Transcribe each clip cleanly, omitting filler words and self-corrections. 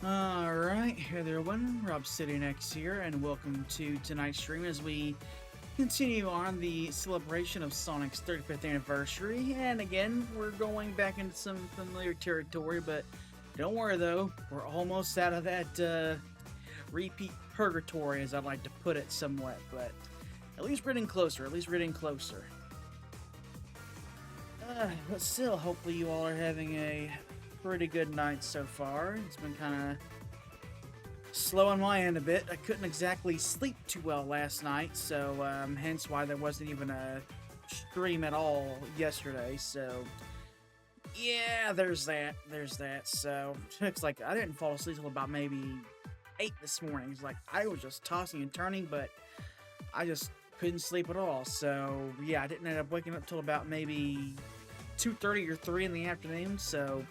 Alright, hey there everyone, RobsidianX here, and welcome to tonight's stream as we continue on the celebration of Sonic's 35th anniversary. And again, we're going back into some familiar territory, but don't worry though, we're almost out of that repeat purgatory, as I'd like to put it somewhat, but at least we're getting closer, But still, hopefully you all are having a pretty good night so far. It's been kind of slow on my end a bit. I couldn't exactly sleep too well last night, so hence why there wasn't even a stream at all yesterday. So yeah, there's that. So it's like I didn't fall asleep until about maybe 8 this morning. It's like I was just tossing and turning, but I just couldn't sleep at all. So yeah, I didn't end up waking up till about maybe 2:30 or 3 in the afternoon, so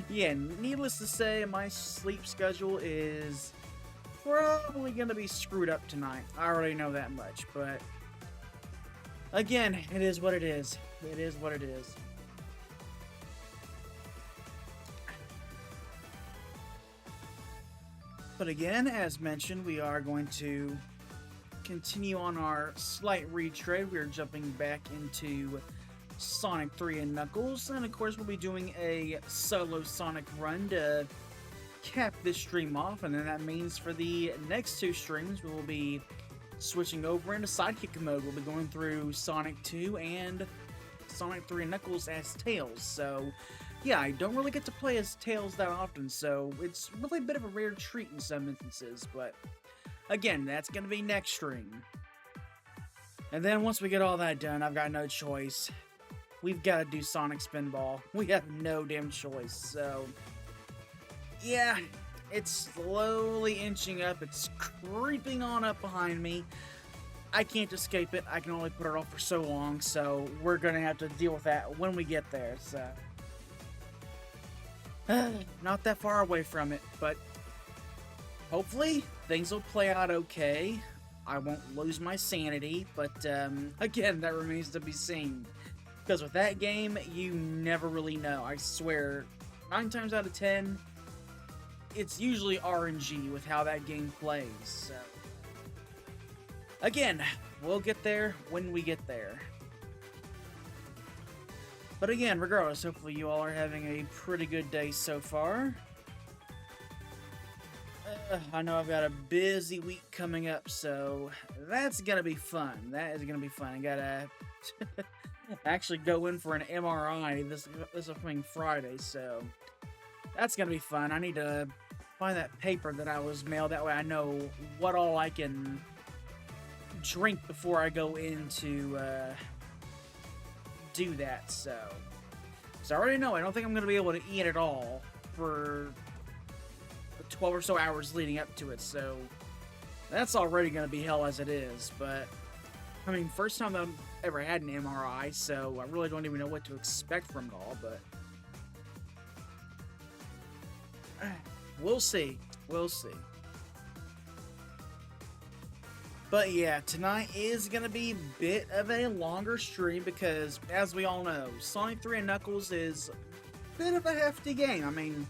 yeah, needless to say, my sleep schedule is probably gonna be screwed up tonight. I already know that much, but again, it is what it is. It is what it is. But again, as mentioned, we are going to continue on our slight retread. We are jumping back into Sonic 3 and Knuckles, and of course we'll be doing a solo Sonic run to cap this stream off, and then that means for the next two streams we will be switching over into sidekick mode. We'll be going through Sonic 2 and Sonic 3 and Knuckles as Tails. So yeah, I don't really get to play as Tails that often, so it's really a bit of a rare treat in some instances, but again, that's going to be next stream. And then once we get all that done, I've got no choice. We've got to do Sonic Spinball. We have no damn choice, so yeah, it's slowly inching up. It's creeping on up behind me. I can't escape it. I can only put it off for so long, so we're going to have to deal with that when we get there, so not that far away from it, but hopefully things will play out okay. I won't lose my sanity, but again, that remains to be seen. Because with that game, you never really know. I swear, 9 times out of 10, it's usually RNG with how that game plays. So, again, we'll get there when we get there. But again, regardless, hopefully you all are having a pretty good day so far. I know I've got a busy week coming up, so that's gonna be fun. That is gonna be fun. I gotta actually go in for an MRI this upcoming Friday, so that's gonna be fun. I need to find that paper that I was mailed. That way I know what all I can drink before I go in to do that. So I already know I don't think I'm gonna be able to eat at all for 12 or so hours leading up to it, so that's already gonna be hell as it is. But I mean, first time I've ever had an MRI, so I really don't even know what to expect from it all, but we'll see. We'll see. But yeah, tonight is going to be a bit of a longer stream because, as we all know, Sonic 3 and Knuckles is a bit of a hefty game. I mean,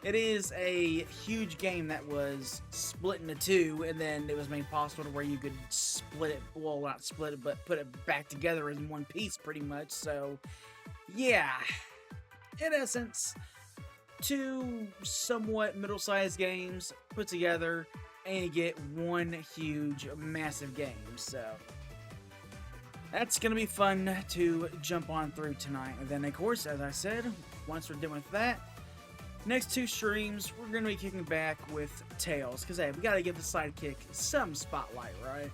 it is a huge game that was split into two, and then it was made possible to where you could split it, well, not split it, but put it back together in one piece, pretty much. So, yeah, in essence, two somewhat middle-sized games put together, and you get one huge, massive game. So, that's going to be fun to jump on through tonight. And then, of course, as I said, once we're done with that, next two streams, we're going to be kicking back with Tails, because, hey, we got to give the sidekick some spotlight, right?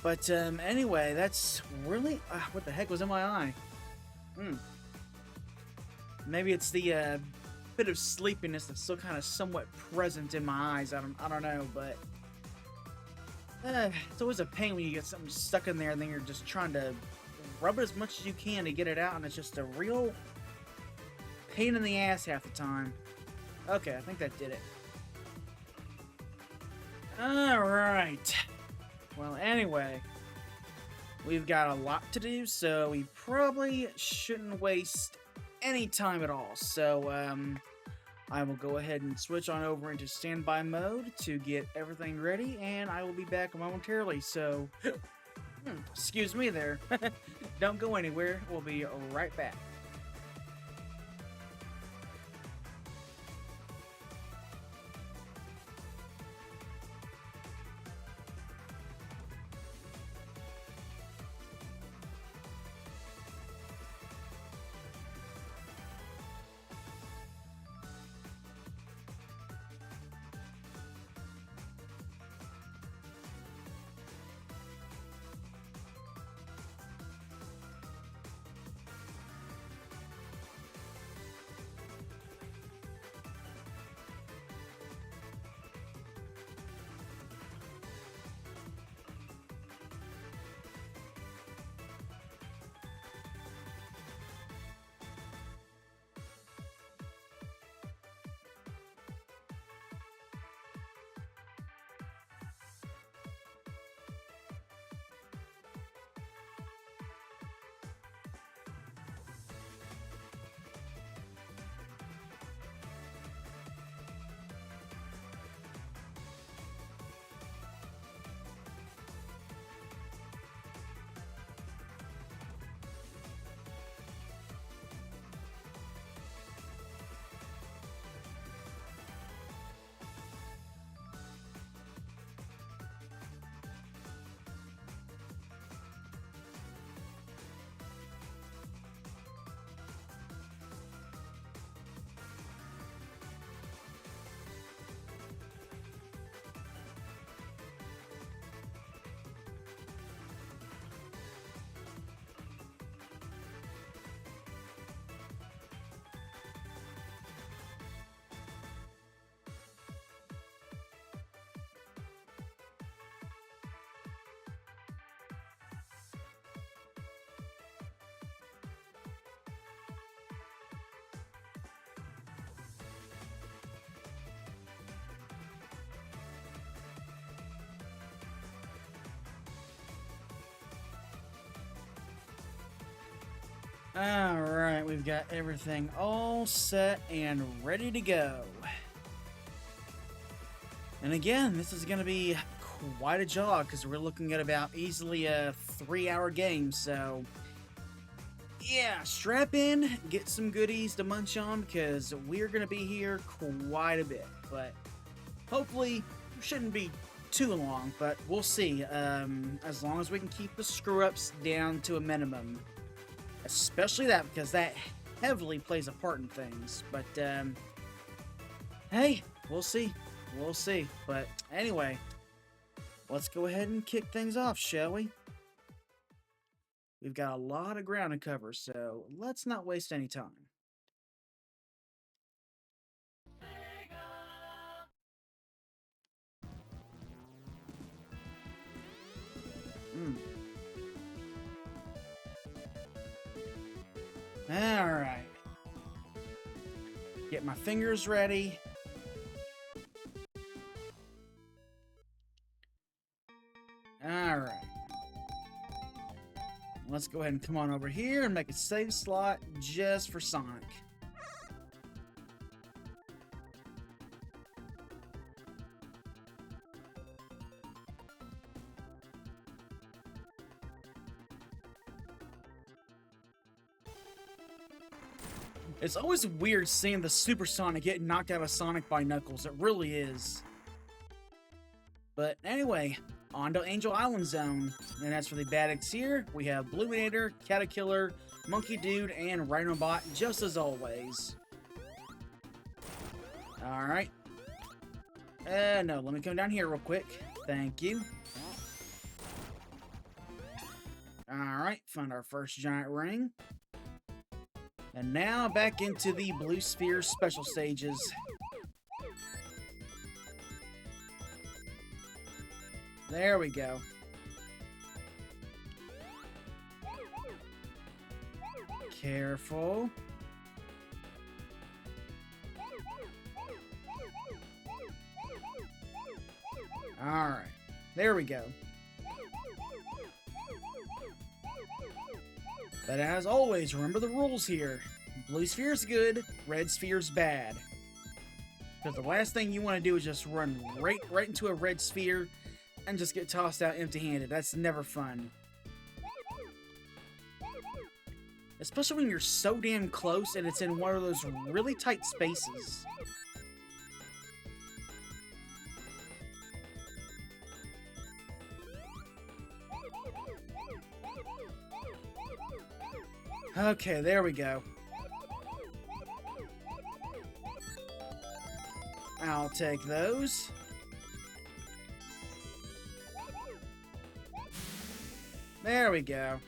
But, anyway, that's really... what the heck was in my eye? Maybe it's the, bit of sleepiness that's still kind of somewhat present in my eyes. I don't know, but... it's always a pain when you get something stuck in there, and then you're just trying to rub it as much as you can to get it out, and it's just a real... pain in the ass half the time. Okay, I think that did it. Alright. Well, anyway. We've got a lot to do, so we probably shouldn't waste any time at all. So, I will go ahead and switch on over into standby mode to get everything ready, and I will be back momentarily. So, excuse me there. Don't go anywhere. We'll be right back. Alright, we've got everything all set and ready to go. And again, this is going to be quite a jog because we're looking at about easily a 3-hour game, so yeah, strap in, get some goodies to munch on because we're going to be here quite a bit, but hopefully it shouldn't be too long, but we'll see, as long as we can keep the screw-ups down to a minimum. Especially that, because that heavily plays a part in things. But, hey, we'll see. We'll see. But, anyway, let's go ahead and kick things off, shall we? We've got a lot of ground to cover, so let's not waste any time. Alright. Get my fingers ready. Alright. Let's go ahead and come on over here and make a save slot just for Sonic. It's always weird seeing the Super Sonic get knocked out of Sonic by Knuckles. It really is. But anyway, on to Angel Island Zone. And as for the bad eggs here, we have Bluminator, Caterkiller, Monkey Dude, and Rhinobot, just as always. Alright. No, let me come down here real quick. Thank you. Alright, found our first giant ring. And now back into the Blue Sphere special stages. There we go. Careful. Alright, there we go. But as always, remember the rules here. Blue sphere's good, red sphere's bad. Because the last thing you want to do is just run right into a red sphere and just get tossed out empty-handed. That's never fun. Especially when you're so damn close and it's in one of those really tight spaces. Okay, there we go. I'll take those. There we go.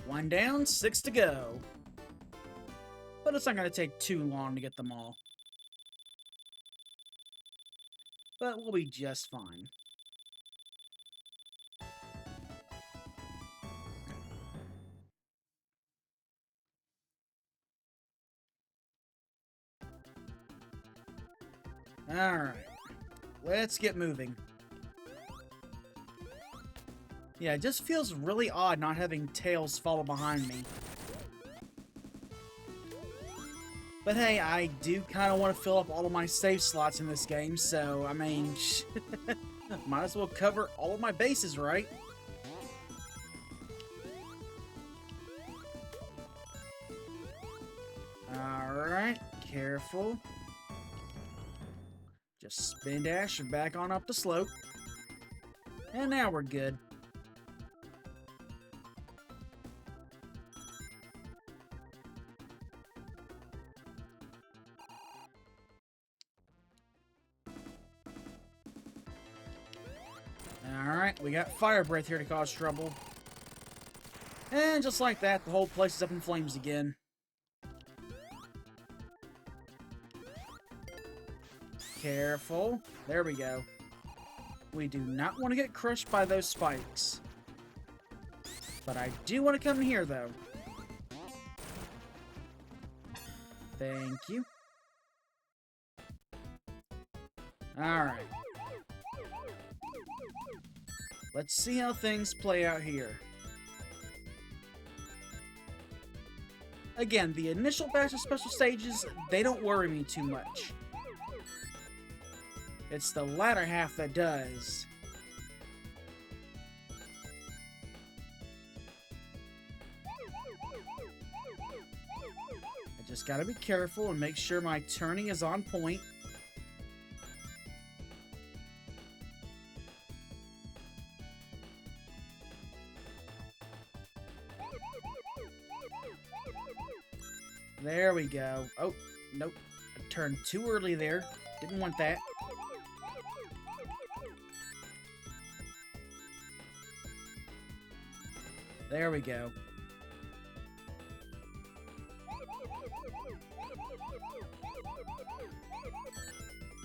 One down, 6 to go. But it's not going to take too long to get them all. But we'll be just fine. Alright. Let's get moving. Yeah, it just feels really odd not having Tails follow behind me. But hey, I do kind of want to fill up all of my save slots in this game, so, I mean, might as well cover all of my bases, right? Alright, careful. Just spin dash and back on up the slope. And now we're good. Alright, we got Fire Breath here to cause trouble. And just like that, the whole place is up in flames again. Careful. There we go. We do not want to get crushed by those spikes. But I do want to come in here, though. Thank you. Alright. Let's see how things play out here. Again, the initial batch of special stages, they don't worry me too much. It's the latter half that does. I just gotta be careful and make sure my turning is on point. There we go. Oh, nope. I turned too early there. Didn't want that. There we go.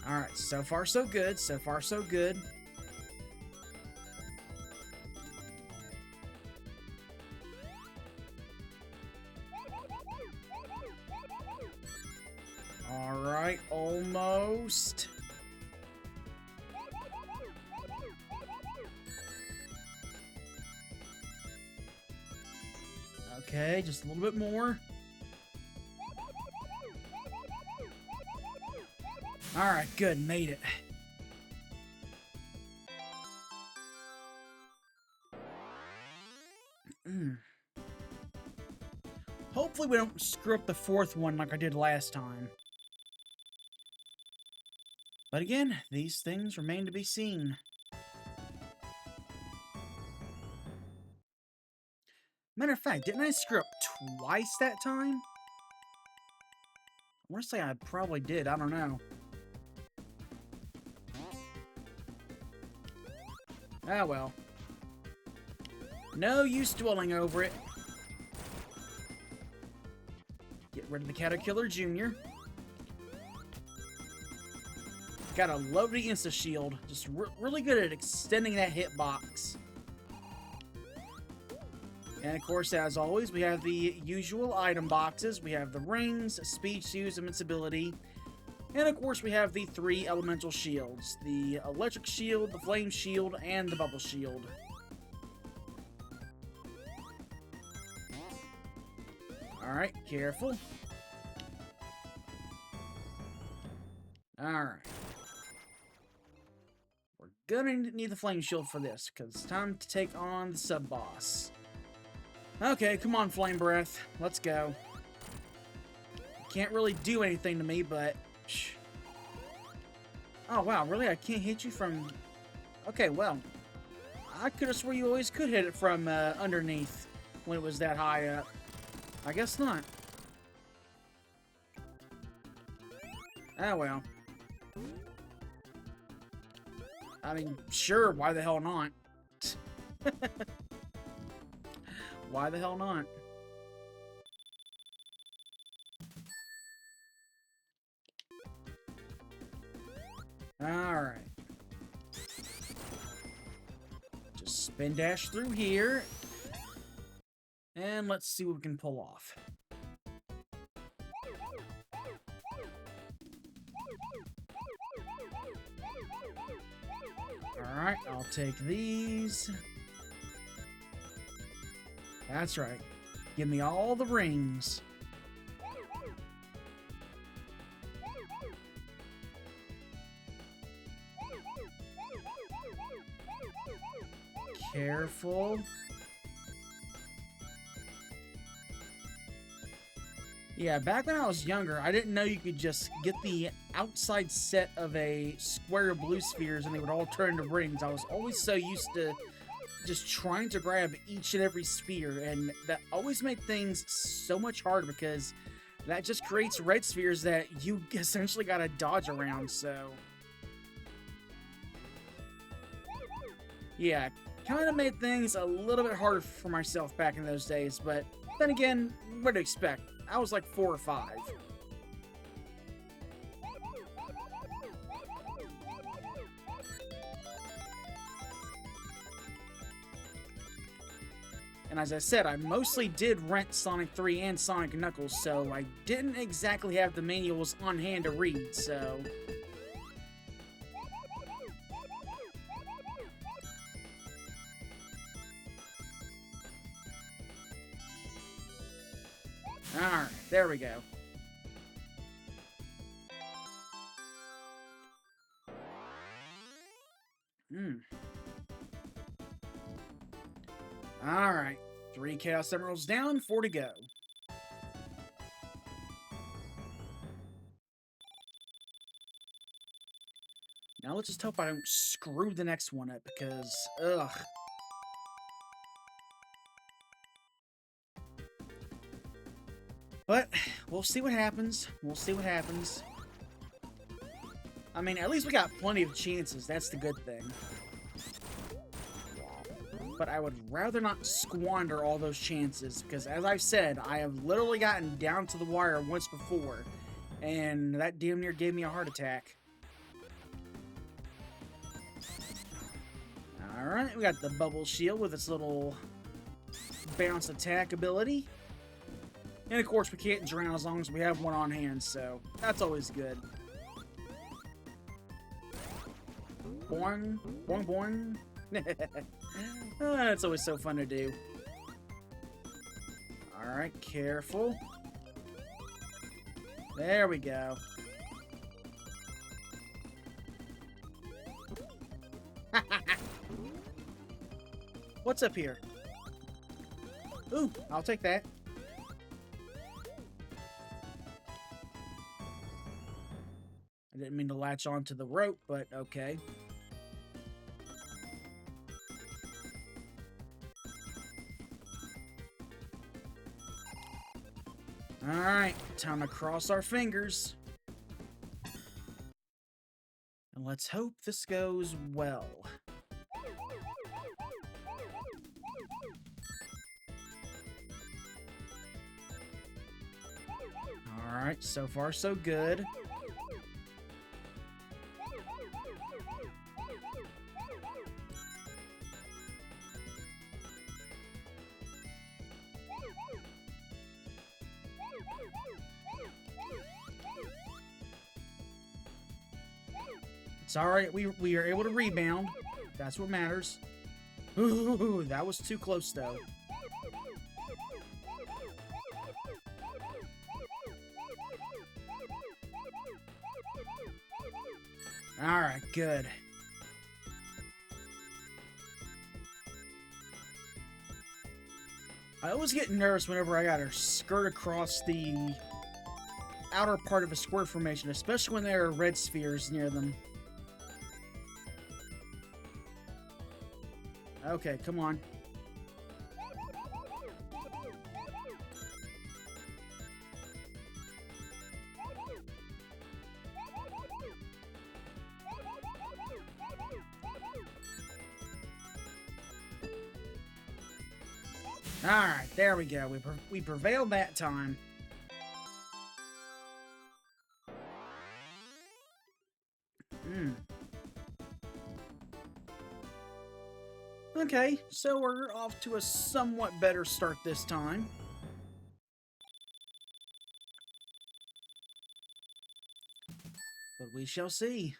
Alright, so far so good. So far so good. Alright, almost. Okay, just a little bit more. Alright, good, made it. Hopefully we don't screw up the fourth one like I did last time. But again, these things remain to be seen. Matter of fact, didn't I screw up twice that time? I want to say I probably did, I don't know. Ah well. No use dwelling over it. Get rid of the Caterpillar Jr. Gotta love the Insta-Shield. Just really good at extending that hitbox. And of course, as always, we have the usual item boxes. We have the rings, speed shoes, invincibility. And of course, we have the 3 elemental shields. The electric shield, the flame shield, and the bubble shield. Alright, careful. Alright. We're gonna need the flame shield for this, because it's time to take on the sub-boss. Okay, come on, Flame Breath. Let's go. Can't really do anything to me, but... Oh, wow, really? I can't hit you from... Okay, well... I could have swore you always could hit it from underneath when it was that high up. I guess not. Oh, well. I mean, sure, why the hell not? Why the hell not? Alright. Just spin dash through here. And let's see what we can pull off. Alright, I'll take these. That's right. Give me all the rings. Careful. Yeah, back when I was younger, I didn't know you could just get the outside set of a square of blue spheres and they would all turn into rings. I was always so used to just trying to grab each and every sphere, and that always made things so much harder because that just creates red spheres that you essentially gotta dodge around, so... Yeah, kind of made things a little bit harder for myself back in those days, but then again, what to expect? I was like 4 or 5. And as I said, I mostly did rent Sonic 3 and Sonic Knuckles, so I didn't exactly have the manuals on hand to read, so... Alright, there we go. Alright, 3 Chaos Emeralds down, 4 to go. Now let's just hope I don't screw the next one up, because, ugh. But, we'll see what happens. We'll see what happens. I mean, at least we got plenty of chances. That's the good thing. But I would rather not squander all those chances, because as I've said, I have literally gotten down to the wire once before, and that damn near gave me a heart attack. Alright, we got the Bubble Shield with its little bounce attack ability. And of course, we can't drown as long as we have one on hand, so that's always good. Boing, boing, boing. That's always so fun to do. Alright, careful. There we go. What's up here? Ooh, I'll take that. I didn't mean to latch onto the rope, but okay. Alright, time to cross our fingers. And let's hope this goes well. Alright, so far so good. It's alright, we are able to rebound. That's what matters. Ooh, that was too close though. Alright, good. I always get nervous whenever I gotta skirt across the outer part of a square formation, especially when there are red spheres near them. Okay, come on. Alright, there we go. We prevailed that time. Okay, so we're off to a somewhat better start this time. But we shall see.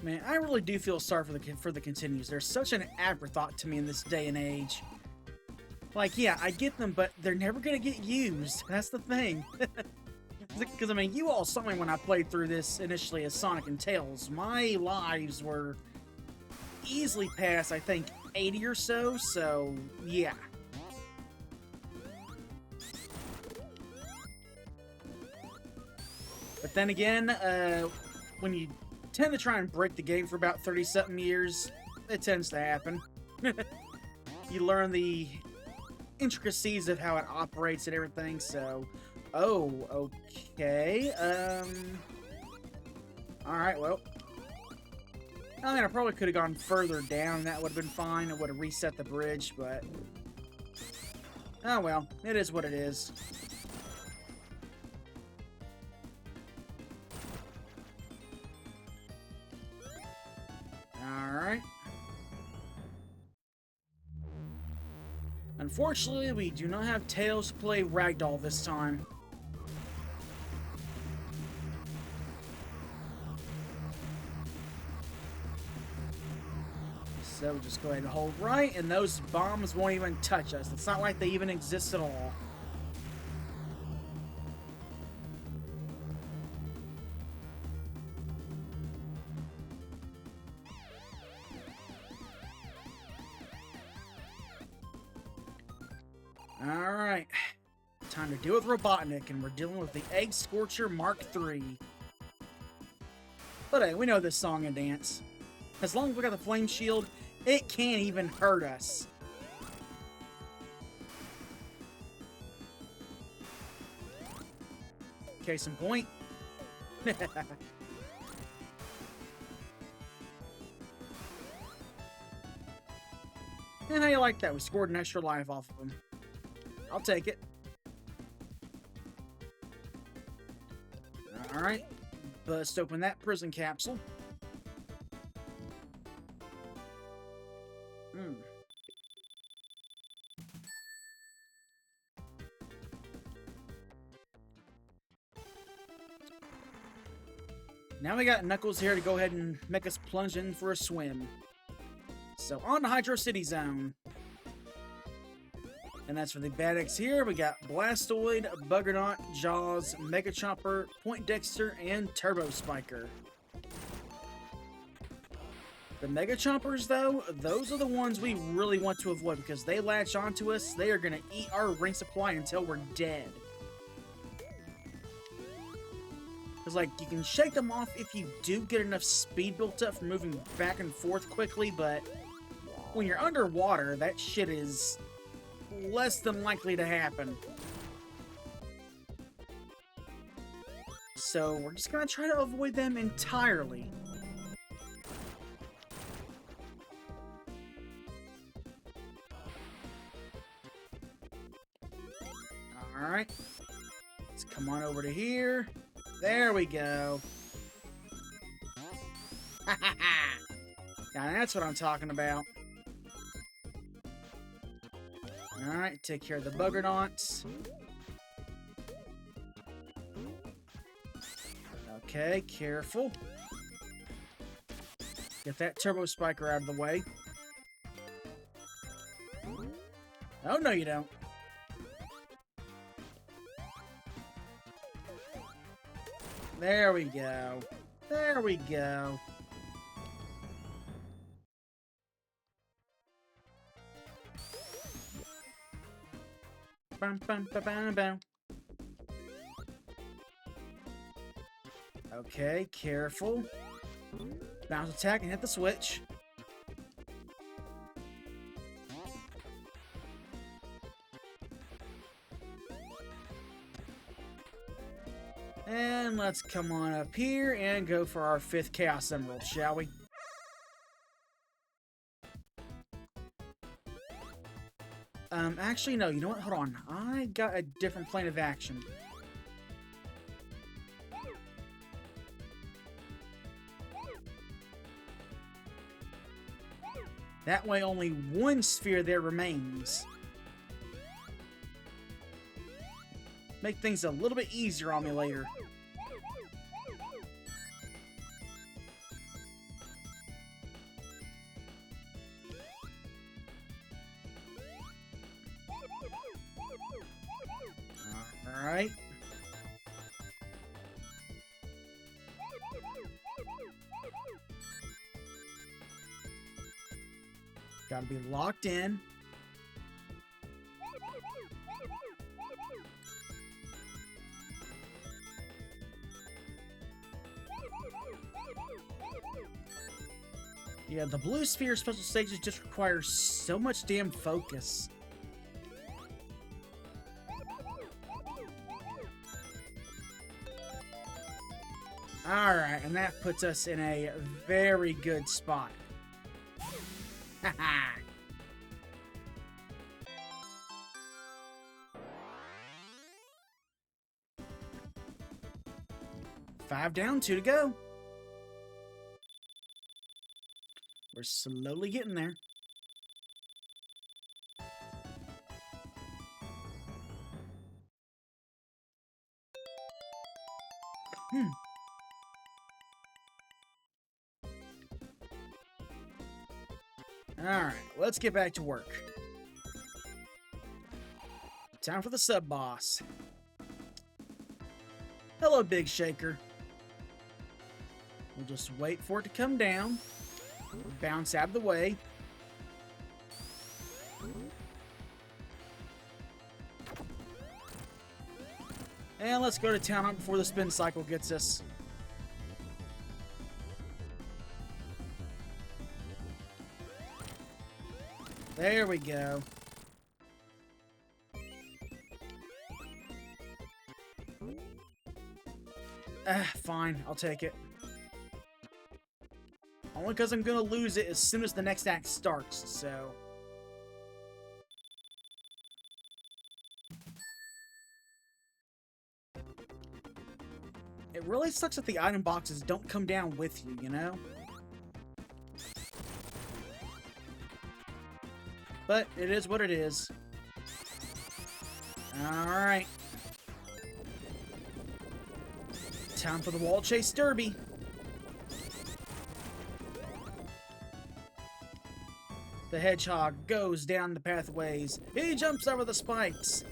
Man, I really do feel sorry for the continues. They're such an afterthought to me in this day and age. Like, yeah, I get them, but they're never gonna get used. That's the thing. Because, I mean, you all saw me when I played through this initially as Sonic and Tails. My lives were easily past, I think, 80 or so, yeah. But then again, when you tend to try and break the game for about 30-something years, it tends to happen. You learn the intricacies of how it operates and everything, so... Oh, okay, Alright, well... I mean, I probably could have gone further down, that would have been fine. It would have reset the bridge, but... Oh well, it is what it is. Alright. Unfortunately, we do not have Tails to play Ragdoll this time. So we'll just go ahead and hold right, and those bombs won't even touch us. It's not like they even exist at all. Alright. Time to deal with Robotnik, and we're dealing with the Egg Scorcher Mark III. But hey, we know this song and dance. As long as we got the flame shield, it can't even hurt us. Case in point. And how you like that? We scored an extra life off of him. I'll take it. Alright. Bust open that prison capsule. Now we got Knuckles here to go ahead and make us plunge in for a swim. So on to Hydro City Zone. And that's for the Bad Eggs here. We got Blastoid, Buggernaut, Jaws, Mega Chomper, Point Dexter, and Turbo Spiker. The Mega Chompers, though, those are the ones we really want to avoid because they latch onto us. They are going to eat our ring supply until we're dead. Because, like, you can shake them off if you do get enough speed built up from moving back and forth quickly, but when you're underwater, that shit is less than likely to happen. So, we're just going to try to avoid them entirely. Alright. Let's come on over to here. There we go. Now that's what I'm talking about. Alright, take care of the Buggernauts. Okay, careful. Get that Turbo Spiker out of the way. Oh, no, you don't. There we go. There we go. Bum, bum, ba, bum, bum. Okay, careful. Bounce attack and hit the switch. And let's come on up here and go for our 5th Chaos Emerald, shall we? Actually, no, you know what? Hold on. I got a different plan of action. That way only one sphere there remains. Make things a little bit easier on me later. Alright. Gotta be locked in. Yeah, the blue sphere special stages just require so much damn focus. Alright, and that puts us in a very good spot. Haha! 5 down, 2 to go. We're slowly getting there. Alright, let's get back to work. Time for the sub-boss. Hello, Big Shaker. We'll just wait for it to come down. Bounce out of the way. And let's go to town hall before the spin cycle gets us. There we go. Fine, I'll take it. Only because I'm gonna lose it as soon as the next act starts, so... It really sucks that the item boxes don't come down with you, you know? But it is what it is. Alright. Time for the wall chase derby. The hedgehog goes down the pathways. He jumps over the spikes.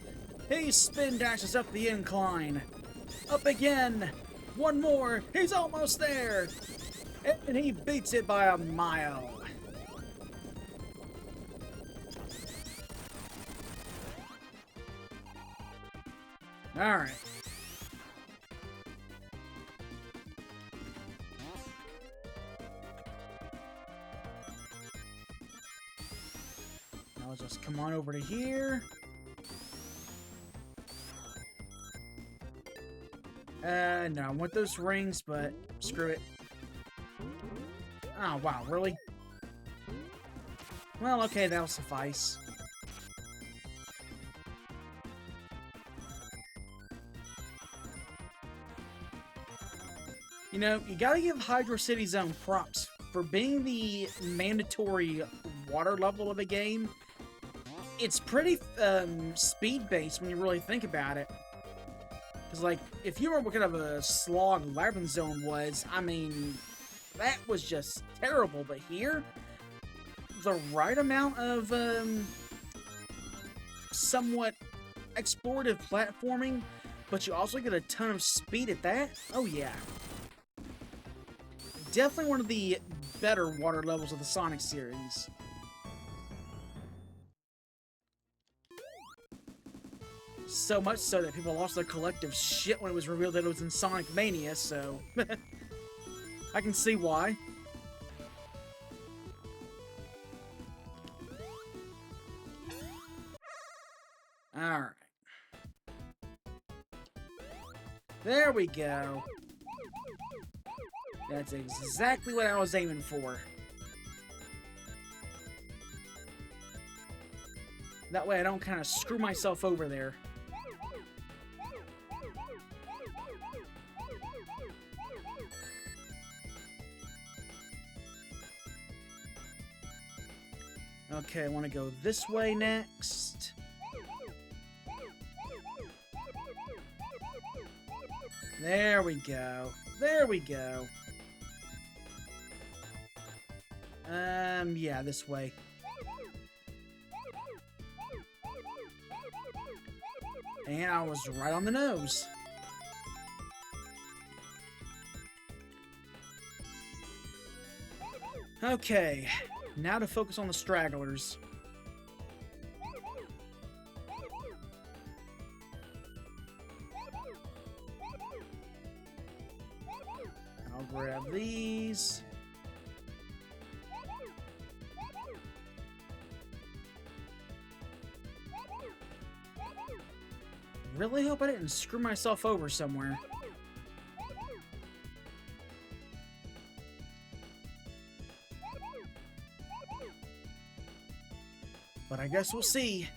He spin dashes up the incline. Up again. One more. He's almost there. And he beats it by a mile. Alright. I'll just come on over to here. No, I want those rings, but screw it. Oh, wow, really? Well, okay, that'll suffice. You know, you gotta give Hydro City Zone props for being the mandatory water level of a game. It's pretty speed-based when you really think about it. Because, like, if you remember what kind of a slog Labyrinth Zone was, I mean, that was just terrible. But here, the right amount of somewhat explorative platforming, but you also get a ton of speed at that. Oh yeah. Definitely one of the better water levels of the Sonic series. So much so that people lost their collective shit when it was revealed that it was in Sonic Mania, so... I can see why. Alright. There we go. That's exactly what I was aiming for. That way I don't kind of screw myself over there. Okay, I want to go this way next. There we go. There we go. Yeah, this way. And I was right on the nose. Okay, now to focus on the stragglers. I'll grab these. Really hope I didn't screw myself over somewhere. But I guess we'll see.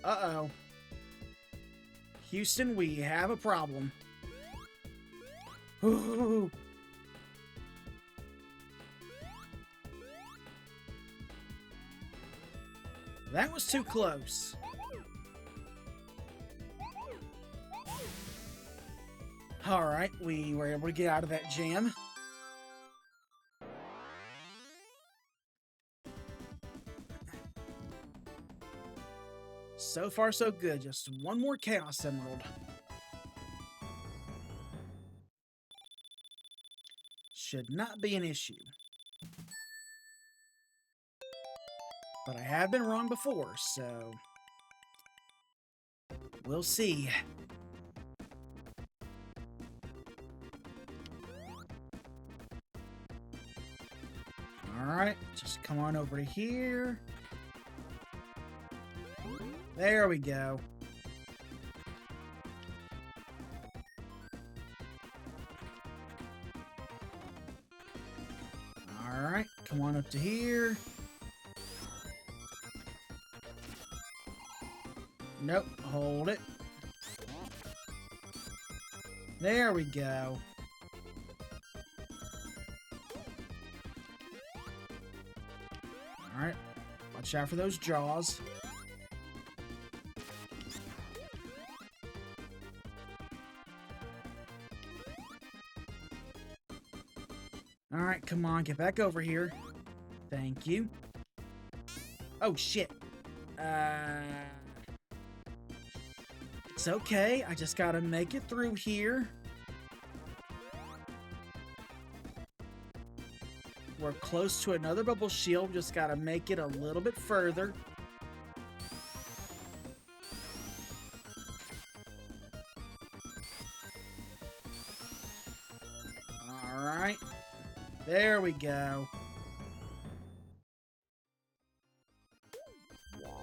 Uh-oh. Houston, we have a problem. Ooh. That was too close. Alright, we were able to get out of that jam. So far, so good. Just one more Chaos Emerald. Should not be an issue. But I have been wrong before, so... we'll see. Alright, just come on over to here. There we go. Alright, come on up to here. Nope, hold it. There we go. Alright, watch out for those jaws. Alright, come on, get back over here. Thank you. Oh, shit. It's okay, I just gotta make it through here. We're close to another bubble shield, just gotta make it a little bit further. Alright. There we go.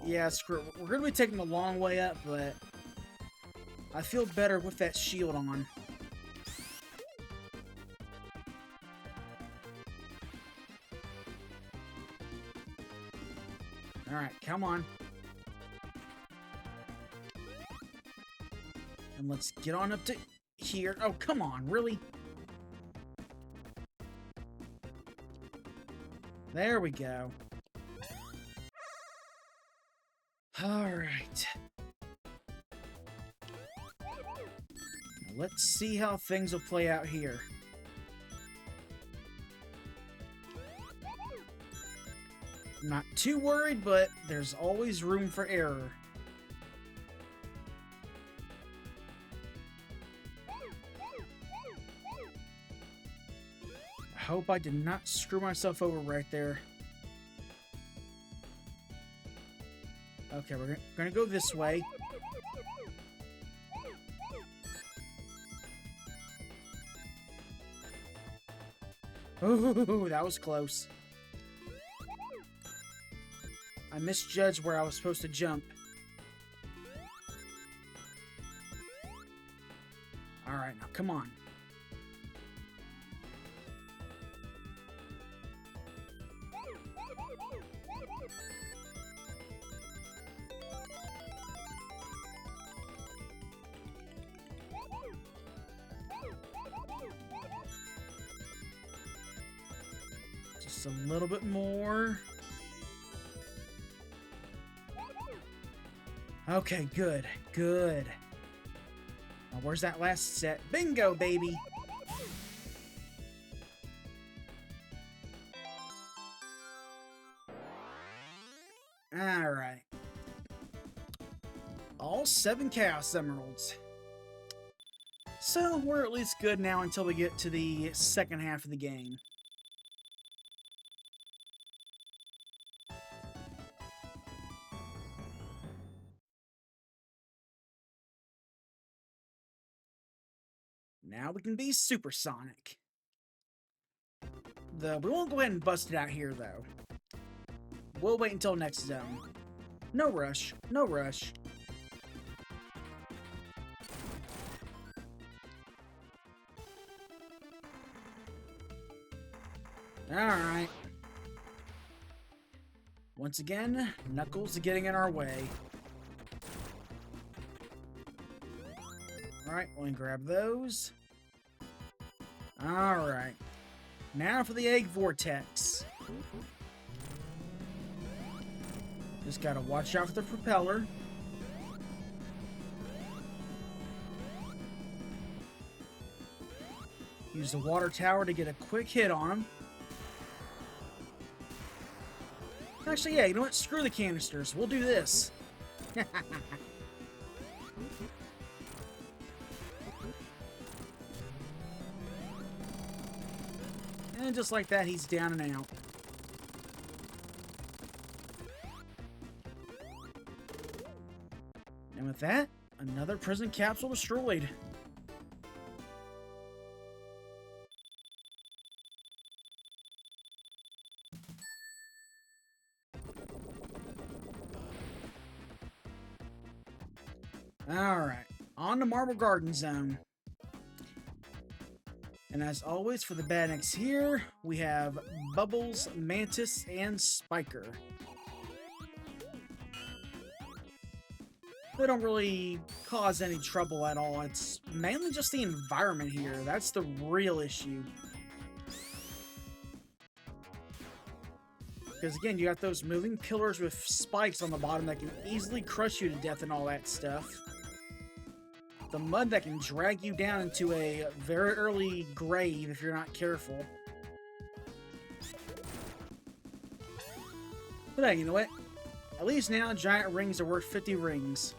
Yeah, screw it. We're gonna be taking the long way up, but I feel better with that shield on. Alright, come on. And let's get on up to here. Oh, come on, really? There we go. Alright. let's see how things will play out here. I'm not too worried, but there's always room for error. I hope I did not screw myself over right there. Okay, we're gonna go this way. Ooh, that was close. I misjudged where I was supposed to jump. Alright, now come on. Just a little bit more. Okay, good, good. Now, where's that last set? Bingo, baby! Alright. All 7 Chaos Emeralds. So, we're at least good now until we get to the second half of the game. Now we can be supersonic. We won't go ahead and bust it out here, though. We'll wait until next zone. No rush, no rush. Alright. Once again, Knuckles are getting in our way. Alright, let me grab those. Alright. Now for the Egg Vortex. Just gotta watch out for the propeller. Use the water tower to get a quick hit on him. Actually, yeah, you know what? Screw the canisters. We'll do this. And just like that, he's down and out. And with that, another prison capsule destroyed. Alright, on to Marble Garden Zone. And as always, for the bad X here, we have Bubbles, Mantis, and Spiker. They don't really cause any trouble at all. It's mainly just the environment here. That's the real issue. Because again, you got those moving pillars with spikes on the bottom that can easily crush you to death and all that stuff. The mud that can drag you down into a very early grave if you're not careful. But hey, you know what? At least now giant rings are worth 50 rings.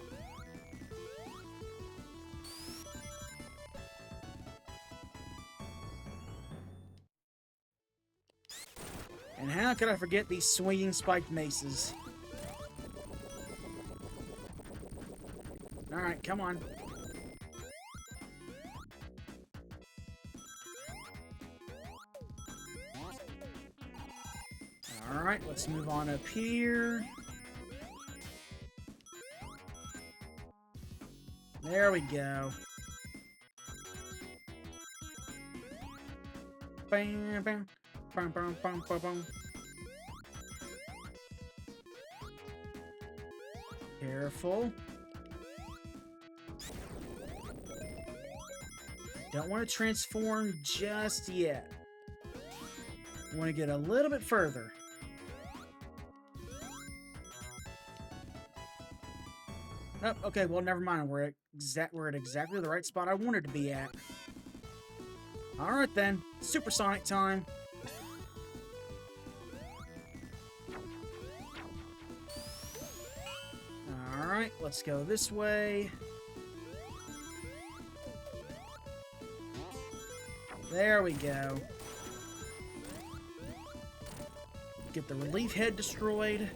And how could I forget these swinging spiked maces? Alright, come on. Alright, let's move on up here. There we go. Bam, bam, bam, bam, bam, bam, bam. Careful. Don't want to transform just yet. Want to get a little bit further. Oh, okay, well, never mind. We're at exactly the right spot I wanted to be at. Alright then, supersonic time. Alright, let's go this way. There we go. Get the relief head destroyed.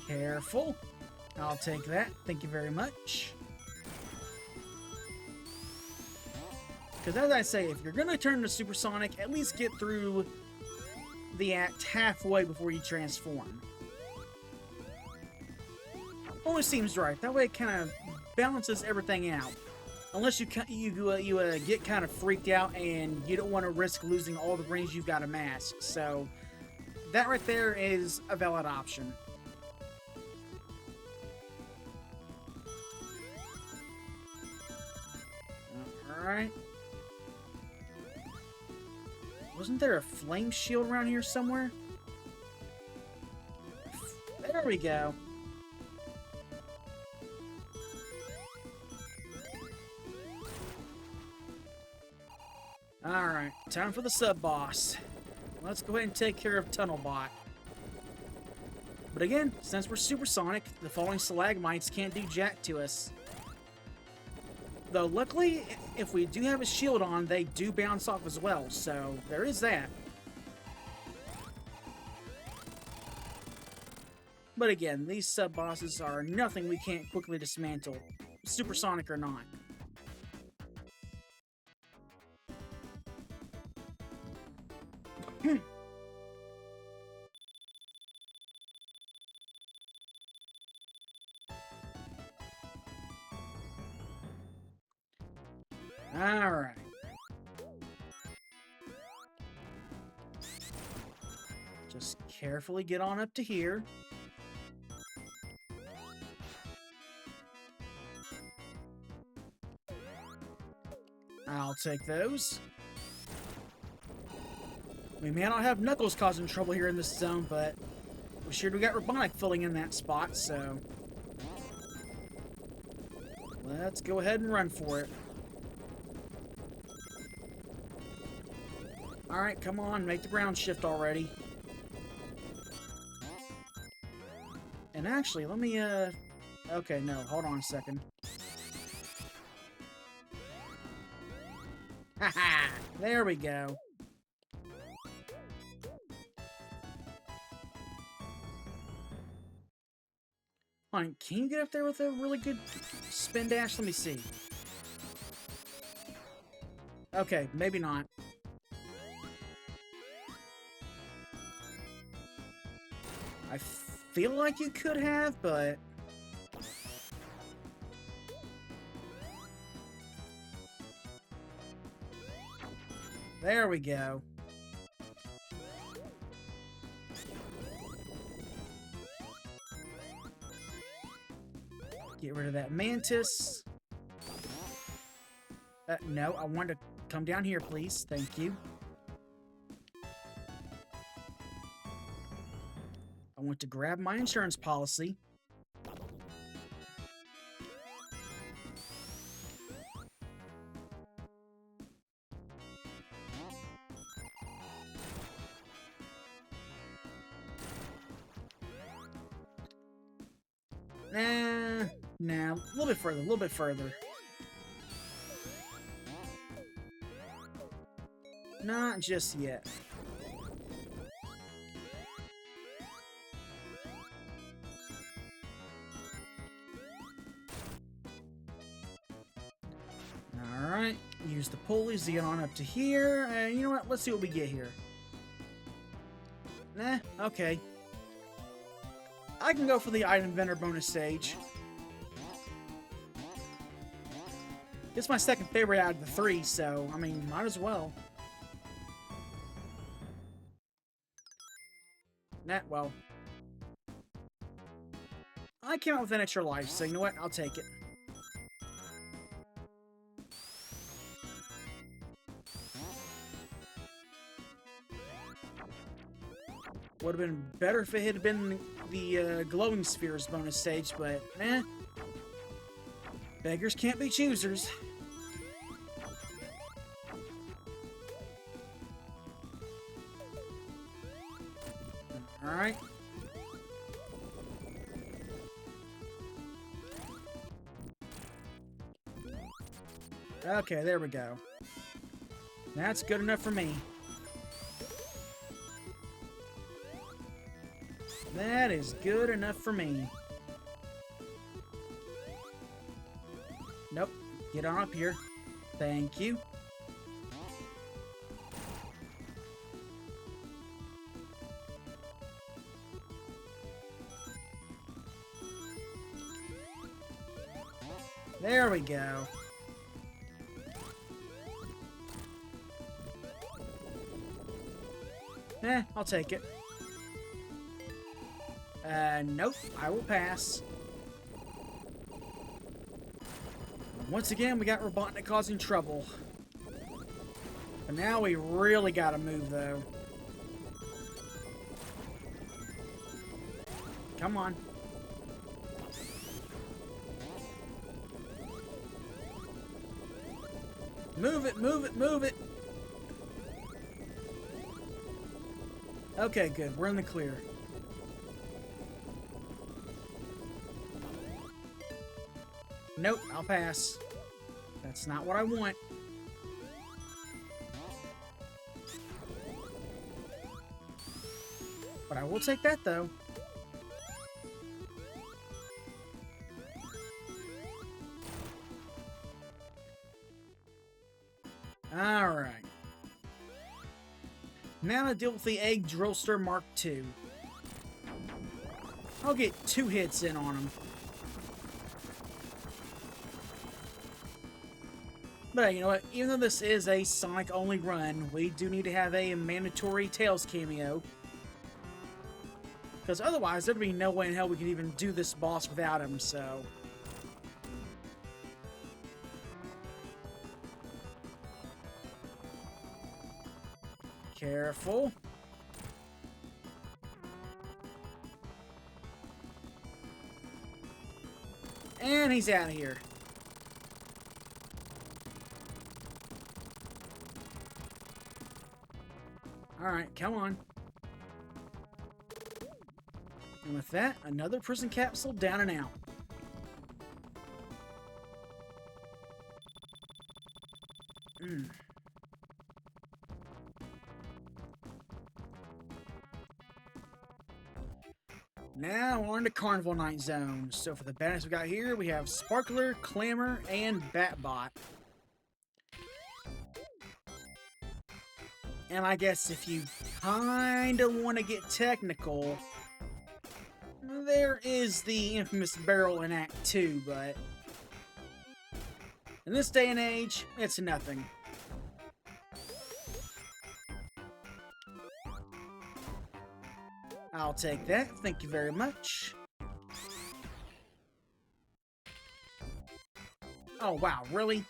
Careful. I'll take that. Thank you very much. Because as I say, if you're going to turn into supersonic, at least get through the act halfway before you transform. Always seems right. That way it kind of balances everything out. Unless you get kind of freaked out and you don't want to risk losing all the rings you've got amassed. So that right there is a valid option. Alright. Wasn't there a flame shield around here somewhere? There we go. Alright, time for the sub-boss. Let's go ahead and take care of Tunnelbot. But again, since we're supersonic, the falling stalagmites can't do jack to us. Though luckily, if we do have a shield on, they do bounce off as well, so there is that. But again, these sub-bosses are nothing we can't quickly dismantle, supersonic or not. Alright. Just carefully get on up to here. I'll take those. We may not have Knuckles causing trouble here in this zone, but we sure do got Robotnik filling in that spot, so let's go ahead and run for it. Alright, come on, make the ground shift already. And actually, let me, okay, no, hold on a second. Haha! There we go. Hold on, can you get up there with a really good spin dash? Let me see. Okay, maybe not. I feel like you could have, but there we go. Get rid of that mantis. No, I want to come down here, please. Thank you. I want to grab my insurance policy. Nah, a little bit further, a little bit further. Not just yet. Alright, use the pulleys to get on up to here, and you know what, let's see what we get here. Nah, okay. I can go for the item vendor bonus stage. It's my second favorite out of the three, so, I mean, might as well. Nah, well. I came out with an extra life, so you know what? I'll take it. Would have been better if it had been the glowing spheres bonus stage, but eh. Beggars can't be choosers. Alright. Okay, there we go. That's good enough for me. That is good enough for me. Nope. Get on up here. Thank you. There we go. I'll take it. Nope, I will pass. Once again, we got Robotnik causing trouble. But now we really gotta move, though. Come on. Move it, move it, move it! Okay, good. We're in the clear. Nope, I'll pass. That's not what I want. But I will take that, though. Alright. Now to deal with the Egg Drillster Mark II. I'll get 2 hits in on him. But you know what? Even though this is a Sonic-only run, we do need to have a mandatory Tails cameo. Because otherwise, there'd be no way in hell we can even do this boss without him, so... Careful. And he's out of here. Alright, come on. And with that, another prison capsule down and out. Now on to Carnival Night Zone. So for the banners we got here, we have Sparkler, Clamor, and Batbot. And I guess if you kinda want to get technical, there is the infamous barrel in Act 2, but in this day and age, it's nothing. I'll take that. Thank you very much. Oh, wow. Really?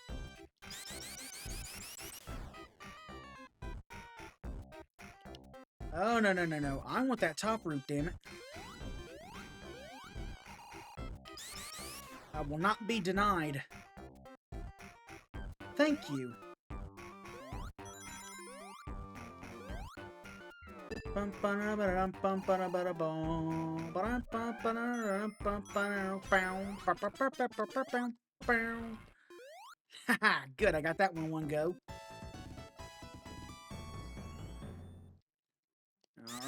Oh, no, no, no, no. I want that top root, damn it. I will not be denied. Thank you. Haha, good, I got that one in one go.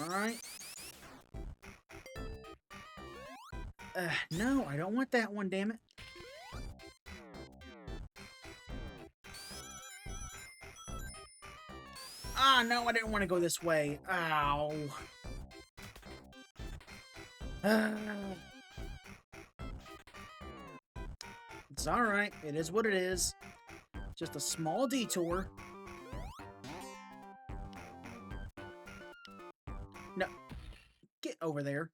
Alright. No, I don't want that one, damn it. Ah, no, I didn't want to go this way. Ow. It's alright. It is what it is. Just a small detour. No. Get over there.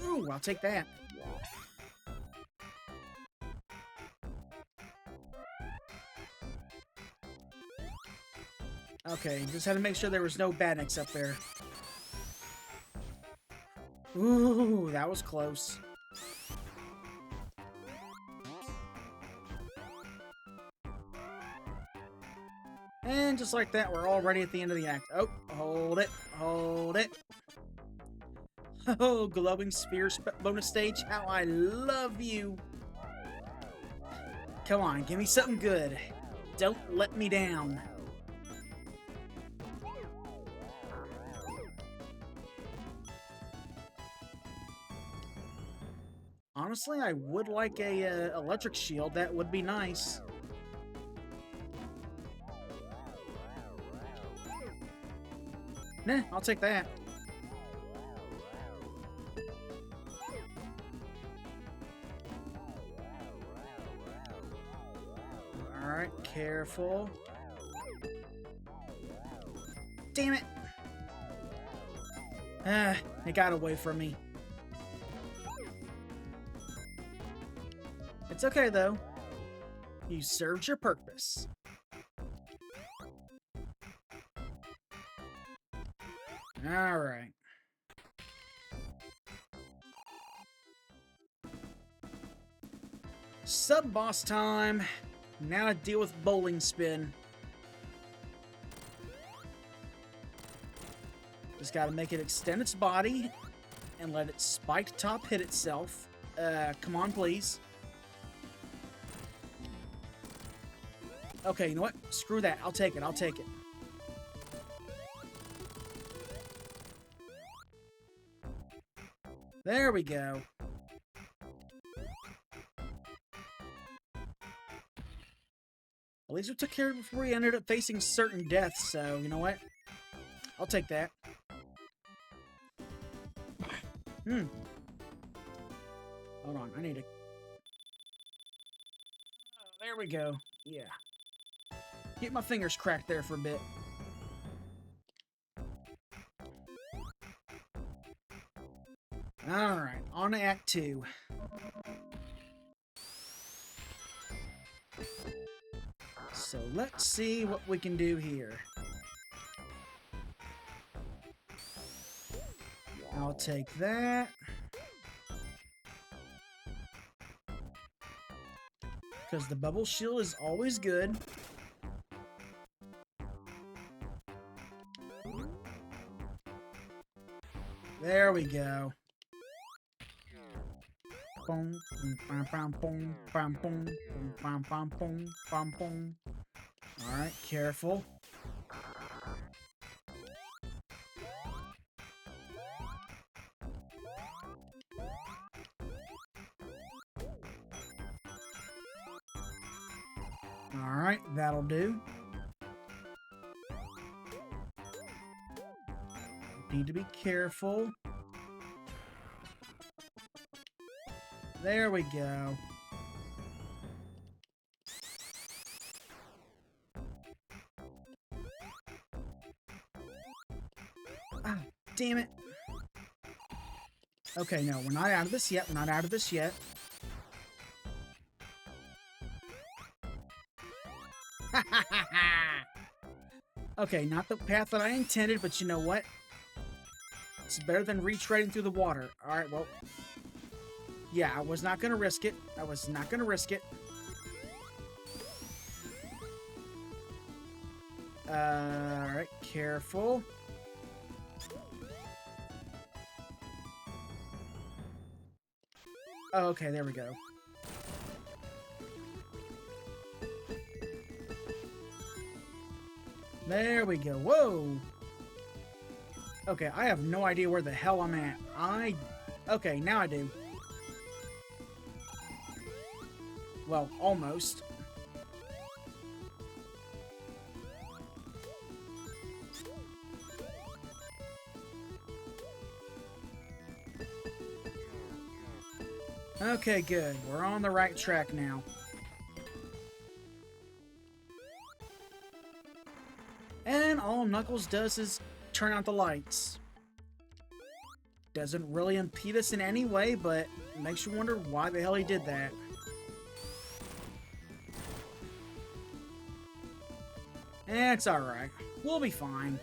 Ooh, I'll take that. Okay, just had to make sure there was no badniks up there. Ooh, that was close. And just like that, we're already at the end of the act. Oh, hold it, hold it. Oh, glowing sphere bonus stage, how I love you. Come on, give me something good. Don't let me down. Honestly, I would like a electric shield. That would be nice. Nah, I'll take that. Alright, careful. Damn it! Ah, it got away from me. It's okay, though. You served your purpose. Alright. Sub-boss time. Now to deal with bowling spin. Just gotta make it extend its body and let its spiked top hit itself. Come on, please. Okay, you know what? Screw that. I'll take it. I'll take it. There we go. At least we took care of it before we ended up facing certain death, so you know what? I'll take that. Hold on, I need to... there we go. Yeah. Get my fingers cracked there for a bit. Alright, on to Act 2. So let's see what we can do here. I'll take that. Because the bubble shield is always good. There we go. Boom, bam, bam, boom, bam, boom, bam, bam, boom, bam, boom. All right, careful. All right, that'll do. Need to be careful. There we go. Ah, damn it. Okay, no, we're not out of this yet. We're not out of this yet. Okay, not the path that I intended, but you know what? It's better than retreading through the water. Alright, well... yeah, I was not going to risk it. I was not going to risk it. Alright, careful. Oh, okay, there we go. There we go. Whoa! Okay, I have no idea where the hell I'm at. Okay, now I do. Well, almost. Okay, good. We're on the right track now. And all Knuckles does is turn out the lights. Doesn't really impede us in any way, but makes you wonder why the hell he did that. It's alright. We'll be fine.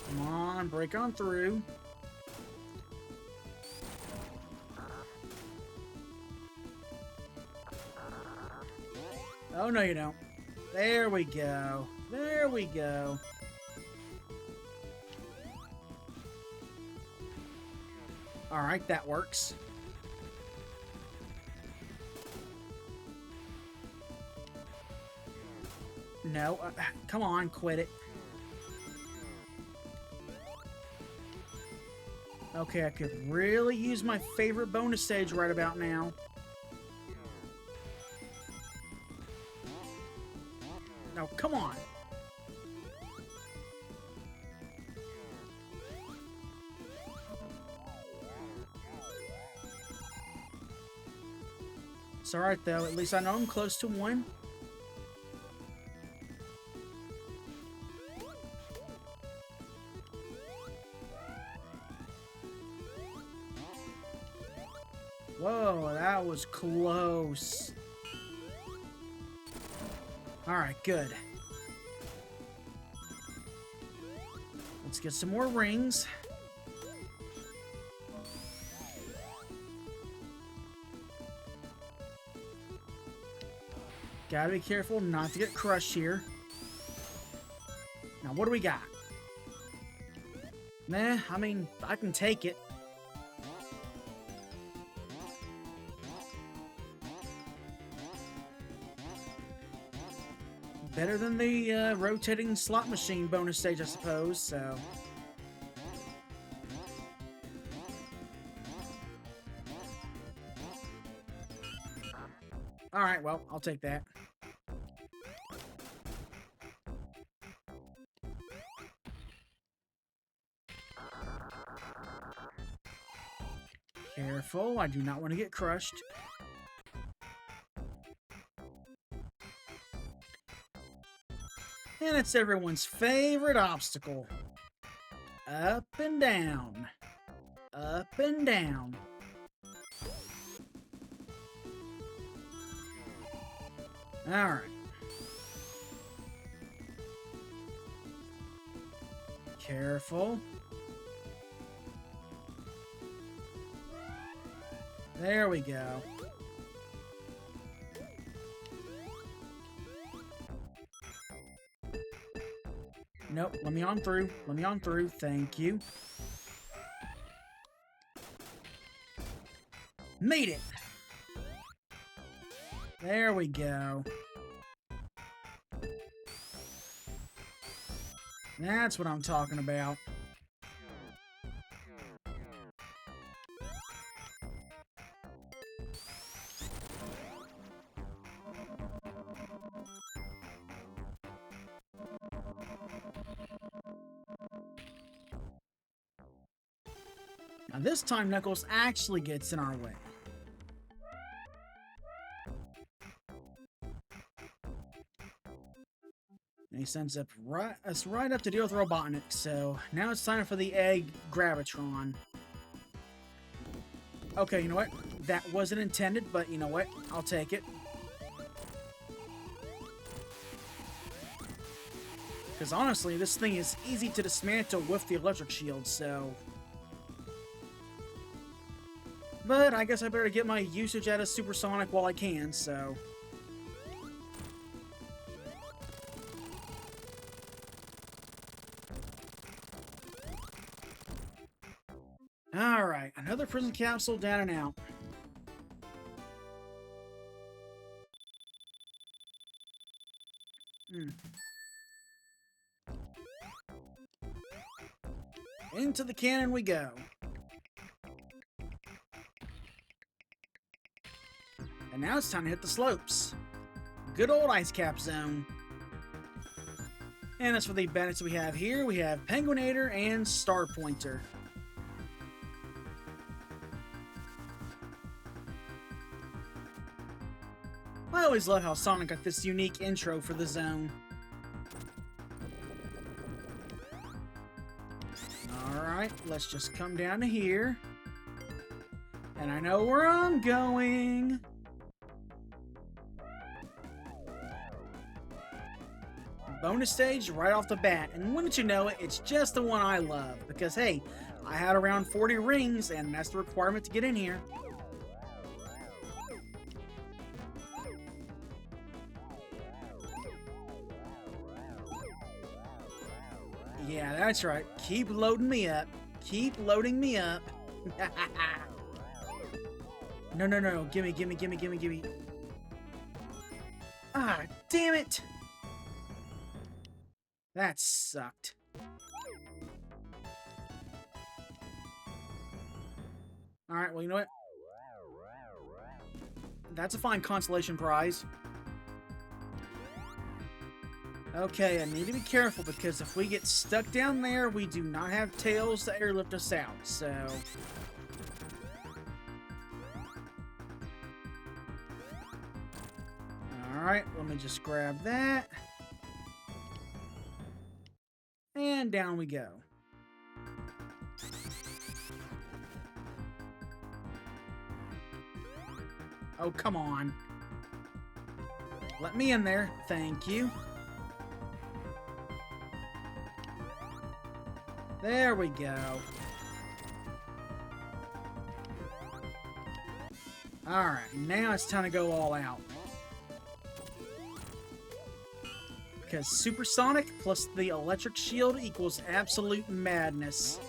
Come on, break on through. Oh, no you don't. There we go. There we go. Alright, that works. No, come on, quit it. Okay, I could really use my favorite bonus stage right about now. No, come on. It's alright though, at least I know I'm close to one. Whoa, that was close. Alright, good. Let's get some more rings. Gotta be careful not to get crushed here. Now, what do we got? Nah, I mean, I can take it. Better than the rotating slot machine bonus stage, I suppose, so... Alright, well, I'll take that. Careful, I do not want to get crushed. And it's everyone's favorite obstacle. Up and down. Up and down. Alright. Careful. There we go. Nope, let me on through. Let me on through. Thank you. Made it! There we go. That's what I'm talking about. Now this time Knuckles actually gets in our way. And he sends us right up to deal with Robotnik, so now it's time for the egg Gravitron. Okay, you know what? That wasn't intended, but you know what? I'll take it. Because honestly, this thing is easy to dismantle with the electric shield, so... But I guess I better get my usage out of Supersonic while I can, so... Alright, another prison capsule down and out. Into the cannon we go. And now it's time to hit the slopes. Good old ice cap zone. And as for the bandits we have here, we have Penguinator and Star Pointer. I always love how Sonic got this unique intro for the zone. Alright, let's just come down to here. And I know where I'm going. Bonus stage right off the bat. And wouldn't you know it, it's just the one I love. Because, hey, I had around 40 rings, and that's the requirement to get in here. Yeah, that's right. Keep loading me up. Keep loading me up. No, no, no. Gimme, gimme, gimme, gimme, gimme. Ah, damn it. That sucked. Alright, well, you know what? That's a fine consolation prize. Okay, I need to be careful because if we get stuck down there, we do not have tails to airlift us out, so... Alright, let me just grab that. And down we go. Oh, come on. Let me in there. Thank you. There we go. Alright, now it's time to go all out. Because supersonic plus the electric shield equals absolute madness.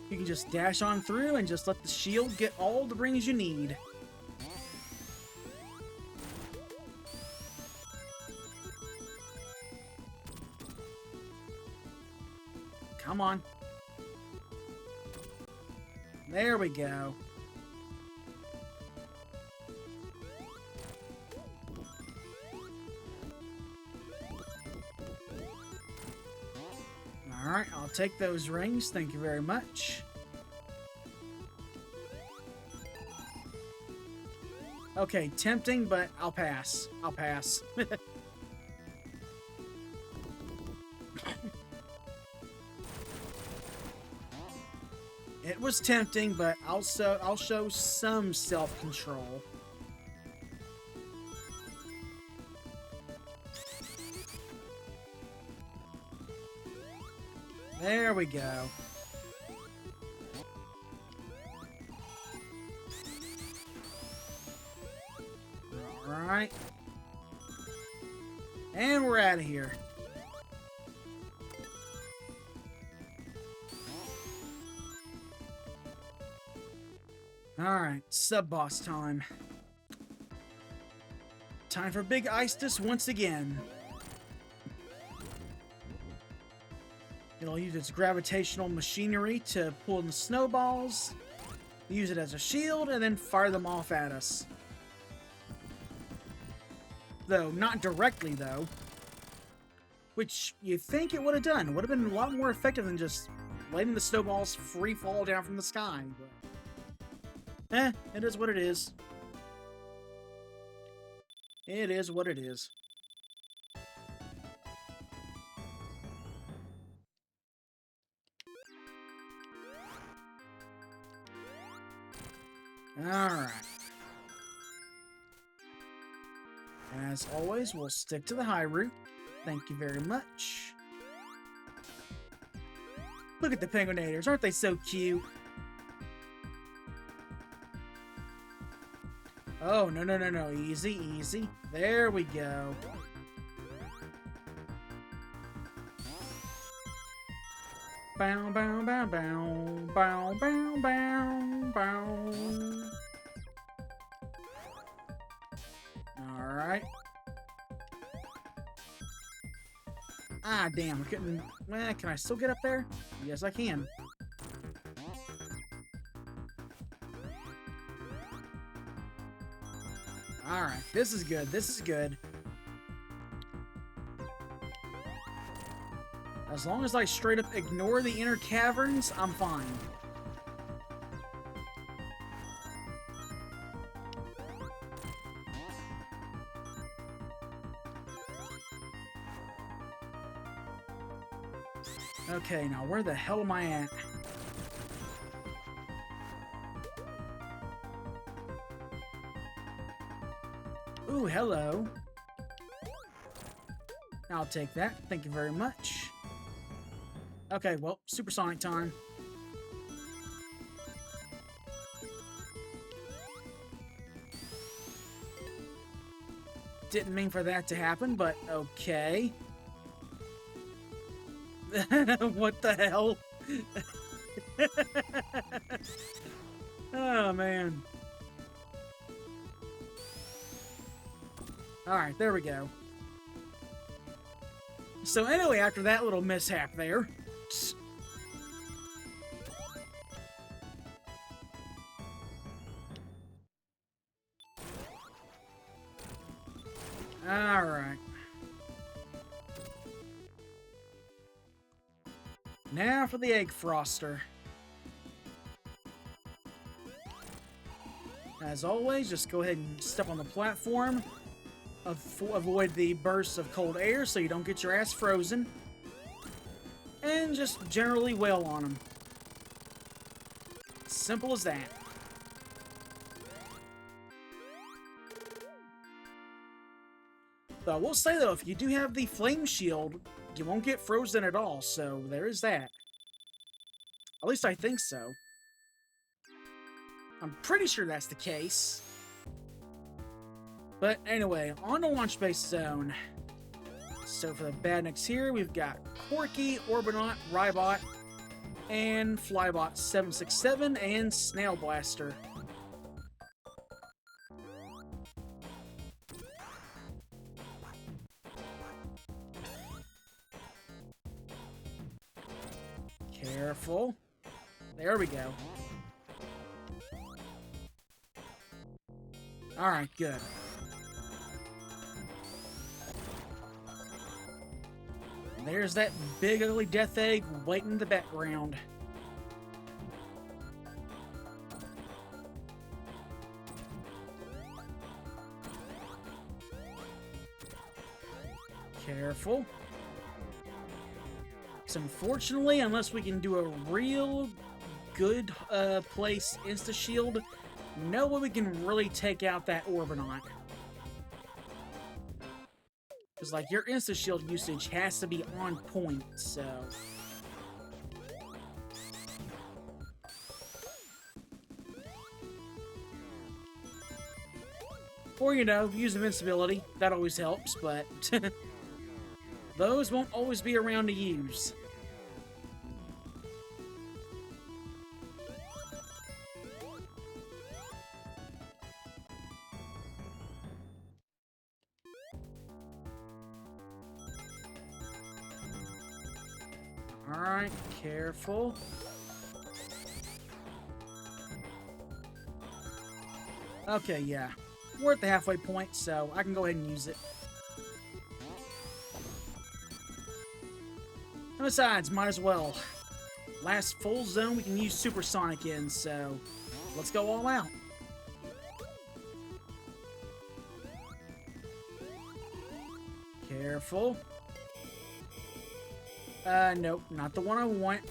You can just dash on through and just let the shield get all the rings you need. Come on. There we go. Alright, I'll take those rings. Thank you very much. Okay, tempting, but I'll pass. I'll pass. It was tempting, but I'll show some self-control. There we go. Alright. And we're out of here. Alright, sub-boss time. Time for Big Istus once again. It'll use its gravitational machinery to pull in the snowballs, use it as a shield, and then fire them off at us. Though, not directly, though. Which you think it would have done. It would have been a lot more effective than just letting the snowballs free fall down from the sky. But, it is what it is. It is what it is. Alright. As always, we'll stick to the high route. Thank you very much. Look at the penguinators, aren't they so cute? Oh, no, no, no, no. Easy, easy. There we go. Bow, bow, bow, bow. Bow, bow, bow, bow. Alright. Ah, damn. I couldn't... Well, can I still get up there? Yes, I can. Alright, this is good. This is good. As long as I straight up ignore the inner caverns, I'm fine. Okay, now where the hell am I at? Ooh, hello. I'll take that. Thank you very much. Okay, well, supersonic time. Didn't mean for that to happen, but okay. What the hell? Oh, man. Alright, there we go. So anyway, after that little mishap there... Alright. Now for the egg froster. As always, just go ahead and step on the platform. Avoid the bursts of cold air so you don't get your ass frozen. And just generally wail on them. Simple as that. But I will say though, if you do have the flame shield, you won't get frozen at all, so there is that. At least I think so. I'm pretty sure that's the case. But anyway, on the launch base zone. So for the badniks here, we've got Corky, Orbinaut, Rybot, and Flybot 767, and Snail Blaster. Careful. There we go. Alright, good. There's that big ugly death egg waiting in the background. Careful. So unfortunately, unless we can do a real good place insta-shield, no way we can really take out that Orbinaut. Because, like, your insta-shield usage has to be on point, so... Or, you know, use invincibility. That always helps, but... those won't always be around to use. Alright, careful. Okay, yeah. We're at the halfway point, so I can go ahead and use it. And besides, might as well. Last full zone we can use Supersonic in, so let's go all out. Careful. Nope, not the one I want.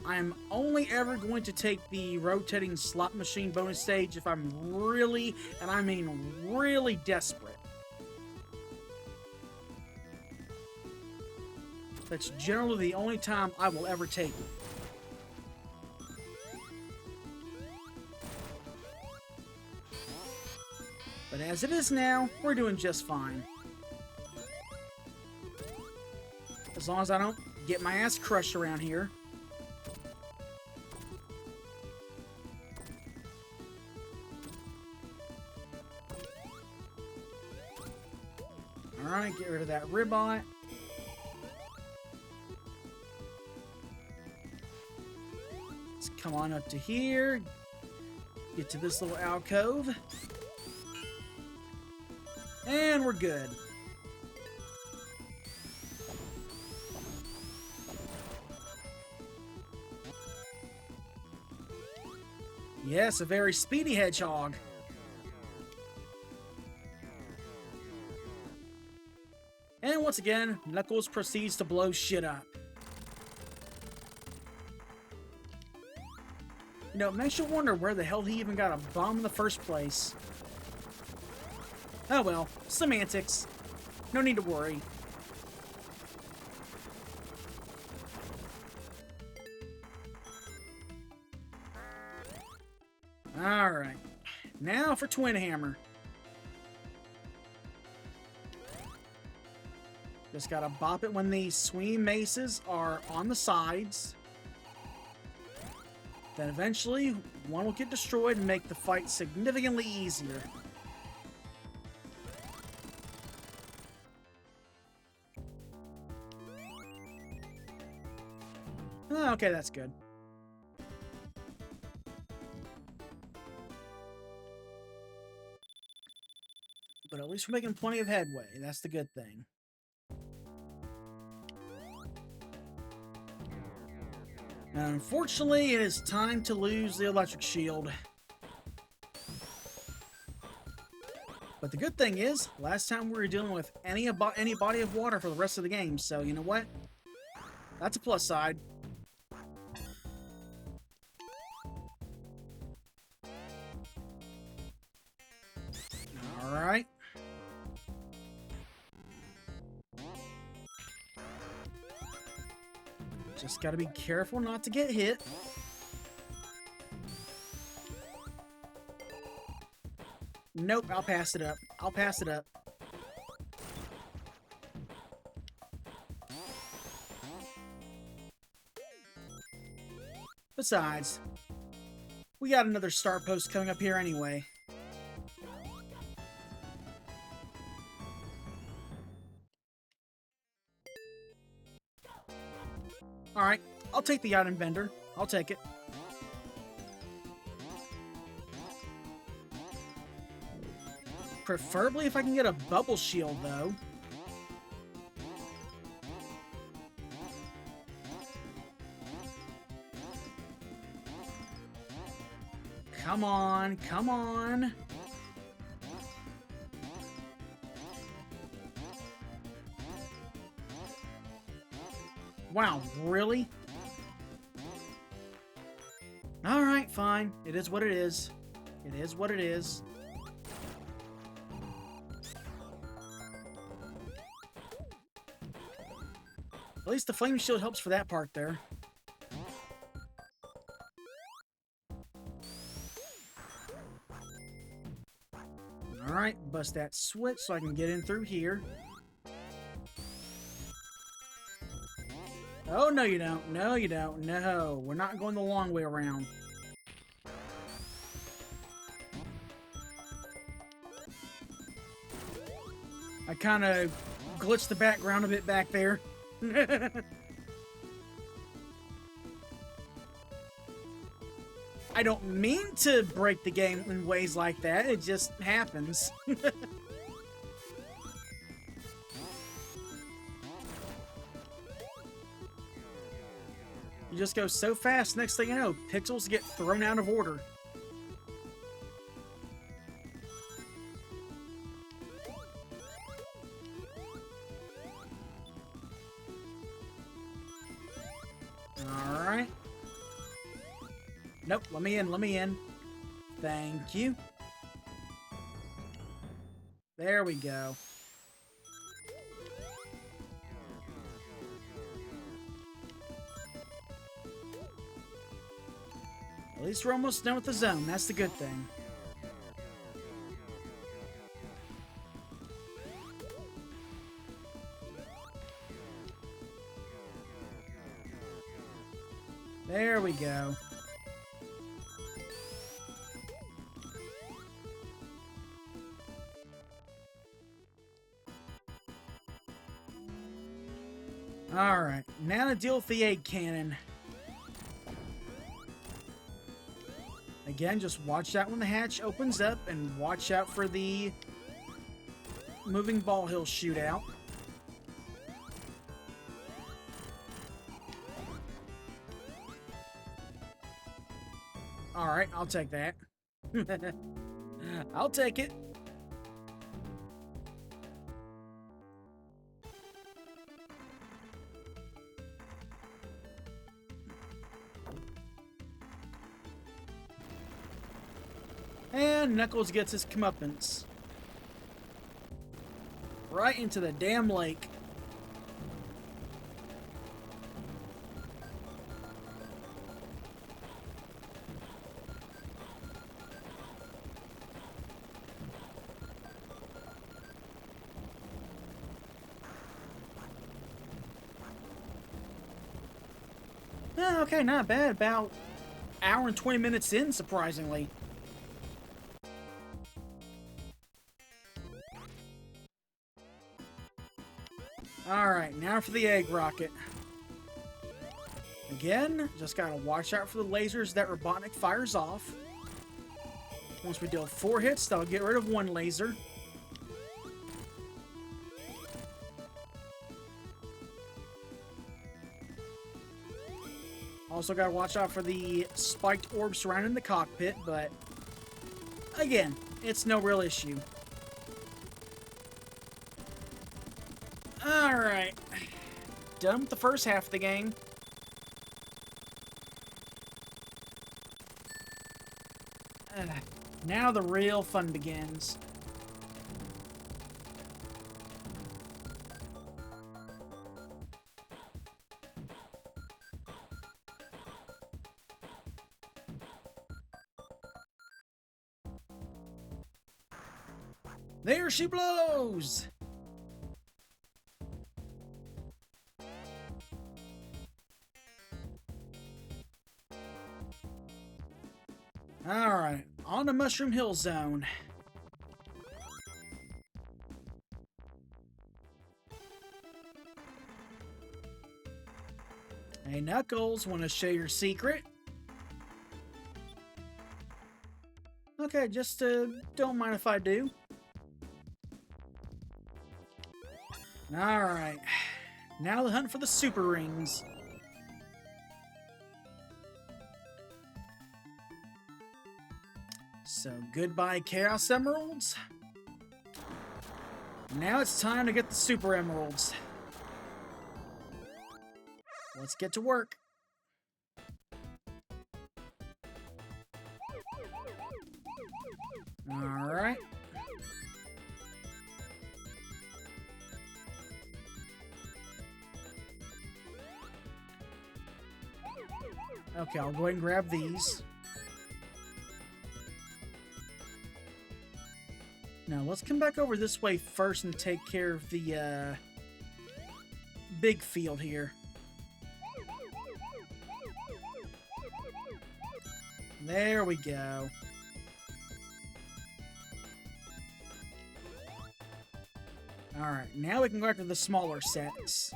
I'm only ever going to take the rotating slot machine bonus stage if I'm really, and I mean really desperate. That's generally the only time I will ever take it. But as it is now, we're doing just fine. As long as I don't get my ass crushed around here. Alright, get rid of that Ribot. Let's come on up to here. Get to this little alcove. And we're good. Yes, a very speedy hedgehog. And once again, Knuckles proceeds to blow shit up. You know, it makes you wonder where the hell he even got a bomb in the first place. Oh well, semantics. No need to worry. Alright. Now for Twin Hammer. Just gotta bop it when the swinging maces are on the sides. Then eventually, one will get destroyed and make the fight significantly easier. Oh, okay, that's good. But at least we're making plenty of headway. That's the good thing. Now, unfortunately, it is time to lose the electric shield. But the good thing is, last time we were dealing with any body of water for the rest of the game, so you know what? That's a plus side. Alright. Just gotta be careful not to get hit. Nope, I'll pass it up. I'll pass it up. Besides, we got another star post coming up here anyway. Alright, I'll take the item vendor. I'll take it. Preferably if I can get a bubble shield, though. Come on, come on. Wow, really? Alright, fine. It is what it is. It is what it is. At least the flame shield helps for that part there. Alright, bust that switch so I can get in through here. Oh, no you don't. No, you don't. No, we're not going the long way around. I kind of glitched the background a bit back there. I don't mean to break the game in ways like that. It just happens. You just go so fast, next thing you know, pixels get thrown out of order. Alright. Nope, let me in, let me in. Thank you. There we go. At least we're almost done with the zone. That's the good thing. There we go. Alright, now to deal with the egg cannon. Again, just watch out when the hatch opens up, and watch out for the moving ball hill shootout. Alright, I'll take that. I'll take it. And Knuckles gets his comeuppance. Right into the damn lake. Okay, not bad. About an hour and 20 minutes in, surprisingly. Alright, now for the egg rocket. Again, just gotta watch out for the lasers that Robotnik fires off. Once we deal 4 hits, that'll get rid of 1 laser. Also gotta watch out for the spiked orbs surrounding the cockpit, but again, it's no real issue. Alright. Done with the first half of the game. Now the real fun begins. There she blows! Alright, on to Mushroom Hill Zone. Hey Knuckles, want to show your secret? Okay, just don't mind if I do. Alright, now the hunt for the super rings. So, goodbye Chaos Emeralds. Now it's time to get the Super Emeralds. Let's get to work. Alright. Okay, I'll go ahead and grab these. Now, let's come back over this way first and take care of the, big field here. There we go. Alright, now we can go after the smaller sets.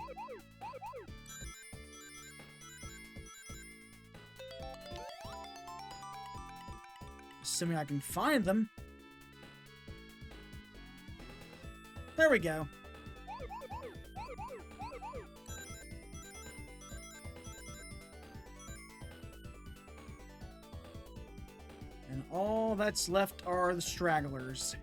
Assuming I can find them. There we go. And all that's left are the stragglers.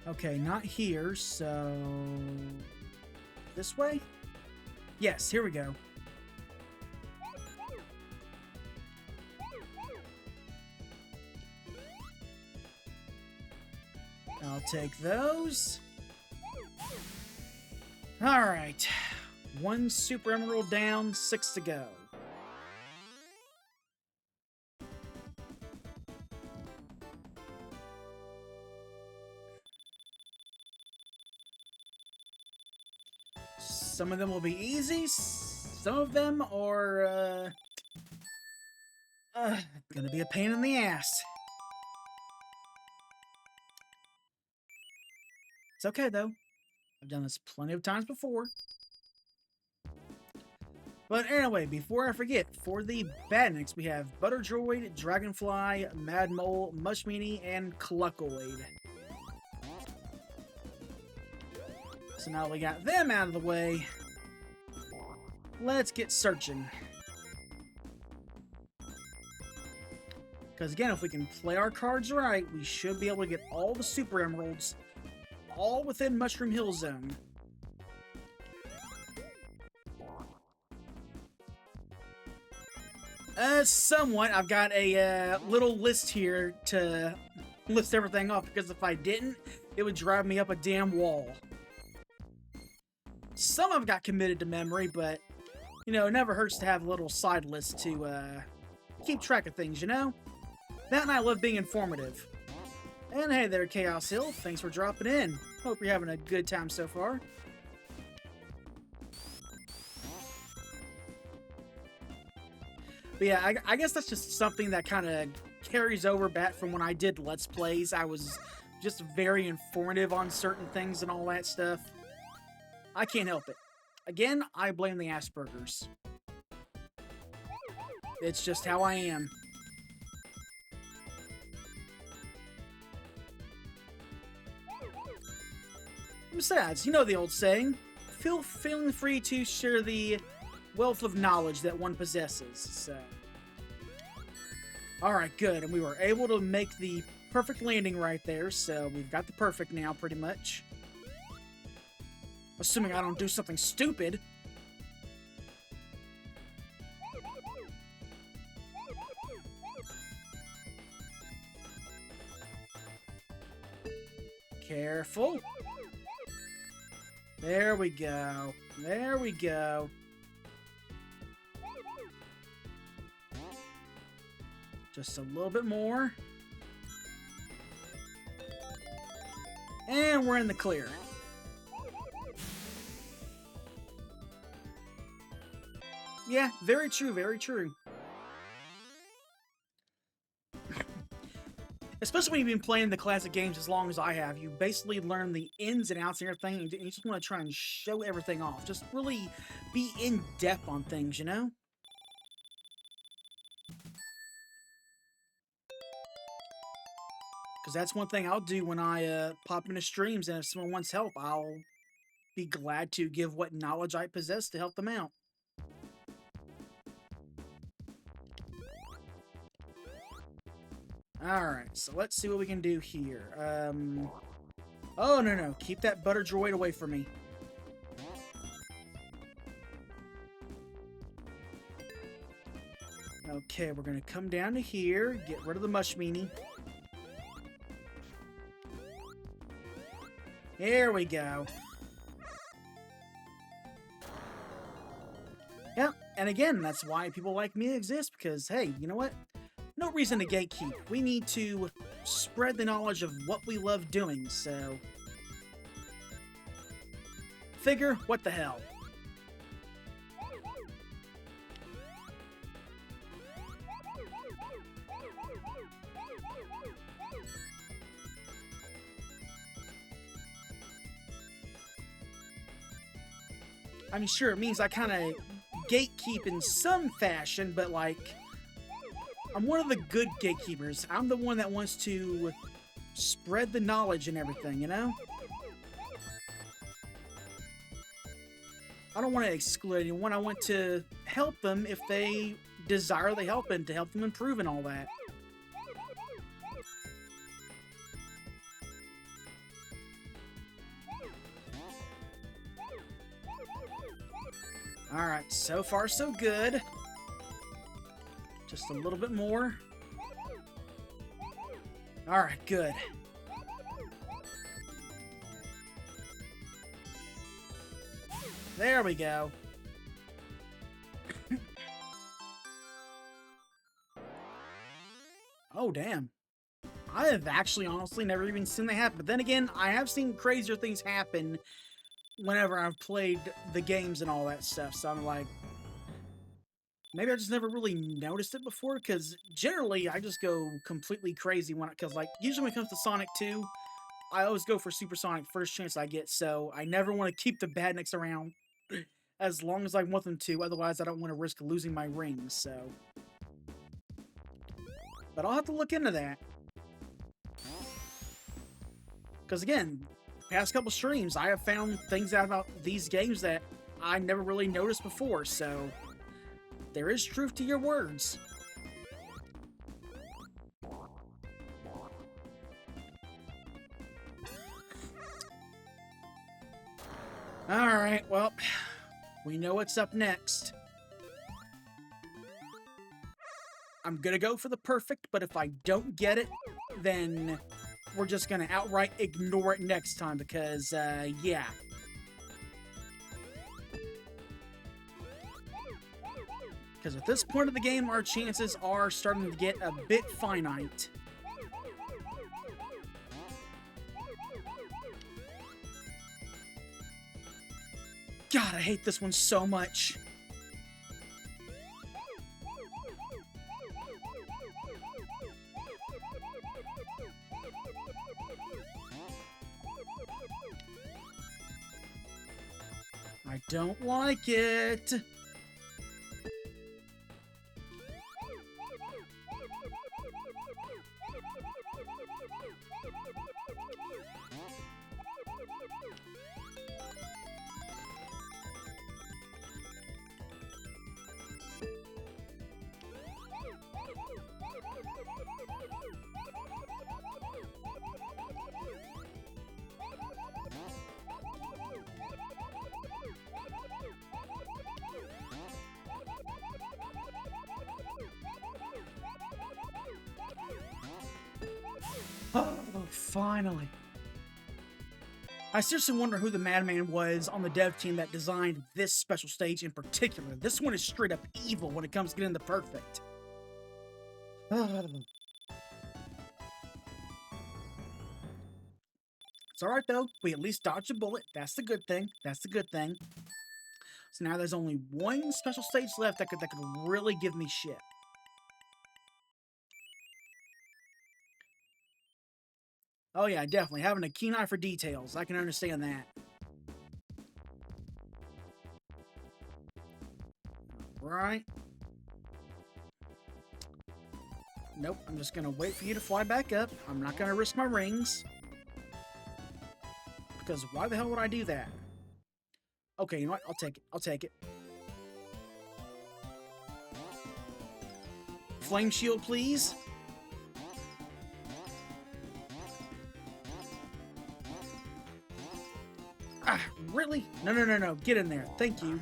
Okay, not here, so... this way? Yes, here we go. I'll take those. Alright. 1 Super Emerald down, 6 to go. Some of them will be easy, some of them are, gonna be a pain in the ass. It's okay, though. I've done this plenty of times before. But anyway, before I forget, for the Badniks, we have Butter Droid, Dragonfly, Mad Mole, Mush Meanie, and Cluckoid. So now we got them out of the way, let's get searching. Because again, if we can play our cards right, we should be able to get all the Super Emeralds all within Mushroom Hill Zone. Somewhat. I've got a little list here to list everything off, because if I didn't, it would drive me up a damn wall. Some I've got committed to memory, but, you know, it never hurts to have a little side list to keep track of things, you know? That and I love being informative. And hey there, Chaos Hill. Thanks for dropping in. Hope you're having a good time so far. But yeah, I guess that's just something that kind of carries over back from when I did Let's Plays. I was just very informative on certain things and all that stuff. I can't help it. Again, I blame the Asperger's. It's just how I am. Besides, you know the old saying, feeling free to share the wealth of knowledge that one possesses, so... Alright, good, and we were able to make the perfect landing right there, so we've got the perfect now, pretty much. Assuming I don't do something stupid. Careful. There we go. There we go. Just a little bit more. And we're in the clear. Yeah, very true, very true. Especially when you've been playing the classic games as long as I have, you basically learn the ins and outs and everything, and you just want to try and show everything off. Just really be in-depth on things, you know? Because that's one thing I'll do when I pop into streams, and if someone wants help, I'll be glad to give what knowledge I possess to help them out. Alright, so let's see what we can do here. Oh, no. Keep that butter droid away from me. Okay, we're gonna come down to here, get rid of the mush meanie. There we go. Yep, and again, that's why people like me exist, because, hey, you know what? No reason to gatekeep. We need to spread the knowledge of what we love doing, so... Figure, what the hell? I mean, sure, it means I kind of gatekeep in some fashion, but, like, I'm one of the good gatekeepers. I'm the one that wants to spread the knowledge and everything, you know? I don't want to exclude anyone. I want to help them if they desire the help and to help them improve and all that. Alright, so far so good. Just a little bit more. Alright, good. There we go. Oh, damn. I have actually honestly never even seen that happen. But then again, I have seen crazier things happen whenever I've played the games and all that stuff. So I'm like, maybe I just never really noticed it before, because generally I just go completely crazy because like usually when it comes to Sonic 2, I always go for Supersonic first chance I get, so I never want to keep the badniks around as long as I want them to, otherwise I don't want to risk losing my rings, so... But I'll have to look into that. Because again, past couple streams, I have found things out about these games that I never really noticed before, so... There is truth to your words. Alright, well, we know what's up next. I'm gonna go for the perfect, but if I don't get it, then we're just gonna outright ignore it next time because, yeah. Because at this point of the game, our chances are starting to get a bit finite. God, I hate this one so much. I don't like it. Oh, finally. I seriously wonder who the madman was on the dev team that designed this special stage in particular. This one is straight up evil when it comes to getting the perfect. It's alright though. We at least dodged a bullet. That's the good thing. That's the good thing. So now there's only one special stage left that could really give me shit. Oh yeah, definitely. Having a keen eye for details. I can understand that. Right. Nope, I'm just gonna wait for you to fly back up. I'm not gonna risk my rings. Because why the hell would I do that? Okay, you know what? I'll take it. I'll take it. Flame shield, please. Ah, really? No, no, no, no. Get in there. Thank you.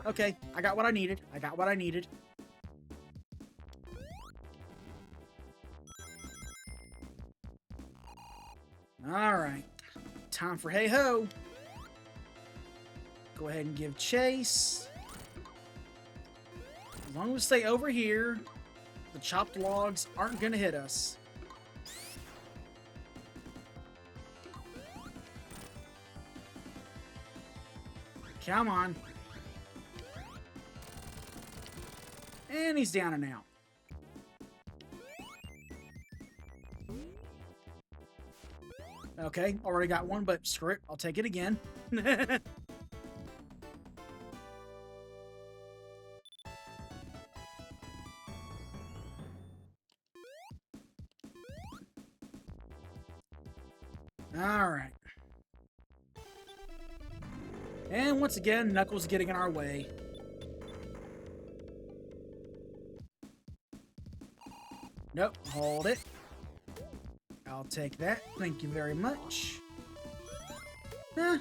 Okay, I got what I needed. I got what I needed. Alright. Time for hey-ho. Go ahead and give chase. As long as we stay over here, the chopped logs aren't going to hit us. Come on. And he's down and out. Okay, already got one, but screw it. I'll take it again. Alright. And once again, Knuckles getting in our way. Nope, hold it. I'll take that. Thank you very much.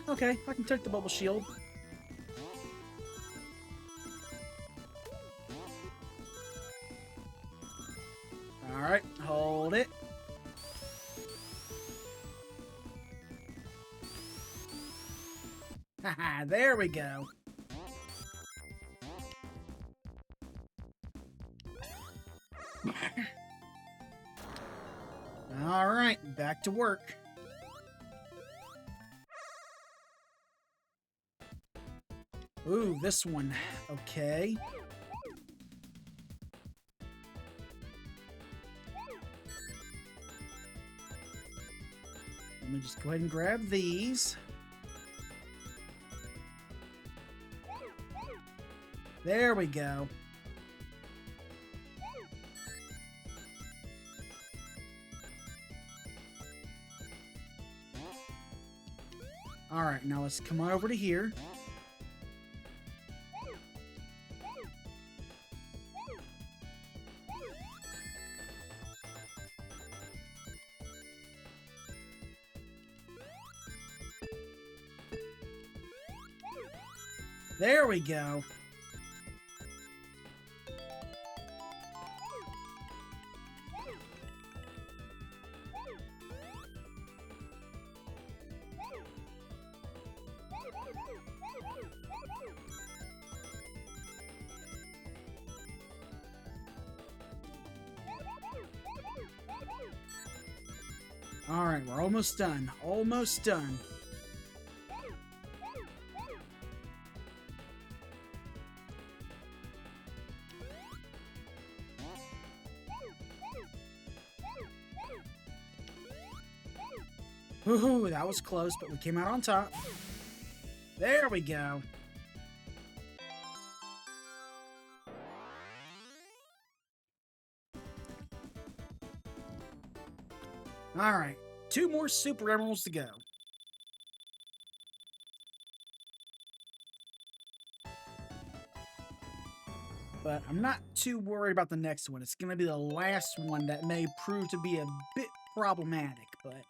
Okay, I can take the bubble shield. Alright, hold it. Haha, there we go. Alright, back to work. Ooh, this one. Okay. Let me just go ahead and grab these. There we go. Alright, now let's come on over to here. There we go. Alright, we're almost done. Almost done. Woohoo, that was close, but we came out on top. There we go. Alright, 2 more Super Emeralds to go. But I'm not too worried about the next one. It's going to be the last one that may prove to be a bit problematic, but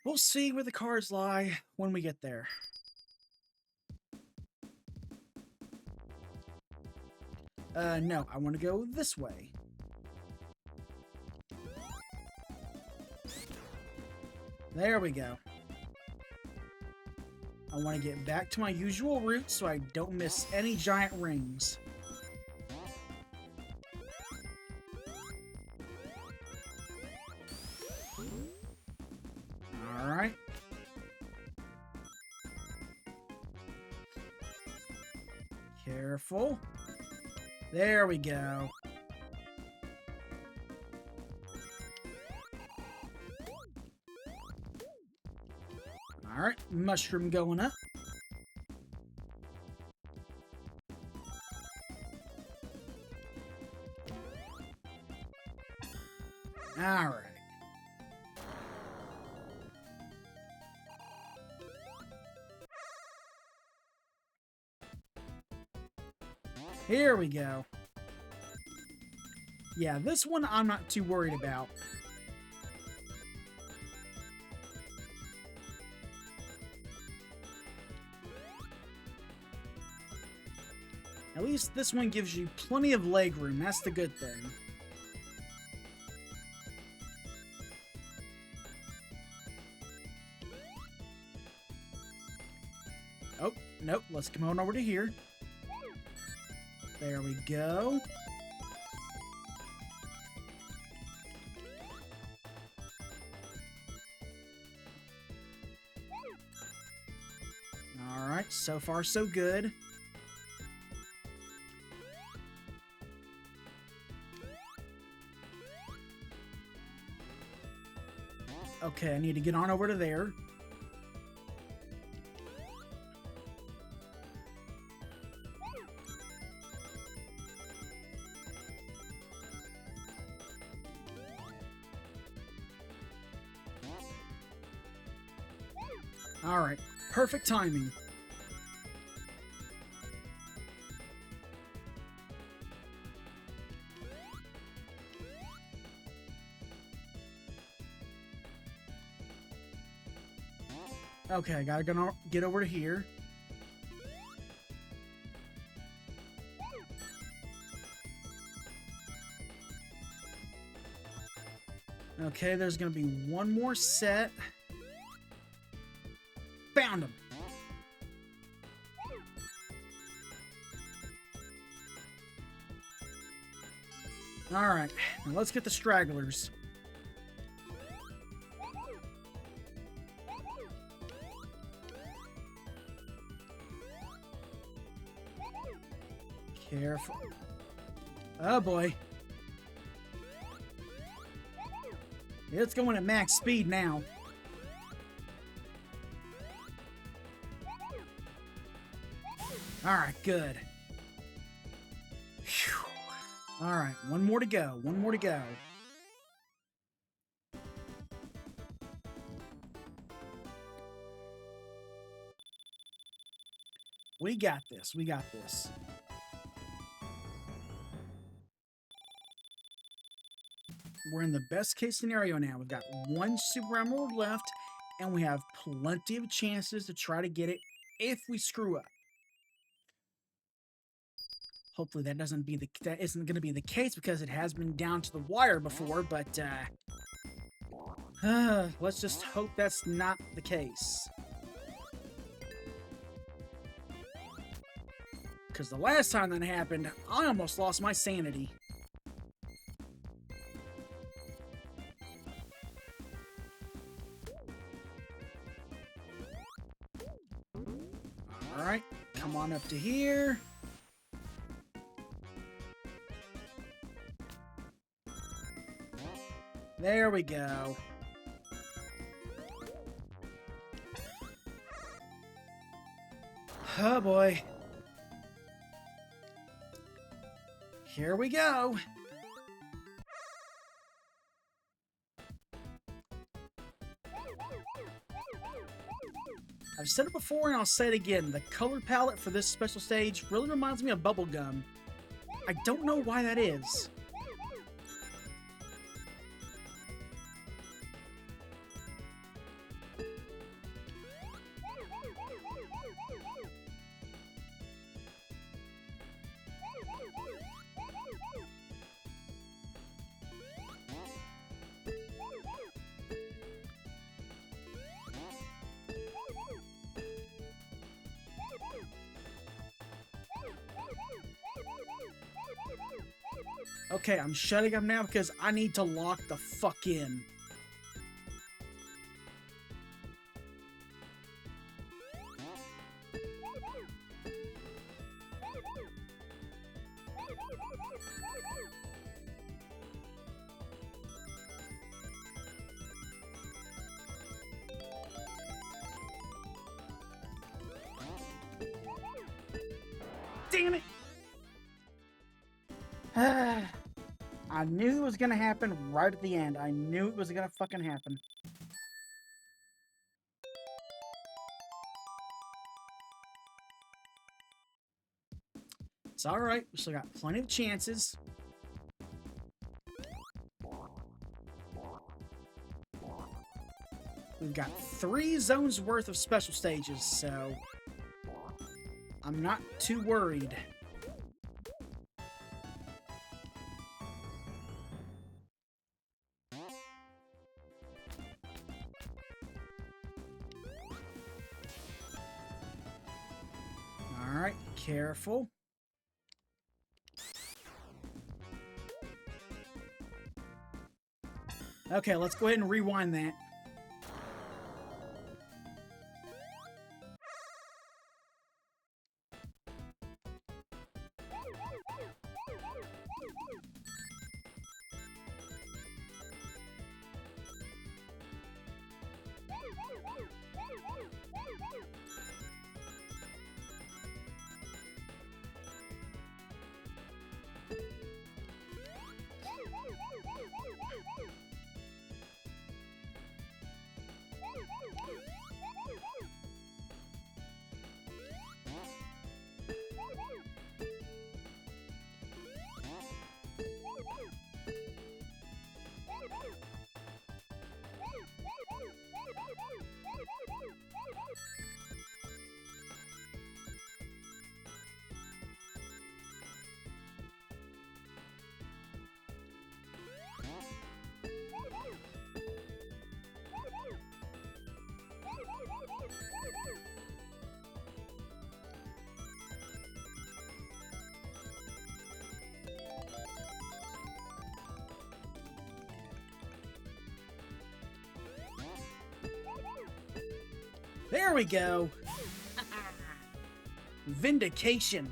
we'll see where the cards lie when we get there. No, I want to go this way. There we go. I want to get back to my usual route so I don't miss any giant rings. Alright. Careful. There we go. Alright, mushroom going up. Alright. Here we go. Yeah, this one I'm not too worried about. At least this one gives you plenty of leg room. That's the good thing. Oh, nope. Let's come on over to here. There we go. Alright, so far so good. Okay, I need to get on over to there. Alright, perfect timing. Okay, I gotta get over to here. Okay, there's gonna be one more set. Found him. Alright, now let's get the stragglers. Careful. Oh boy. It's going at max speed now. Alright, good. Alright, one more to go. One more to go. We got this. We got this. We're in the best case scenario now. We've got one Super Emerald left, and we have plenty of chances to try to get it if we screw up. Hopefully that isn't going to be the case because it has been down to the wire before, but let's just hope that's not the case. Because the last time that happened, I almost lost my sanity. Alright, come on up to here. There we go. Oh boy. Here we go. I've said it before and I'll say it again. The color palette for this special stage really reminds me of bubblegum. I don't know why that is. Okay, I'm shutting up now because I need to lock the fuck in. Damn it! I knew it was gonna happen right at the end. I knew it was gonna fucking happen. It's alright. We still got plenty of chances. We've got 3 zones worth of special stages, so I'm not too worried. Alright, careful. Okay, let's go ahead and rewind that. There we go. Vindication.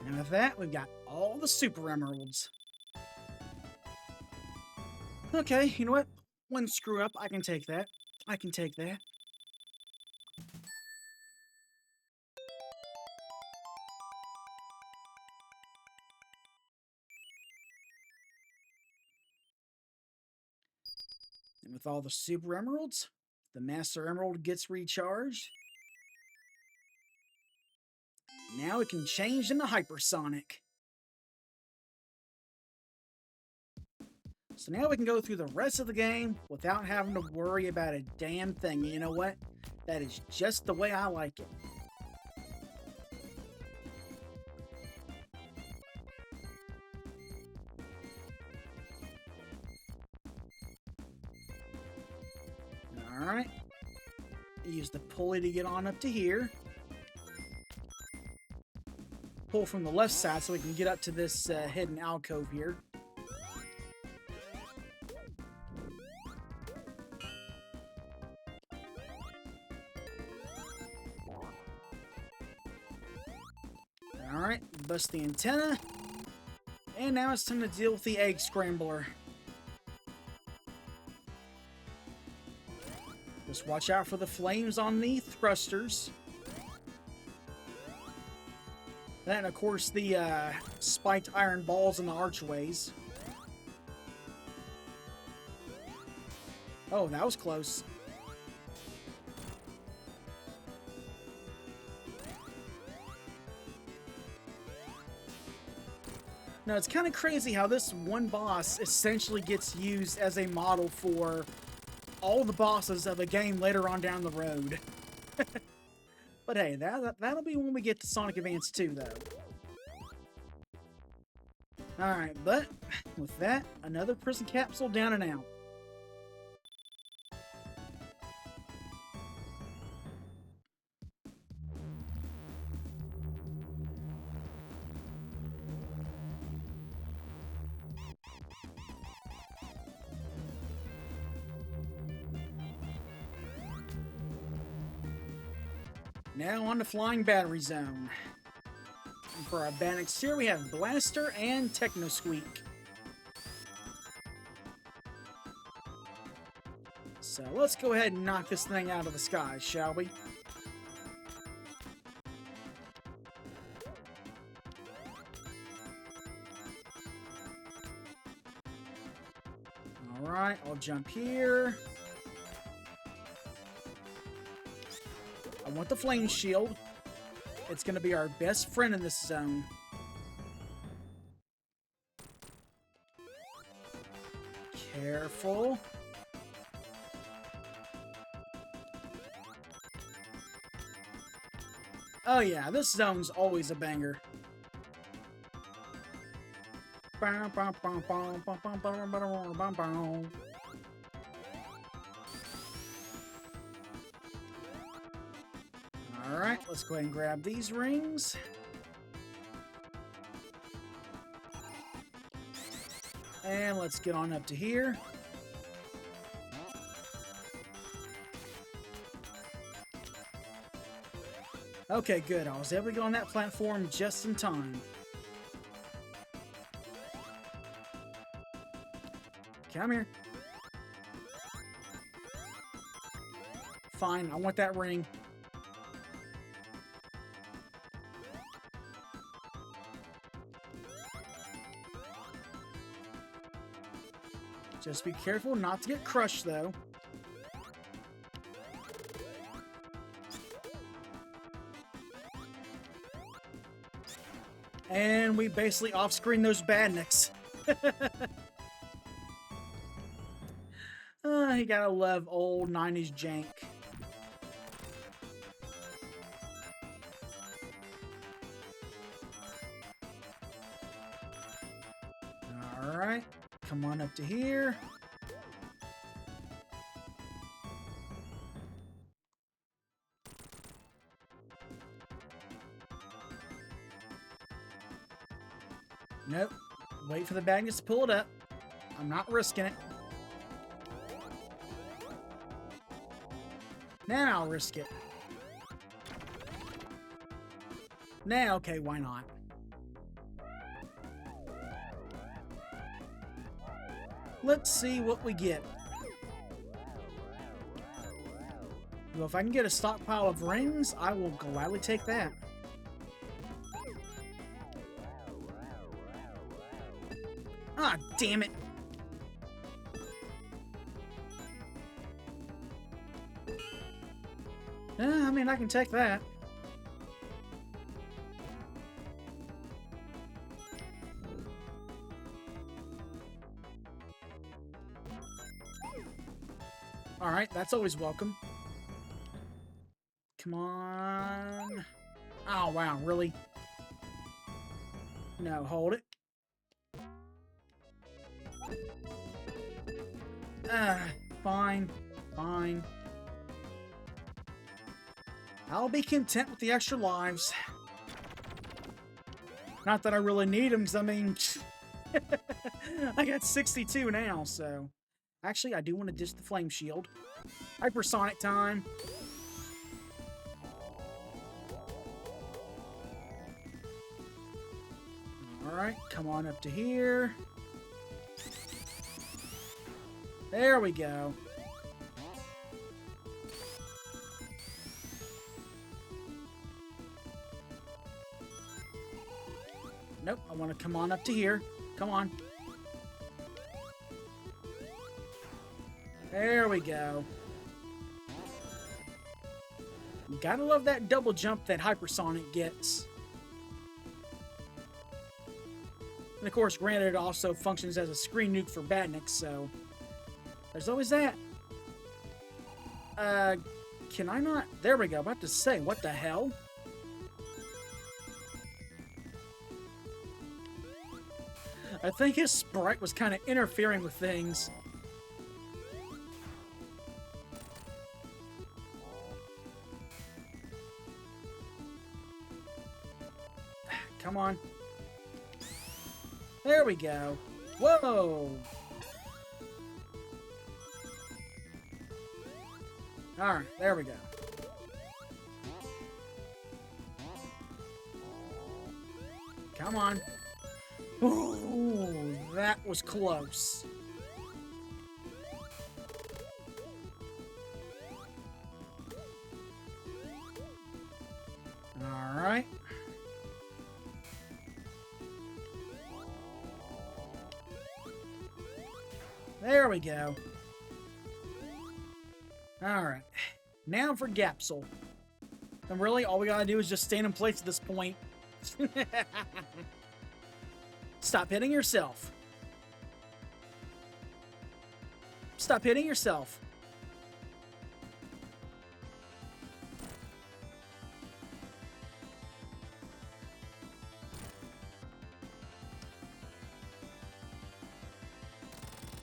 And with that, we've got all the super emeralds. Okay, you know what? One screw up, I can take that. I can take that. And with all the super emeralds, the master emerald gets recharged. Now it can change into hypersonic. So now we can go through the rest of the game without having to worry about a damn thing. You know what? That is just the way I like it. Alright. Use the pulley to get on up to here. Pull from the left side so we can get up to this hidden alcove here. Alright, bust the antenna. And now it's time to deal with the egg scrambler. Just watch out for the flames on the thrusters. And of course the spiked iron balls in the archways. Oh, that was close. Now, it's kind of crazy how this one boss essentially gets used as a model for all the bosses of a game later on down the road. But hey, that'll be when we get to Sonic Advance 2, though. Alright, but with that, another prison capsule down and out. Now on to Flying Battery Zone. And for our Bannox here, we have Blaster and Techno Squeak. So let's go ahead and knock this thing out of the sky, shall we? Alright, I'll jump here. I want the flame shield. It's going to be our best friend in this zone. Careful. Oh yeah, this zone's always a banger. Alright, let's go ahead and grab these rings. And let's get on up to here. Okay, good. I was able to get on that platform just in time. Come here. Fine, I want that ring. Just be careful not to get crushed, though. And we basically off-screen those badniks. You gotta love old 90s jank. Alright, come on up to here. Nope. Wait for the magnets to pull it up. I'm not risking it. Now I'll risk it. Now, okay, why not? Let's see what we get. Well, if I can get a stockpile of rings, I will gladly take that. Ah, damn it. I mean, I can take that. Alright, that's always welcome. Come on. Oh, wow, really? No, hold it. Fine. Fine. I'll be content with the extra lives. Not that I really need them, because I mean... I got 62 now, so... Actually, I do want to ditch the flame shield. Hypersonic time. Alright, come on up to here. There we go. Nope, I want to come on up to here. Come on. There we go. Gotta love that double jump that Hypersonic gets. And of course, granted, it also functions as a screen nuke for Badniks, so there's always that. Can I not? There we go. About to say, what the hell? I think his sprite was kind of interfering with things. Come on. There we go. Whoa! Alright, there we go. Come on. Ooh, that was close. Alright. There we go. Alright. Now for Gapsule. And really, all we gotta do is just stand in place at this point. Stop hitting yourself. Stop hitting yourself.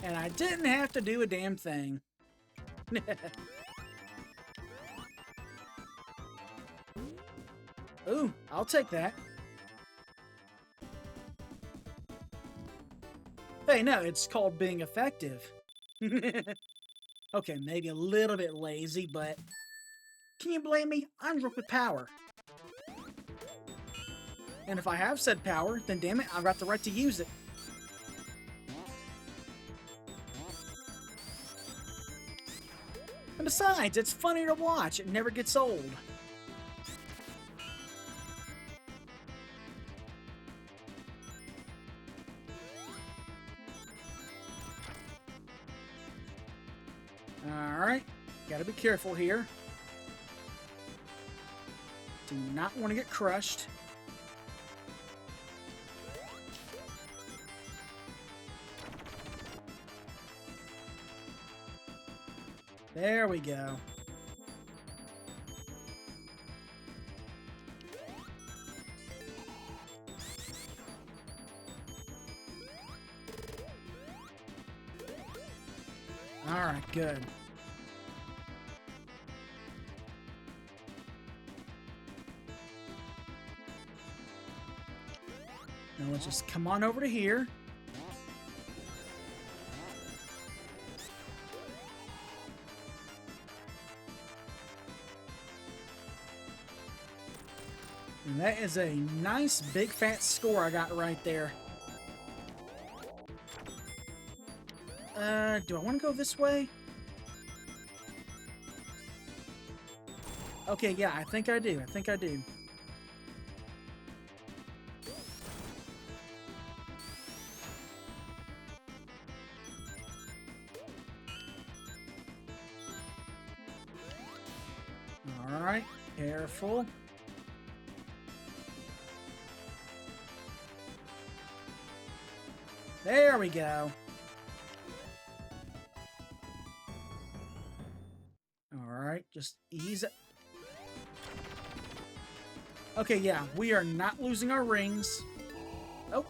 And I didn't have to do a damn thing. Ooh, I'll take that. Hey, no, it's called being effective. Okay, maybe a little bit lazy, but can you blame me? I'm drunk with power. And if I have said power, then damn it, I've got the right to use it. And besides, it's funny to watch. It never gets old. Alright, gotta be careful here. Do not want to get crushed. There we go. Alright, good. Now let's just come on over to here. And that is a nice big fat score I got right there. Do I want to go this way? Okay, yeah, I think I do. I think I do. Alright, careful. There we go. Alright, just ease it. Okay, yeah, we are not losing our rings. Oh.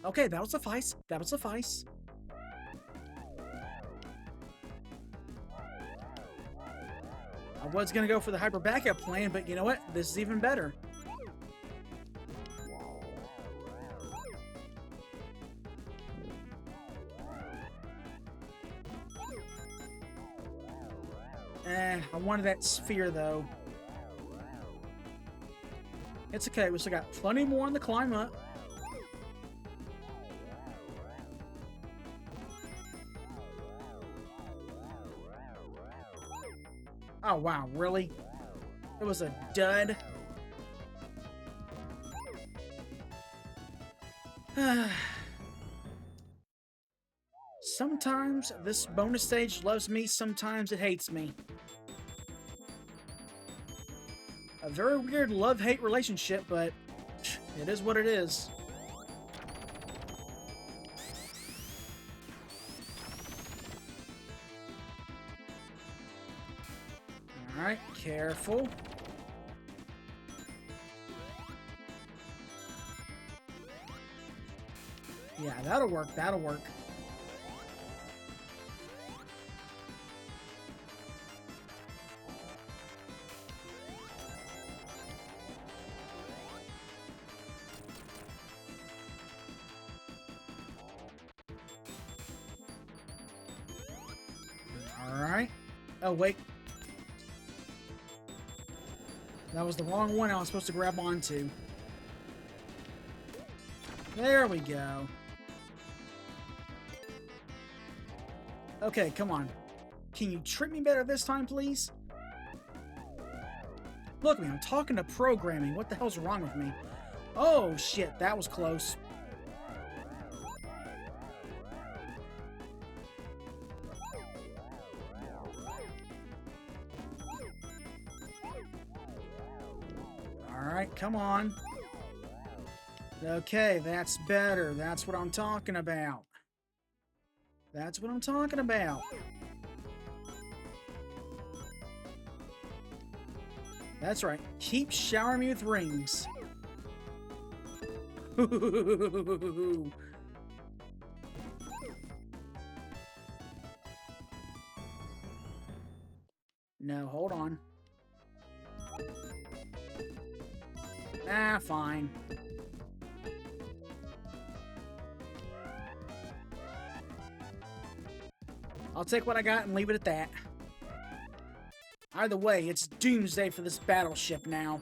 Okay, that'll suffice. That'll suffice. I was gonna go for the hyper backup plan, but you know what? This is even better. I wanted that sphere, though. It's okay. We still got plenty more on the climb up. Oh, wow. Really? It was a dud. Sometimes this bonus stage loves me, sometimes it hates me. A very weird love-hate relationship, but it is what it is. Alright, careful. Yeah, that'll work, that'll work. Alright. Oh, wait. That was the wrong one I was supposed to grab onto. There we go. Okay, come on. Can you trick me better this time, please? Look, man, I'm talking to programming. What the hell's wrong with me? Oh, shit, that was close. Alright, come on. Okay, that's better. That's what I'm talking about. That's what I'm talking about. That's right. Keep showering me with rings. No, hold on. Ah, fine. I'll take what I got and leave it at that. Either way, it's doomsday for this battleship now.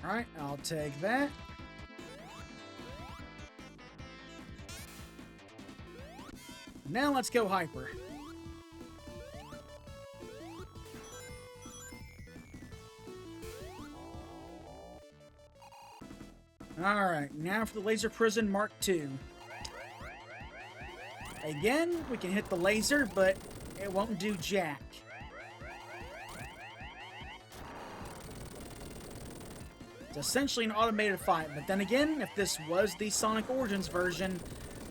Alright, I'll take that. Now let's go hyper. Alright, now for the Laser Prison Mark II. Again, we can hit the laser, but it won't do jack. It's essentially an automated fight, but then again, if this was the Sonic Origins version,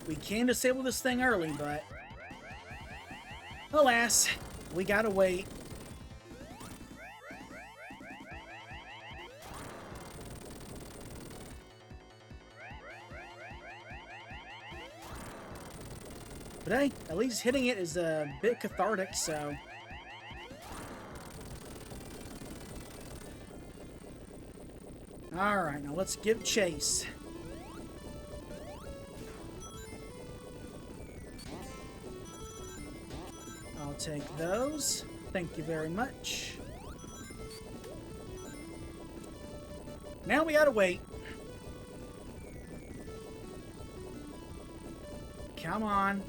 we can disable this thing early, but alas, we gotta wait. But hey, at least hitting it is a bit cathartic, so... Alright, now let's give chase. I'll take those. Thank you very much. Now we gotta wait. Come on.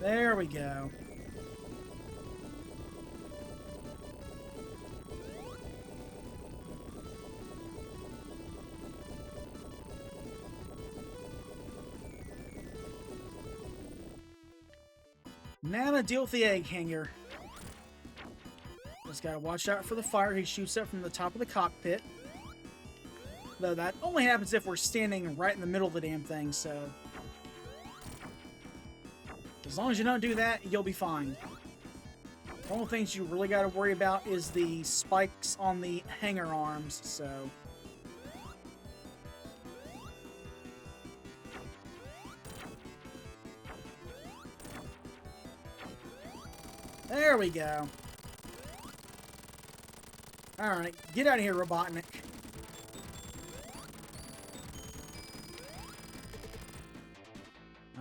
There we go. Now to deal with the egg hanger. Just gotta watch out for the fire. He shoots up from the top of the cockpit. Though that only happens if we're standing right in the middle of the damn thing, so... As long as you don't do that, you'll be fine. The only things you really gotta worry about is the spikes on the hanger arms, so... There we go. Alright, get out of here, Robotnik.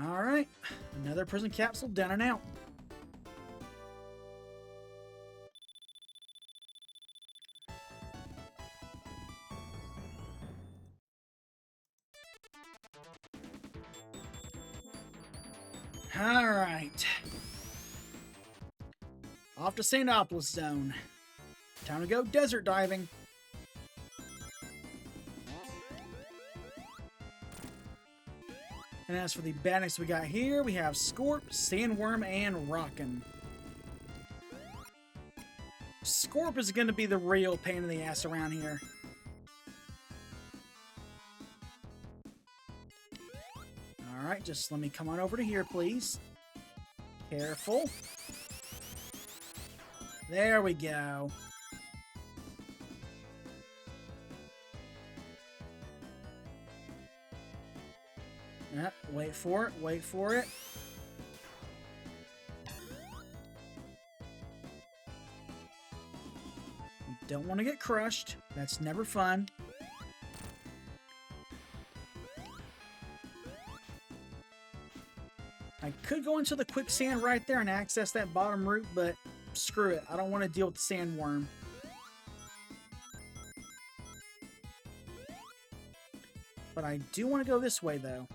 Alright, another prison capsule down and out. Alright. Off to Sandopolis Zone. Time to go desert diving. And as for the badniks we got here, we have Scorp, Sandworm, and Rockin'. Scorp is going to be the real pain in the ass around here. Alright, just let me come on over to here, please. Careful. There we go. Yep, wait for it, wait for it. You don't want to get crushed. That's never fun. I could go into the quicksand right there and access that bottom route, but screw it. I don't want to deal with the sandworm. But I do want to go this way, though.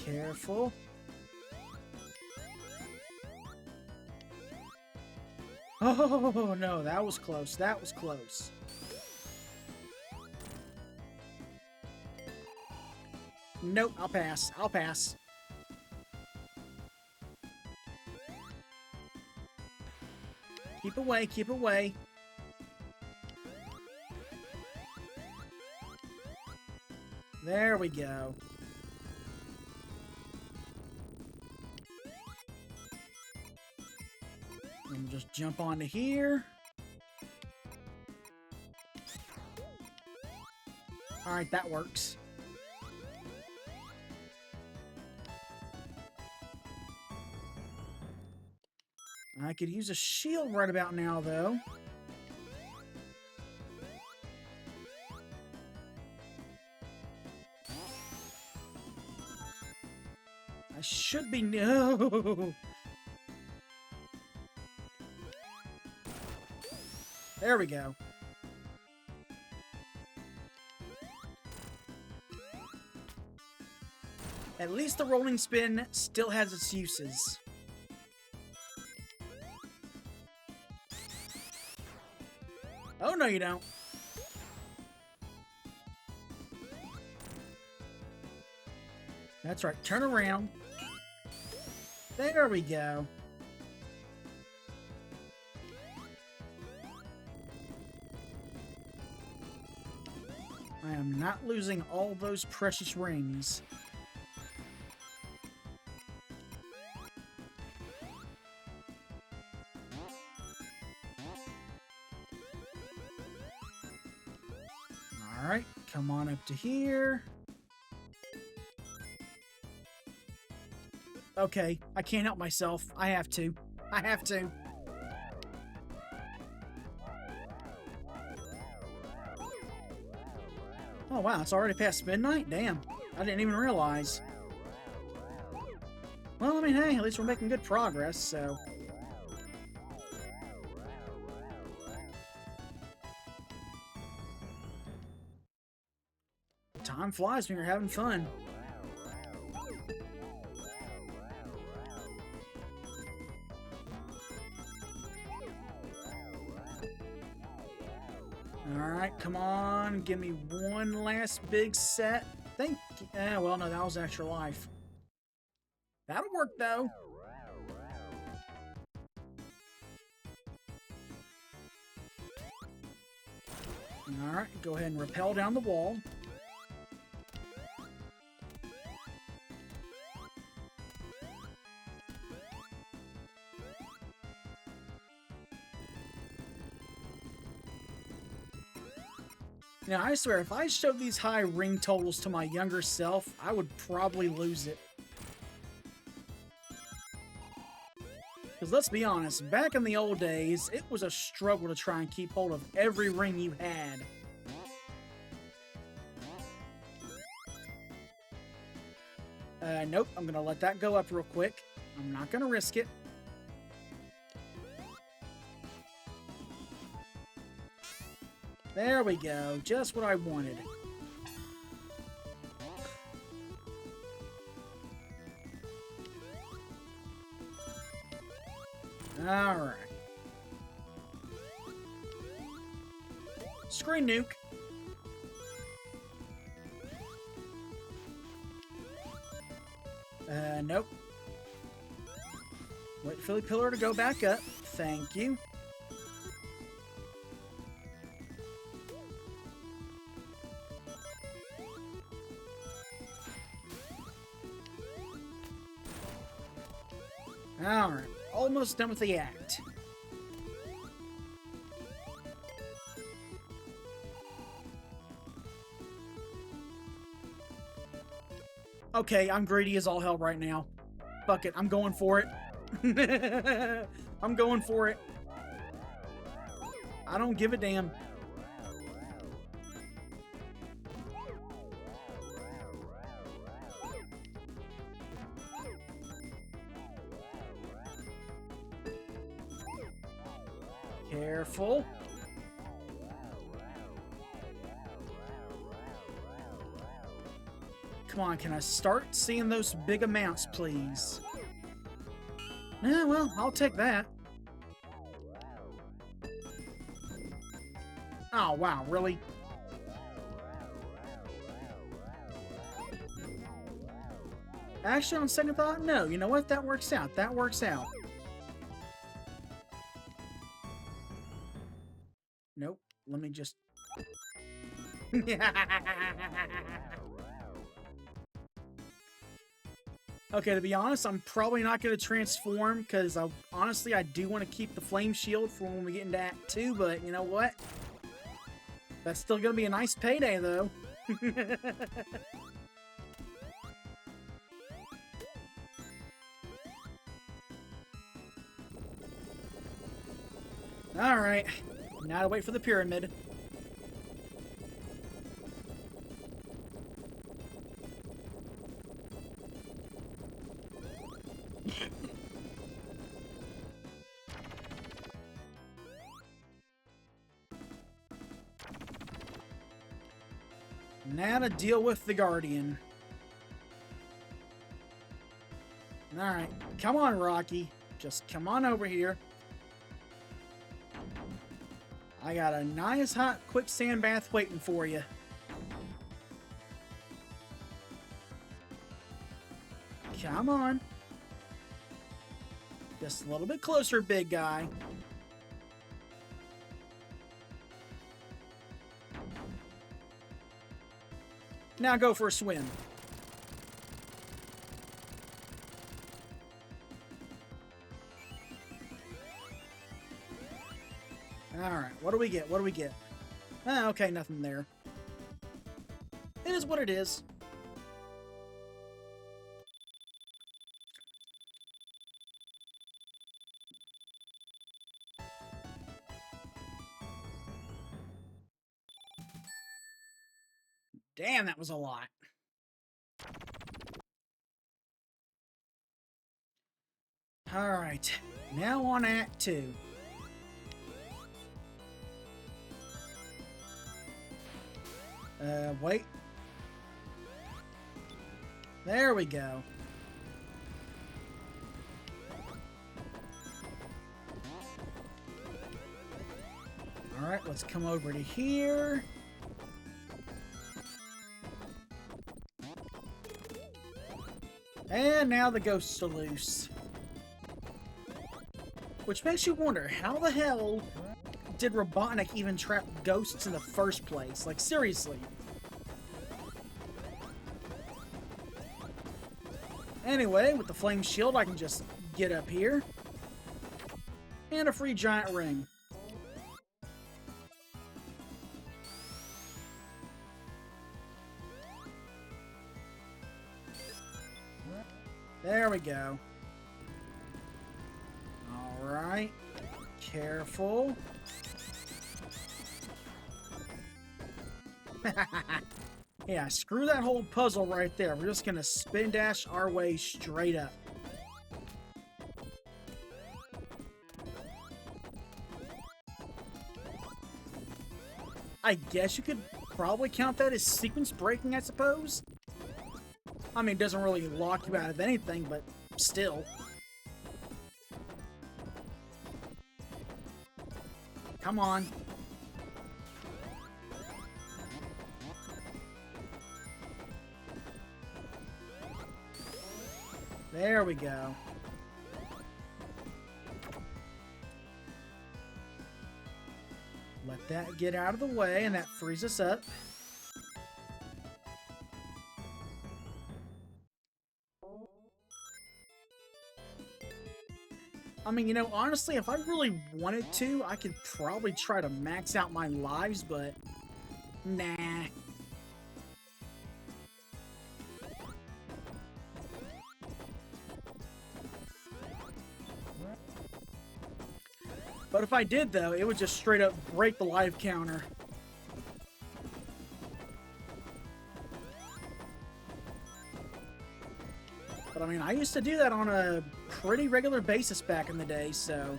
Careful. Oh, no, that was close. That was close. Nope, I'll pass. I'll pass. Keep away, keep away. There we go. And we'll just jump onto here. Alright, that works. I could use a shield right about now, though. I should be... No! There we go. At least the rolling spin still has its uses. Oh, no, you don't. That's right. Turn around. There we go. I am not losing all those precious rings. Alright, come on up to here. Okay, I can't help myself. I have to. I have to. Oh wow, it's already past midnight? Damn, I didn't even realize. Well, I mean, hey, at least we're making good progress, so... Time flies when you're having fun. Alright, come on, give me one last big set. Thank you. Well, no, that was extra life. That'll work, though. Alright, go ahead and rappel down the wall. Now, I swear, if I showed these high ring totals to my younger self, I would probably lose it. Because let's be honest, back in the old days, it was a struggle to try and keep hold of every ring you had. Nope, I'm going to let that go up real quick. I'm not going to risk it. There we go, just what I wanted. Alright. Screen nuke. Nope. Wait for the pillar to go back up. Thank you. Alright. Almost done with the act. Okay, I'm greedy as all hell right now. Fuck it, I'm going for it. I'm going for it. I don't give a damn. Careful. Come on, can I start seeing those big amounts, please? Yeah, well, I'll take that. Oh, wow, really? Actually, on second thought, no. You know what? That works out. That works out. Nope. Let me just... Okay, to be honest, I'm probably not going to transform, because honestly, I do want to keep the flame shield for when we get into Act 2, but you know what? That's still going to be a nice payday, though. Alright, now to wait for the pyramid. Now to deal with the Guardian. Alright, come on, Rocky. Just come on over here. I got a nice hot quicksand bath waiting for you. Come on. Just a little bit closer, big guy. Now go for a swim. Alright, what do we get? What do we get? Ah, okay, nothing there. It is what it is. Damn, that was a lot. Alright, now on Act 2. Wait. There we go. Alright, let's come over to here. And now the ghosts are loose. Which makes you wonder, how the hell did Robotnik even trap ghosts in the first place? Like, seriously. Anyway, with the flame shield, I can just get up here. And a free giant ring. There we go. Alright. Careful. Yeah, screw that whole puzzle right there. We're just gonna spin dash our way straight up. I guess you could probably count that as sequence breaking, I suppose. I mean, it doesn't really lock you out of anything, but still. Come on. There we go. Let that get out of the way, and that frees us up. I mean, you know, honestly, if I really wanted to, I could probably try to max out my lives, but nah. But if I did, though, it would just straight up break the life counter. But I mean, I used to do that on a pretty regular basis back in the day, so...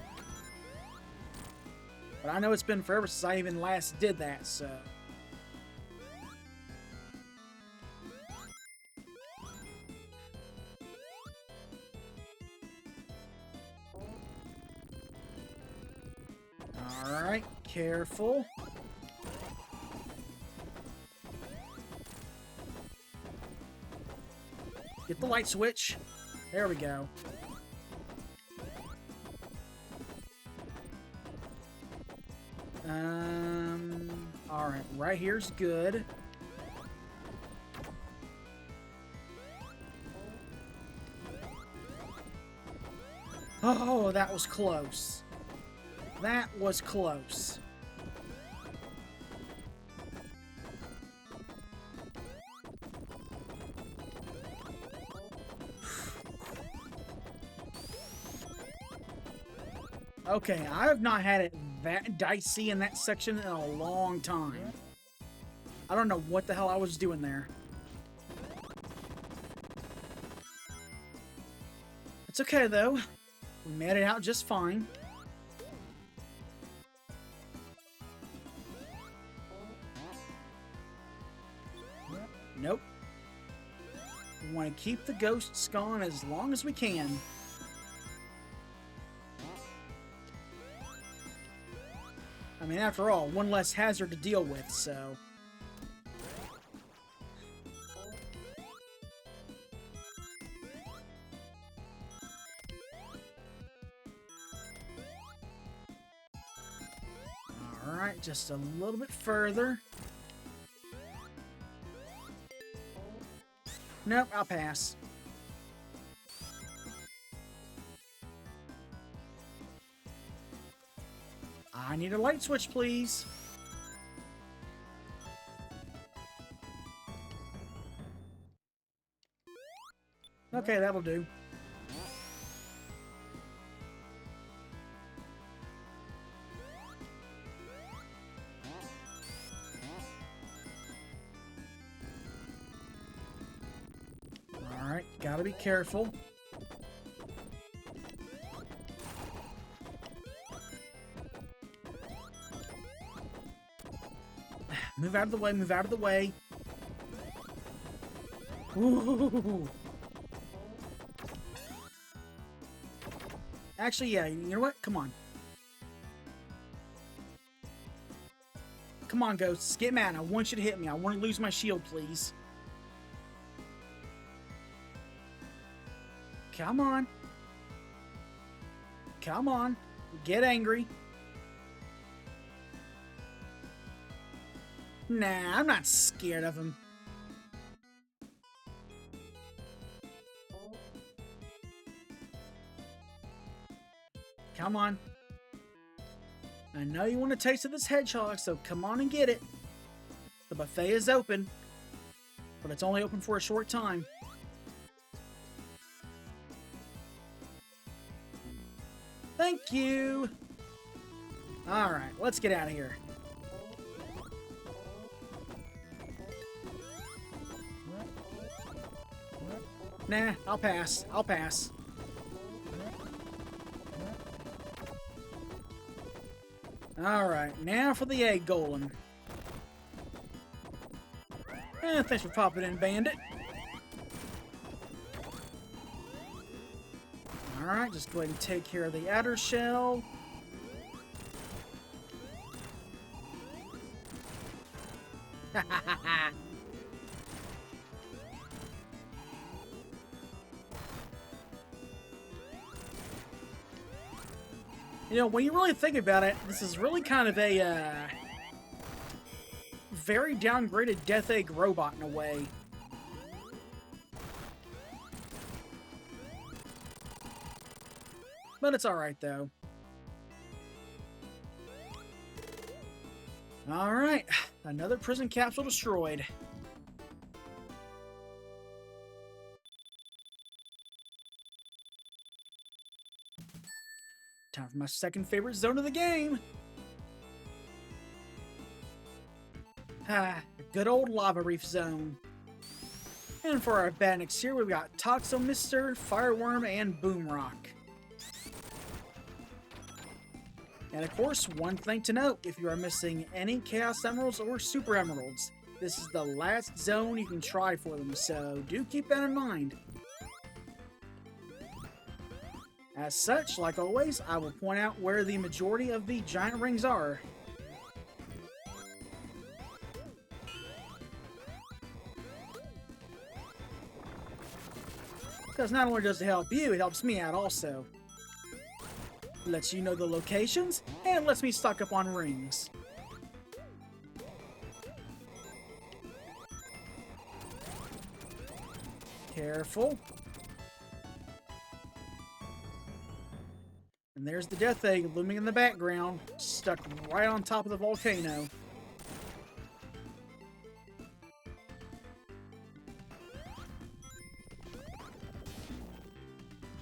But I know it's been forever since I even last did that, so... Alright, careful. Get the light switch. There we go. Alright, right here's good. Oh, that was close. That was close. Okay, I have not had it that dicey in that section in a long time. I don't know what the hell I was doing there. It's okay, though. We made it out just fine. Nope. We want to keep the ghosts gone as long as we can. I mean, after all, one less hazard to deal with, so... Alright, just a little bit further. Nope, I'll pass. I need a light switch, please. Okay, that'll do. Alright, gotta be careful. Move out of the way, move out of the way. Ooh. Actually, yeah, you know what? Come on. Come on, ghosts. Get mad. I want you to hit me. I want to lose my shield, please. Come on. Come on. Get angry. Nah, I'm not scared of him. Come on. I know you want a taste of this hedgehog, so come on and get it. The buffet is open, but it's only open for a short time. Thank you. All right, let's get out of here. Nah, I'll pass. I'll pass. Alright, now for the egg golem. Thanks for popping in, Bandit. Alright, just go ahead and take care of the outer shell. Ha ha ha ha! You know, when you really think about it, this is really kind of a, very downgraded Death Egg robot in a way. But it's alright, though. Alright, another prison capsule destroyed. Time for my second favorite zone of the game. Good old Lava Reef Zone. And for our bandits here, we've got Toxo Mister, Fireworm, and Boomrock. And of course, one thing to note, if you are missing any Chaos Emeralds or Super Emeralds, this is the last zone you can try for them, so do keep that in mind. As such, like always, I will point out where the majority of the giant rings are. Because not only does it help you, it helps me out also. Lets you know the locations, and lets me stock up on rings. Careful. And there's the Death Egg looming in the background, stuck right on top of the volcano.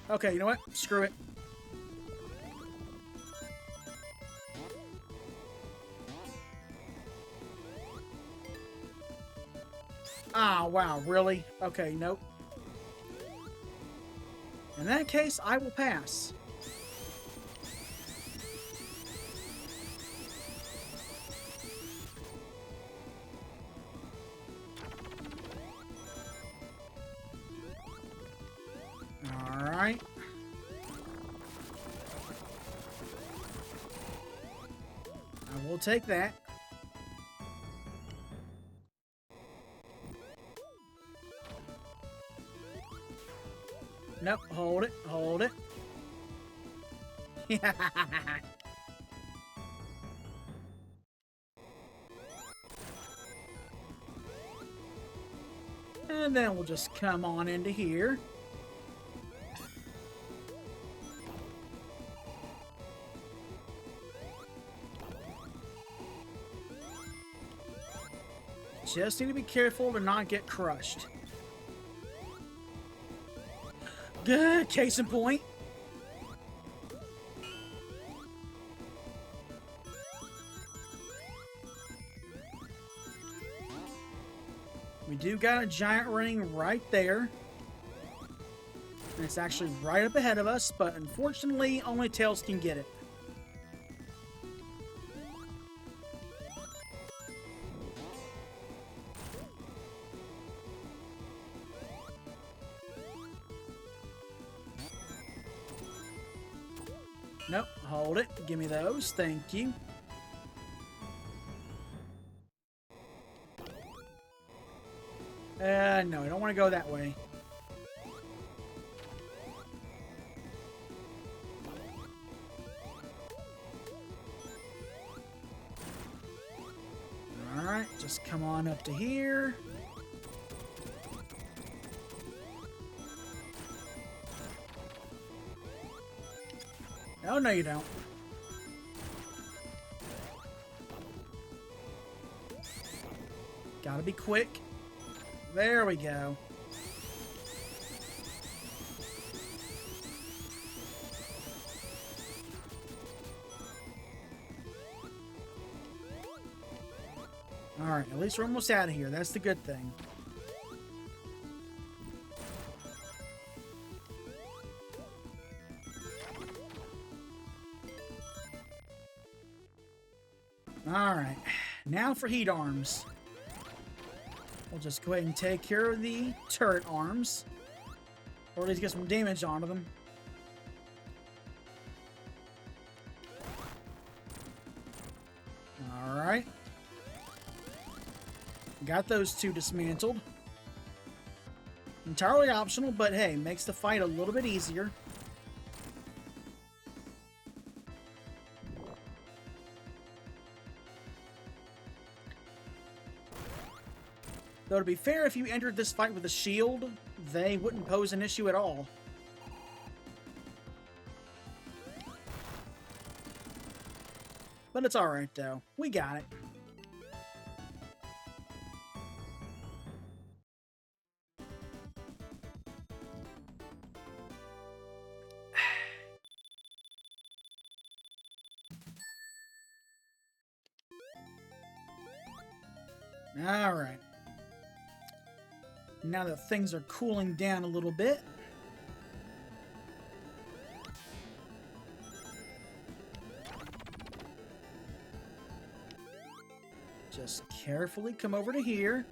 Okay, you know what? Screw it. Ah, wow, really? Okay, nope. In that case, I will pass. Alright. I will take that. Nope, hold it, hold it. And then we'll just come on into here. Just need to be careful to not get crushed. Good, case in point. We do got a giant ring right there. And it's actually right up ahead of us, but unfortunately, only Tails can get it. Nope, hold it. Give me those. Thank you. No, I don't want to go that way. Alright, just come on up to here. Oh, no, you don't. Gotta be quick. There we go. Alright, at least we're almost out of here. That's the good thing. Alright, now for heat arms. We'll just go ahead and take care of the turret arms. Or at least get some damage onto them. Alright. Got those two dismantled. Entirely optional, but hey, makes the fight a little bit easier. Though to be fair, if you entered this fight with a shield, they wouldn't pose an issue at all. But it's alright though. We got it. Alright. Now that things are cooling down a little bit, just carefully come over to here.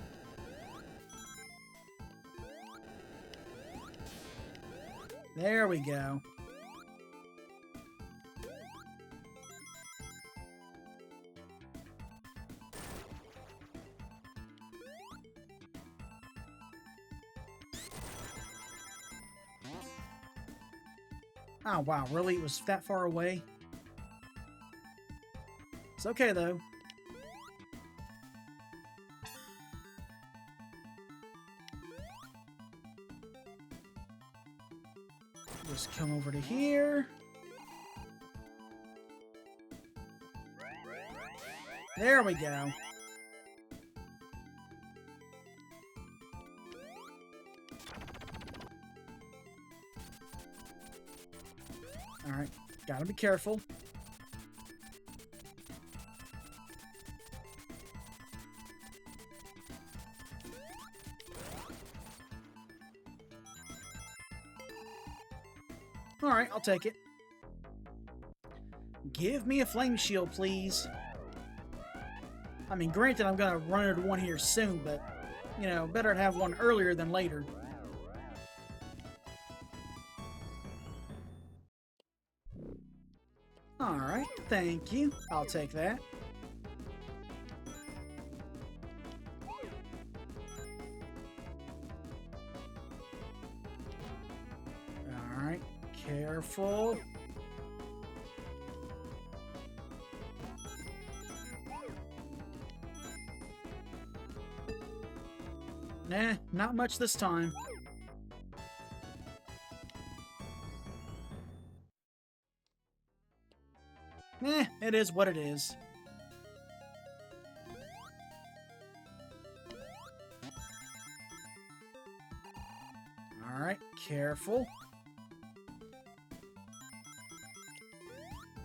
There we go. Oh, wow, really? It was that far away? It's okay, though. Just come over to here. There we go. Alright, gotta be careful. Alright, I'll take it. Give me a flame shield, please. I mean, granted, I'm gonna run into one here soon, but, you know, better to have one earlier than later. Alright, thank you. I'll take that. Alright, careful. Nah, not much this time. Eh, it is what it is. Alright, careful.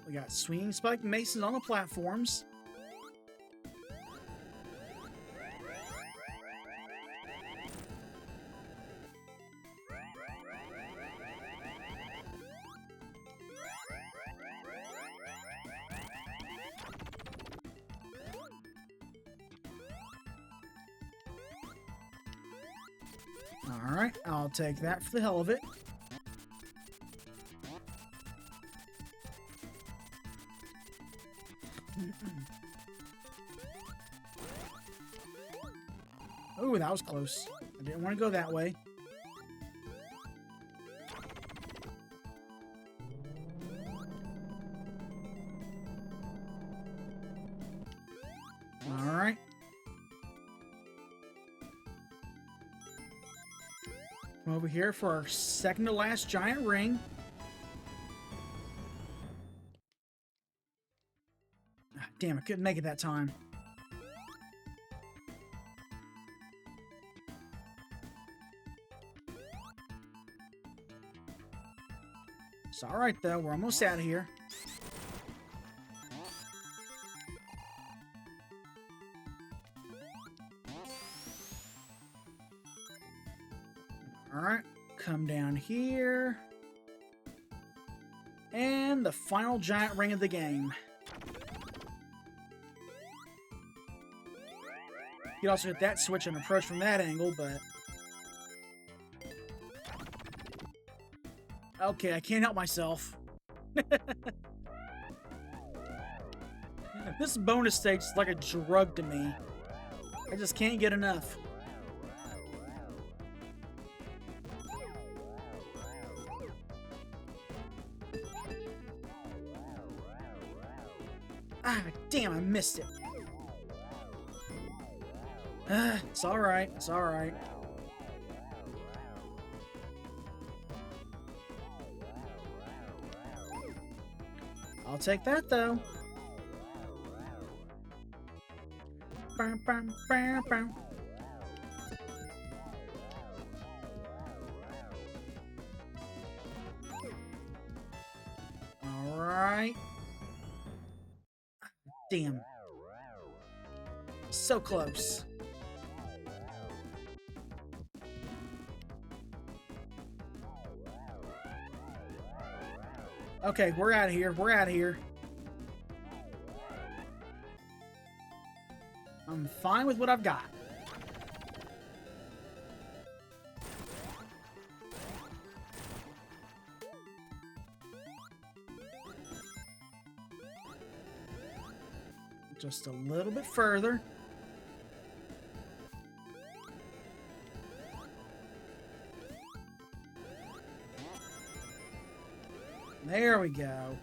We got swinging spike maces on the platforms. Alright, I'll take that for the hell of it. Oh, that was close. I didn't want to go that way. Alright. Come over here for our second to last giant ring. Ah, damn, I couldn't make it that time. It's alright though, we're almost out of here. here. And the final giant ring of the game. You could also hit that switch and approach from that angle, but... Okay, I can't help myself. This bonus stage is like a drug to me. I just can't get enough. Ah, damn, I missed it. It's alright, it's alright. I'll take that, though. Alright. Damn. So close. Okay, we're out of here. We're out of here. I'm fine with what I've got. Just a little bit further. There we go.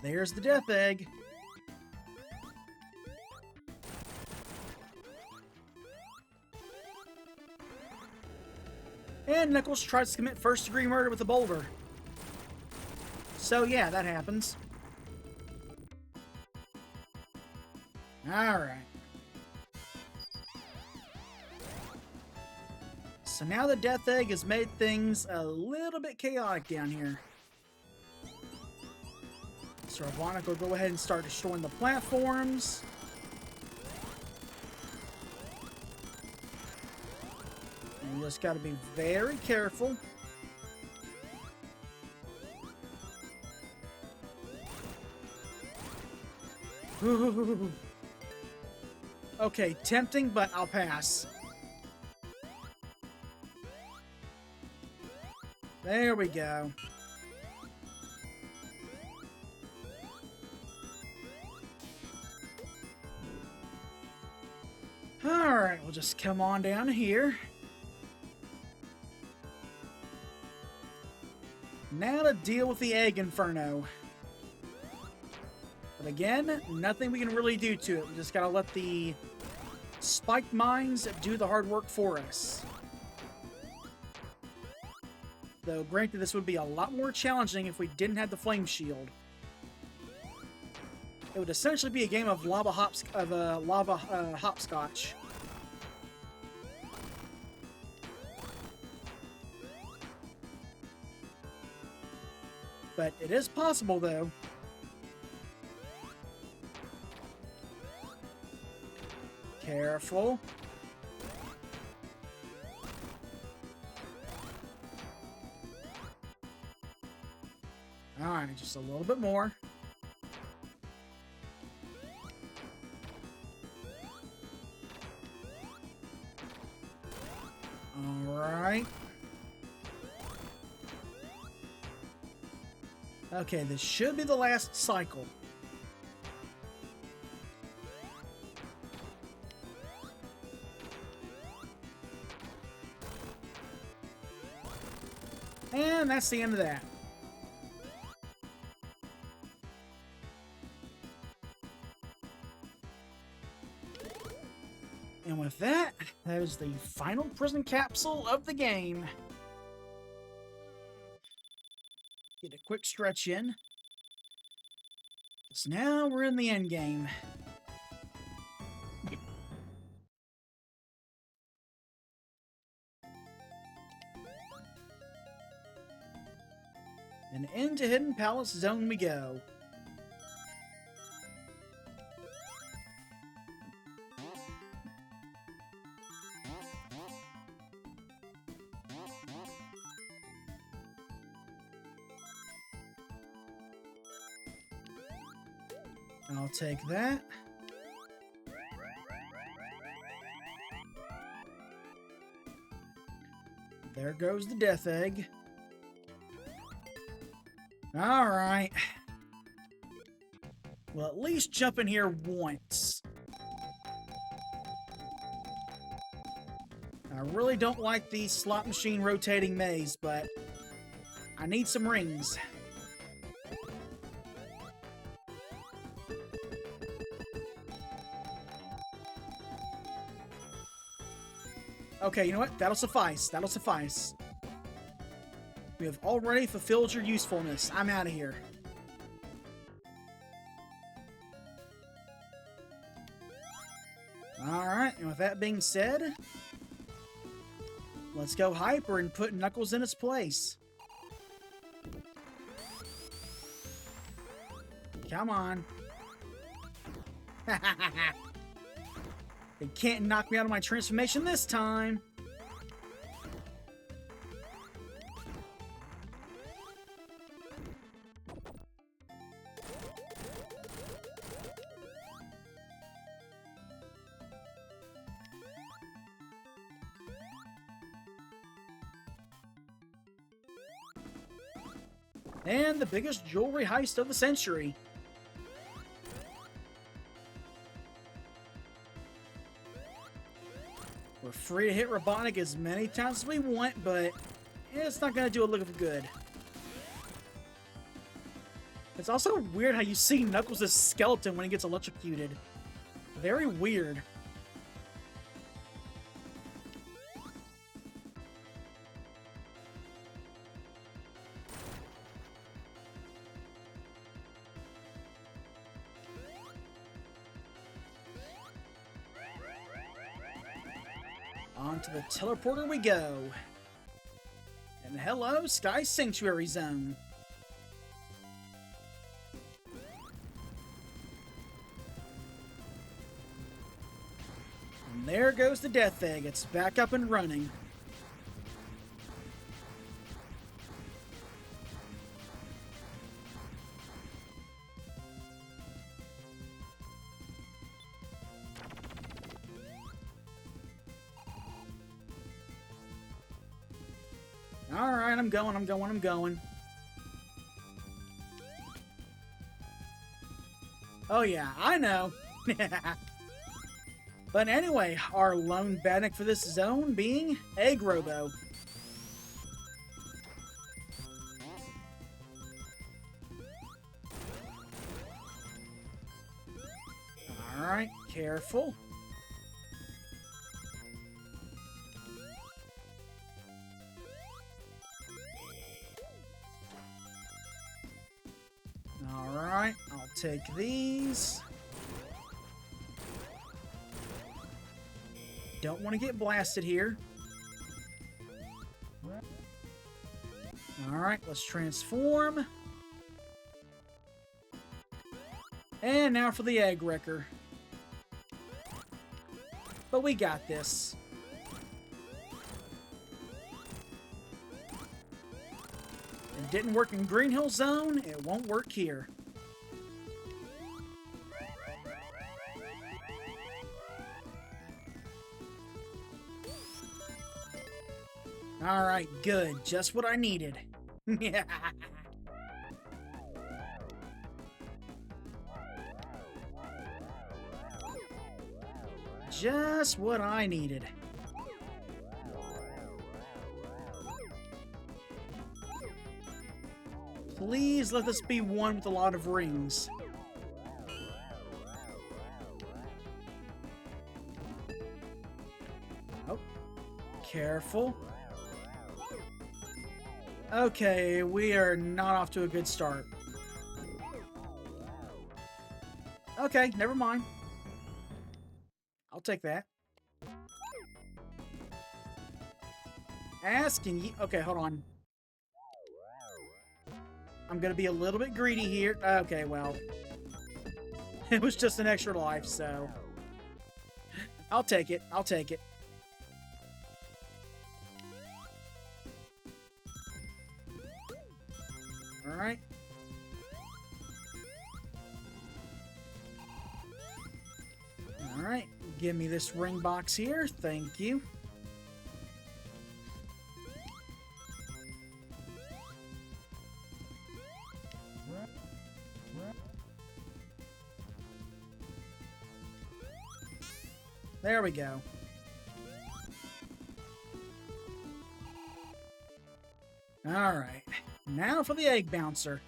There's the death egg. And Knuckles tries to commit first-degree murder with a boulder. So yeah, that happens. Alright. So now the death egg has made things a little bit chaotic down here. So Robotnik will go ahead and start destroying the platforms. And you just got to be very careful. Okay, tempting, but I'll pass. There we go. Alright, we'll just come on down here. Now to deal with the egg inferno. But again, nothing we can really do to it. We just gotta let the spiked mines do the hard work for us. Though, granted, this would be a lot more challenging if we didn't have the flame shield. It would essentially be a game of lava hopscotch. But it is possible, though. Careful. Alright, just a little bit more. Alright. Okay, this should be the last cycle. And that's the end of that. And with that, that is the final prison capsule of the game. Get a quick stretch in. So now we're in the end game. And into Hidden Palace Zone we go. I'll take that. There goes the death egg. Alright. Well, at least jump in here once. I really don't like the slot machine rotating maze, but I need some rings. Okay, you know what? That'll suffice. That'll suffice. We have already fulfilled your usefulness. I'm out of here. Alright, and with that being said, let's go hyper and put Knuckles in its place. Come on. They can't knock me out of my transformation this time. And the biggest jewelry heist of the century. We're free to hit Robotnik as many times as we want, but it's not going to do a lick of good. It's also weird how you see Knuckles' skeleton when he gets electrocuted. Very weird. Onto the teleporter we go. And hello, Sky Sanctuary Zone. And there goes the death egg. It's back up and running. Alright, I'm going. Oh yeah, I know. But anyway, our lone badnik for this zone being Egg Robo. Alright, careful. Alright, I'll take these. Don't want to get blasted here. Alright, let's transform. And now for the Egg Wrecker. But we got this. It didn't work in Green Hill Zone, it won't work here. Alright, good. Just what I needed. Just what I needed. Please let this be one with a lot of rings. Oh, careful. Okay, we are not off to a good start. Okay, never mind. I'll take that. Asking you... Okay, hold on. I'm gonna be a little bit greedy here. Okay, well. It was just an extra life, so... I'll take it. I'll take it. Alright. Give me this ring box here. Thank you. There we go. Alright. Now for the egg bouncer.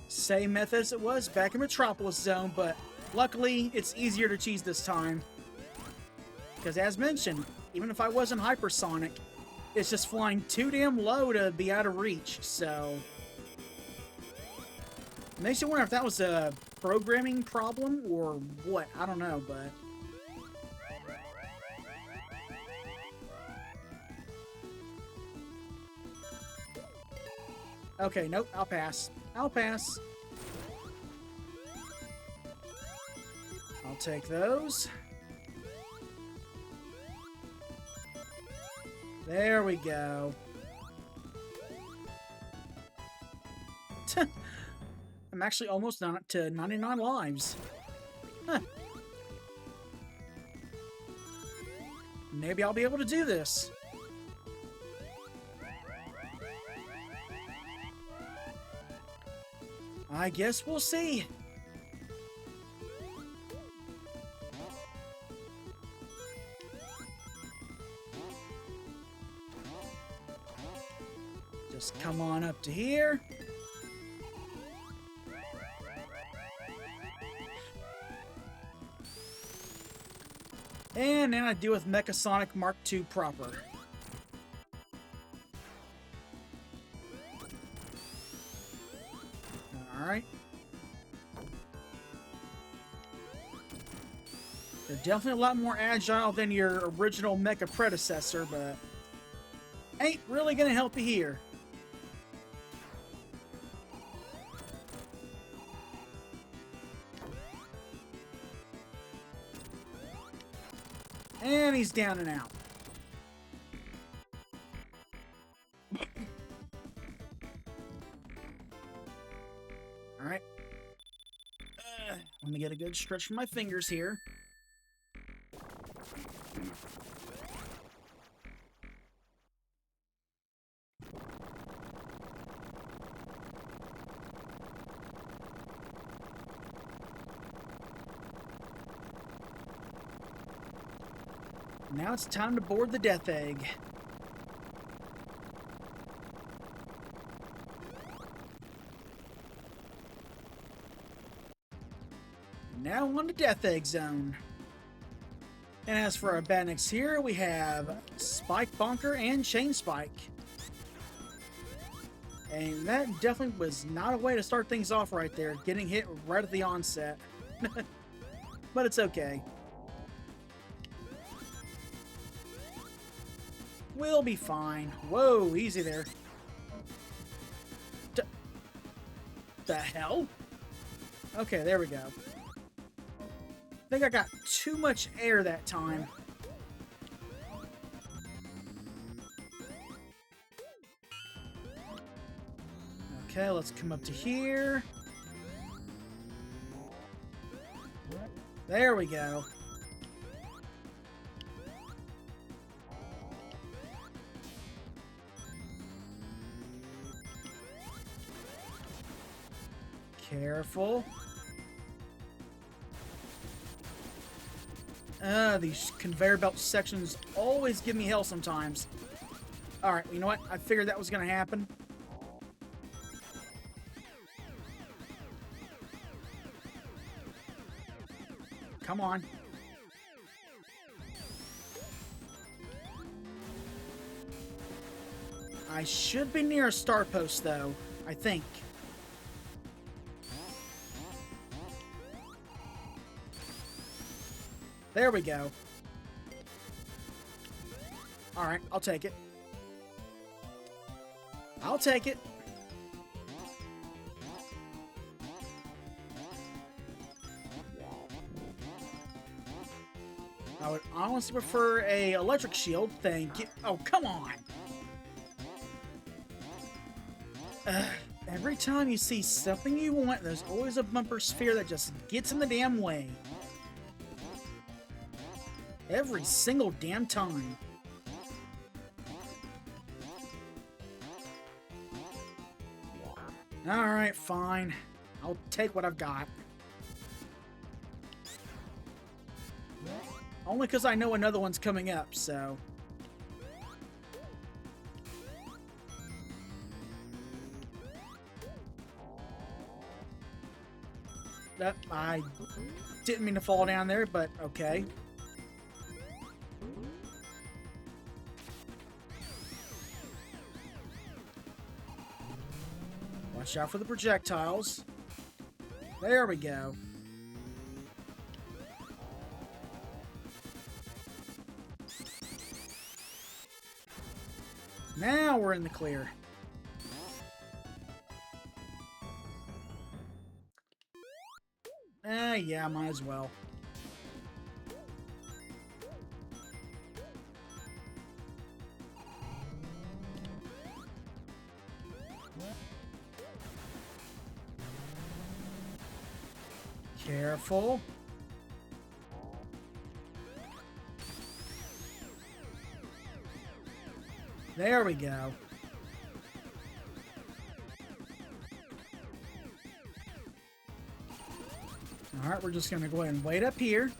Same method as it was back in Metropolis Zone, but luckily it's easier to cheese this time. Because as mentioned, even if I wasn't hypersonic, it's just flying too damn low to be out of reach, so... Makes you wonder if that was a programming problem or what, I don't know, but... Okay, nope, I'll pass. I'll pass. I'll take those. There we go. I'm actually almost down to 99 lives. Huh. Maybe I'll be able to do this. I guess we'll see. Just come on up to here. And then I deal with Mechasonic Mark II proper. Alright. They're definitely a lot more agile than your original mecha predecessor, but ain't really gonna help you here. And he's down and out. Alright. Let me get a good stretch from my fingers here. Now it's time to board the Death Egg. Now on to Death Egg Zone. And as for our bandits here, we have Spike Bonker and Chain Spike. And that definitely was not a way to start things off right there, getting hit right at the onset. But it's okay. We'll be fine. Whoa, easy there. The hell? Okay, there we go. I think I got too much air that time. Okay, let's come up to here. There we go. Careful. These conveyor belt sections always give me hell sometimes. Alright, you know what? I figured that was going to happen. Come on. I should be near a star post, though. I think. There we go. Alright, I'll take it. I'll take it. I would honestly prefer a electric shield. Thank you. Oh, come on. Every time you see something you want, there's always a bumper sphere that just gets in the damn way. Every single damn time. Alright, fine. I'll take what I've got. Only because I know another one's coming up, so... I didn't mean to fall down there, but okay. Watch out for the projectiles. There we go. Now we're in the clear. Yeah, might as well. Careful. There we go. Alright, we're just going to go ahead and wait up here.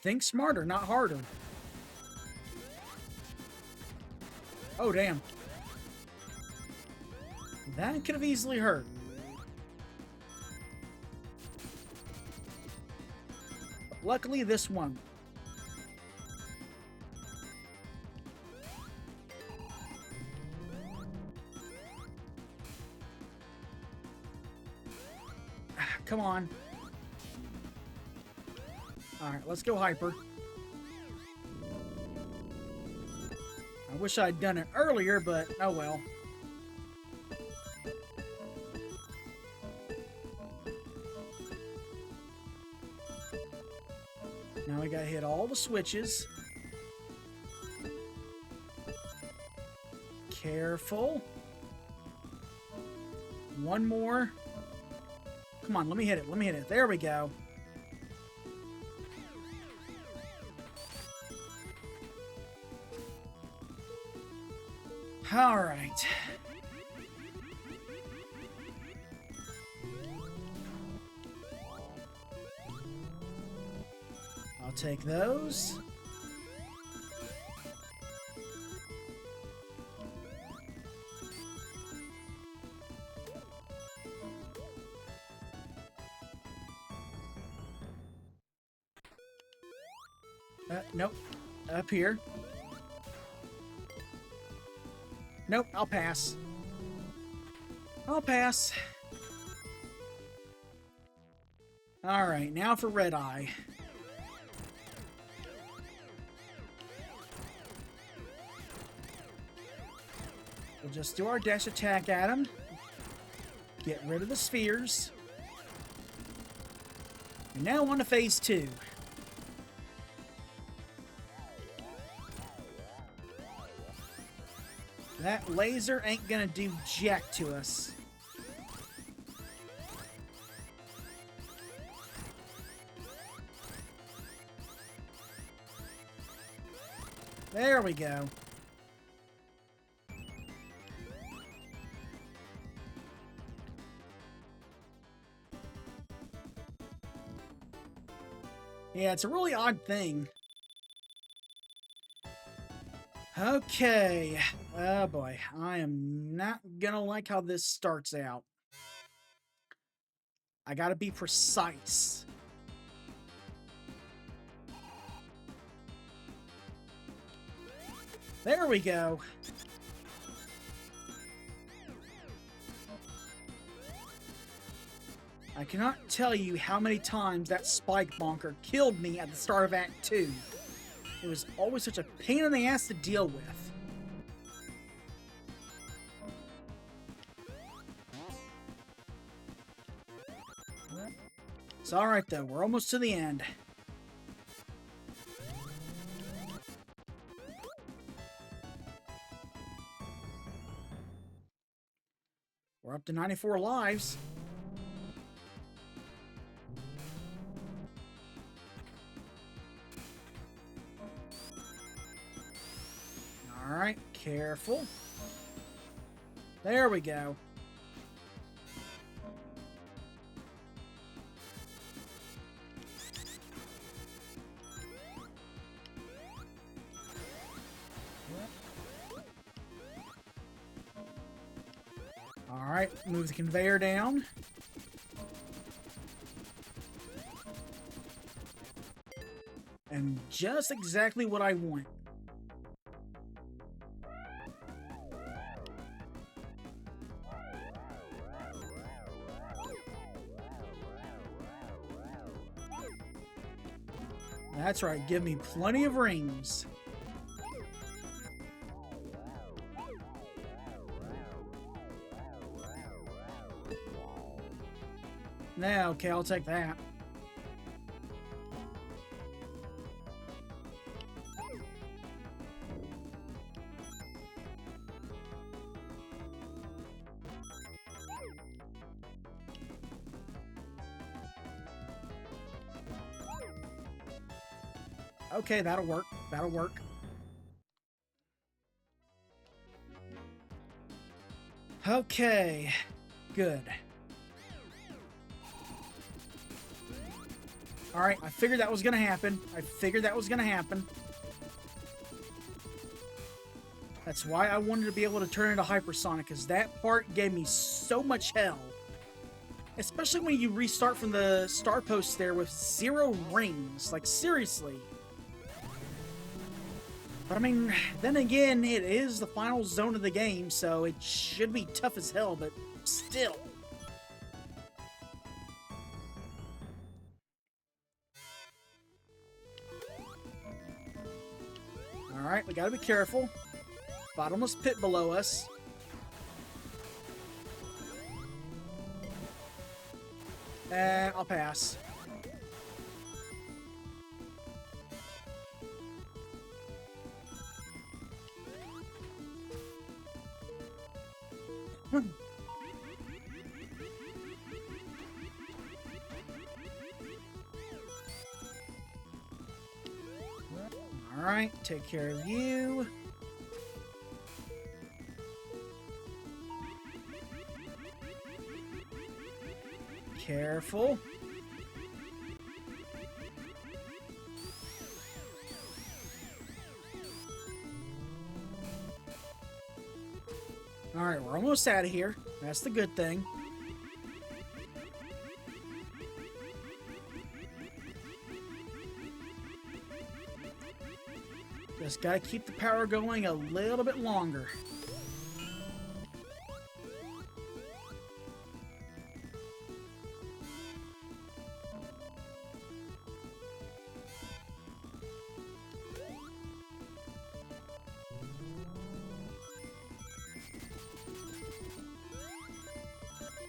Think smarter, not harder. Oh, damn. That could have easily hurt. But luckily, this won't. Come on. Alright, let's go hyper. I wish I'd done it earlier, but oh well. Now we gotta hit all the switches. Careful. One more. Come on, let me hit it. Let me hit it. There we go. All right. I'll take those. Nope. Up here. Nope, I'll pass. I'll pass. Alright, now for Red Eye. We'll just do our dash attack at him. Get rid of the spheres. And now on to phase 2. That laser ain't gonna do jack to us. There we go. Yeah, it's a really odd thing. Okay. Oh boy, I am not gonna like how this starts out. I gotta be precise. There we go. I cannot tell you how many times that spike bonker killed me at the start of Act 2. It was always such a pain in the ass to deal with. It's alright though, we're almost to the end. We're up to 94 lives. Alright, careful. There we go. Alright, move the conveyor down. And just exactly what I want. That's right, give me plenty of rings. Now, okay, I'll take that. Okay, that'll work. That'll work. Okay, good. Alright, I figured that was gonna happen. That's why I wanted to be able to turn into hypersonic, because that part gave me so much hell. Especially when you restart from the star post there with 0 rings. Like, seriously. But I mean, then again, it is the final zone of the game, so it should be tough as hell, but still. Alright, we gotta be careful. Bottomless pit below us. I'll pass. Alright, take care of you. Careful. Alright, we're almost out of here. That's the good thing. Just gotta keep the power going a little bit longer.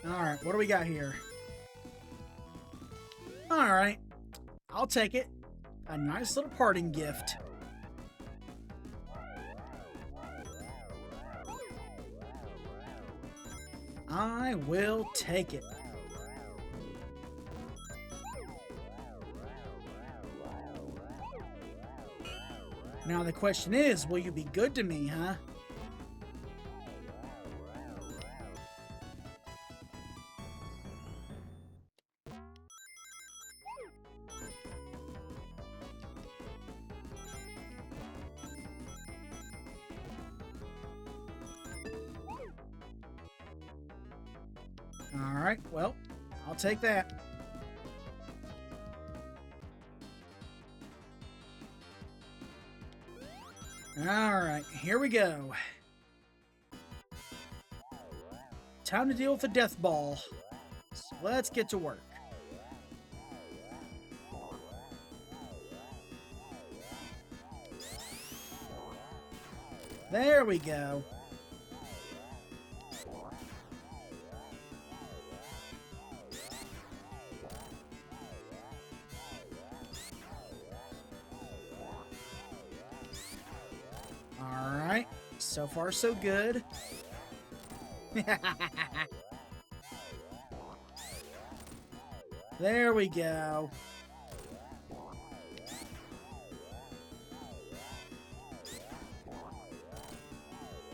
Alright, what do we got here? Alright, I'll take it. A nice little parting gift. I will take it. Now the question is, will you be good to me, huh? Alright, well, I'll take that. Alright, here we go. Time to deal with the death ball. So let's get to work. There we go. Alright, so far so good. There we go.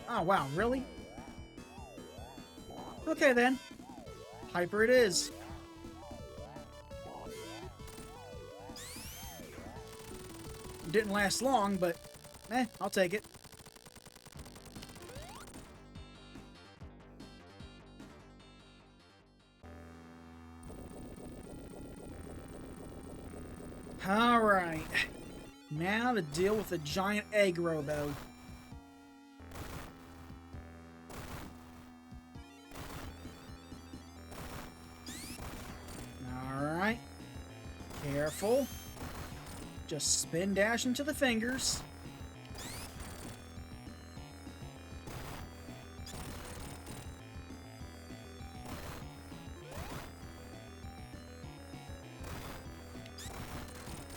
Oh, wow, really? Okay, then. Hyper it is. Didn't last long, but I'll take it. Alright. Now to deal with the giant egg robo. Alright. Careful. Just spin dash into the fingers.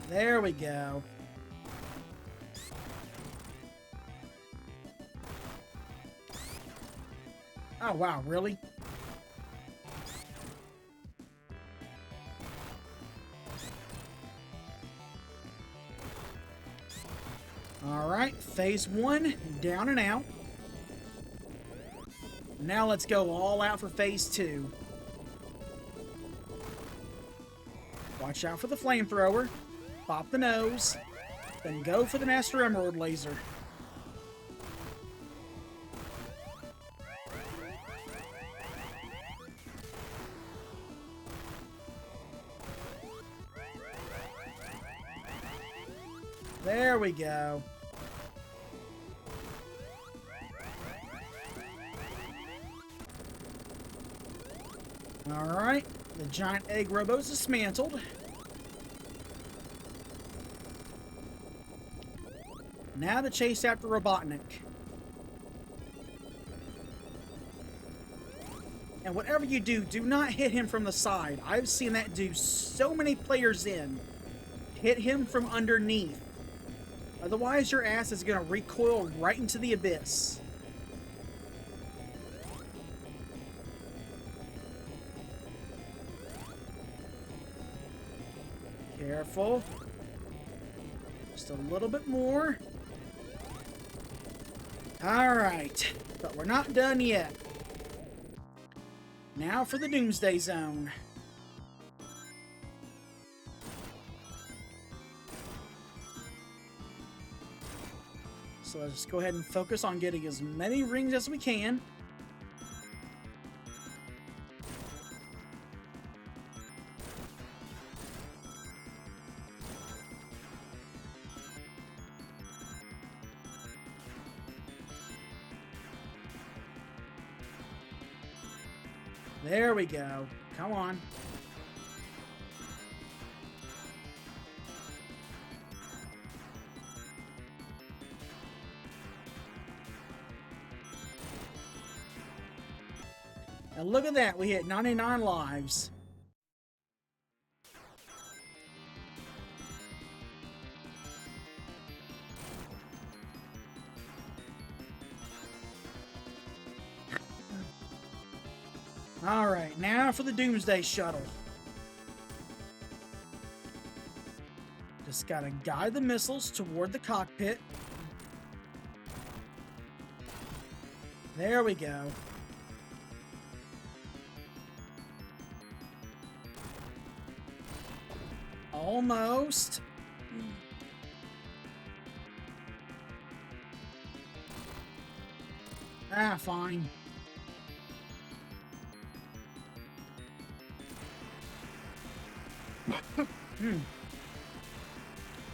There we go. Oh, wow, really? Alright, phase 1, down and out. Now let's go all out for phase 2. Watch out for the flamethrower. Pop the nose. Then go for the Master Emerald laser. There we go. Alright, the giant egg robo's dismantled. Now to chase after Robotnik. And whatever you do, do not hit him from the side. I've seen that do so many players in. Hit him from underneath. Otherwise, your ass is going to recoil right into the abyss. Careful. Just a little bit more. Alright, but we're not done yet. Now for the Doomsday Zone. So let's go ahead and focus on getting as many rings as we can. There we go. Come on. And look at that, we hit 99 lives. Alright, now for the Doomsday Shuttle. Just gotta guide the missiles toward the cockpit. There we go. Almost. Ah, fine.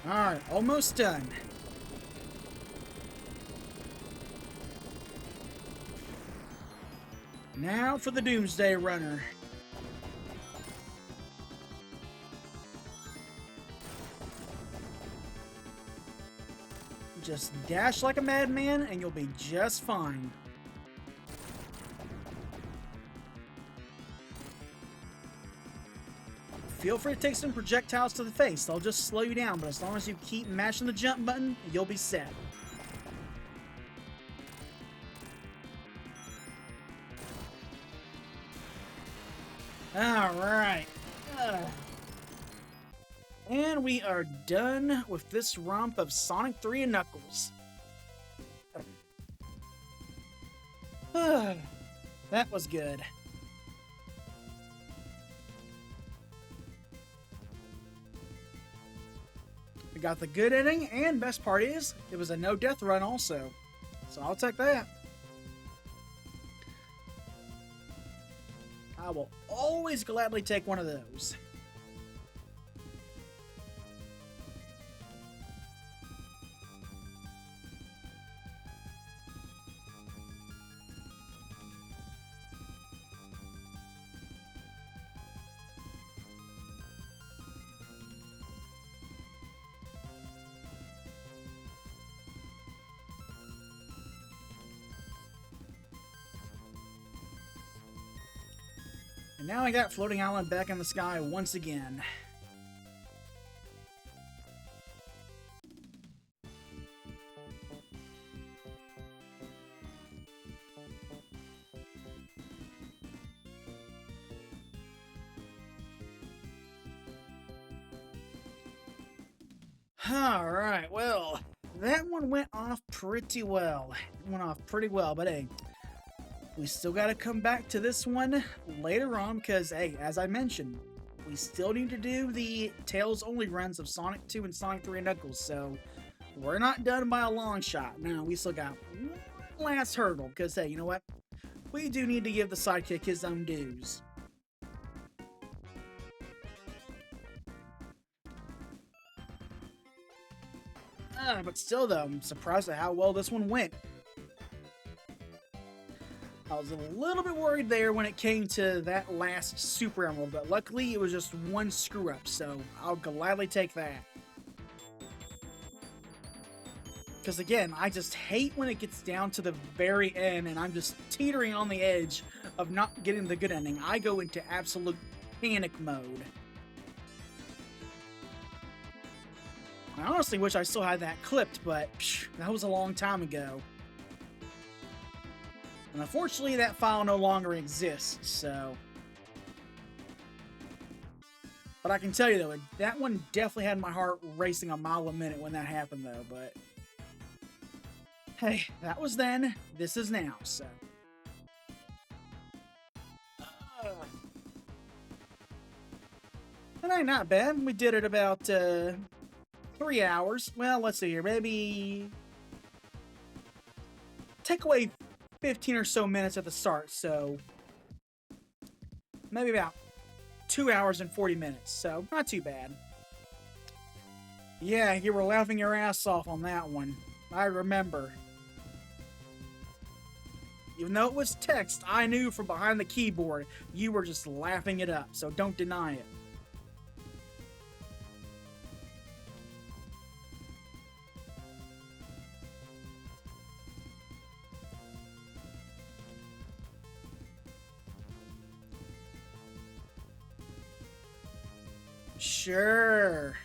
Alright, almost done. Now for the Doomsday Runner. Just dash like a madman and you'll be just fine. Feel free to take some projectiles to the face. They'll just slow you down, but as long as you keep mashing the jump button, you'll be set. Alright. And we are done with this romp of Sonic 3 and Knuckles. That was good. We got the good ending, and best part is, it was a no-death run also. So I'll take that. I will always gladly take one of those. And now I got Floating Island back in the sky once again. Alright, well, that one went off pretty well. It went off pretty well, but hey, we still got to come back to this one later on because, hey, as I mentioned, we still need to do the Tails-only runs of Sonic 2 and Sonic 3 and Knuckles, so we're not done by a long shot. Now, we still got one last hurdle because, hey, you know what? We do need to give the sidekick his own dues. But still, though, I'm surprised at how well this one went. I was a little bit worried there when it came to that last Super Emerald, but luckily it was just one screw-up, so I'll gladly take that. Because again, I just hate when it gets down to the very end and I'm just teetering on the edge of not getting the good ending. I go into absolute panic mode. I honestly wish I still had that clipped, but that was a long time ago. And unfortunately, that file no longer exists, so... But I can tell you, though, that one definitely had my heart racing a mile a minute when that happened, though, but... Hey, that was then, this is now, so... And hey, not bad. We did it about, 3 hours. Well, let's see here, maybe... Take away 15 or so minutes at the start, so maybe about 2 hours and 40 minutes, so not too bad. Yeah, you were laughing your ass off on that one. I remember. Even though it was text, I knew from behind the keyboard you were just laughing it up, so don't deny it. Sure.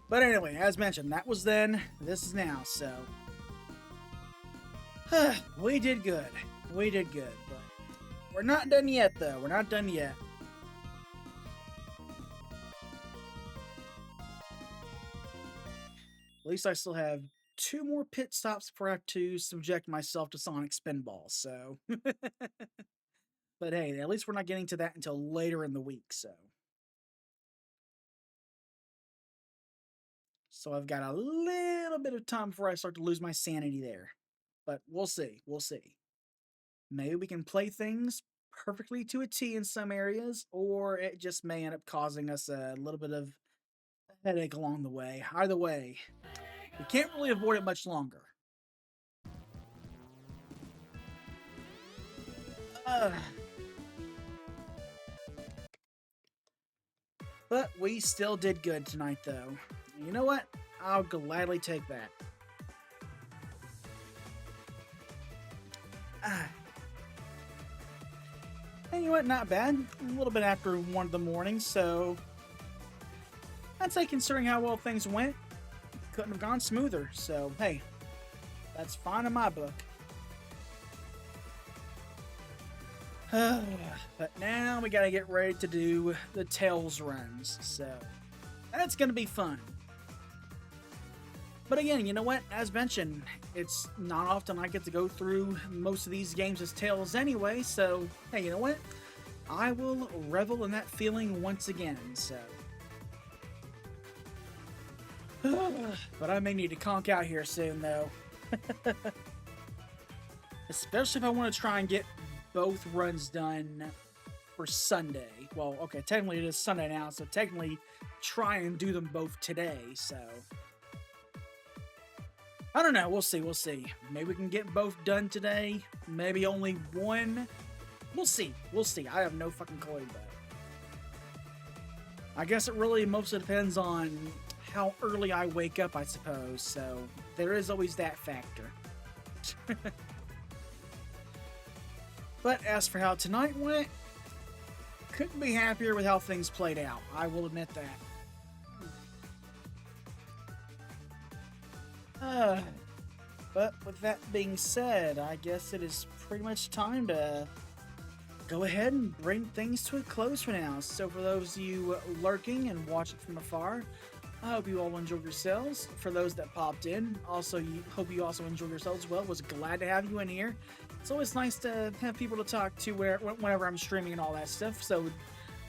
But anyway, as mentioned, that was then, this is now, so... we did good. We did good, but... We're not done yet, though. We're not done yet. At least I still have 2 more pit stops before I have to subject myself to Sonic Spinball, so... But hey, at least we're not getting to that until later in the week, so. So I've got a little bit of time before I start to lose my sanity there. But we'll see, we'll see. Maybe we can play things perfectly to a T in some areas, or it just may end up causing us a little bit of a headache along the way. Either way, we can't really avoid it much longer. But we still did good tonight, though. You know what? I'll gladly take that. And you know what? Not bad. A little bit after 1 in the morning, so... I'd say considering how well things went, couldn't have gone smoother. So, hey, that's fine in my book. But now we gotta get ready to do the Tails runs, so that's gonna be fun. But again, you know what? As mentioned, it's not often I get to go through most of these games as Tails anyway, so hey, you know what? I will revel in that feeling once again, so. But I may need to conk out here soon, though. Especially if I want to try and get both runs done for Sunday. Well, okay, technically it is Sunday now, so technically try and do them both today, so. I don't know, we'll see, we'll see. Maybe we can get both done today, maybe only one. We'll see, we'll see. I have no fucking clue, though. I guess it really mostly depends on how early I wake up, I suppose, so there is always that factor. But as for how tonight went, couldn't be happier with how things played out. I will admit that. But with that being said, I guess it is pretty much time to go ahead and bring things to a close for now. So for those of you lurking and watching from afar, I hope you all enjoyed yourselves. For those that popped in, hope you also enjoyed yourselves as well. Was glad to have you in here. It's always nice to have people to talk to whenever I'm streaming and all that stuff. So,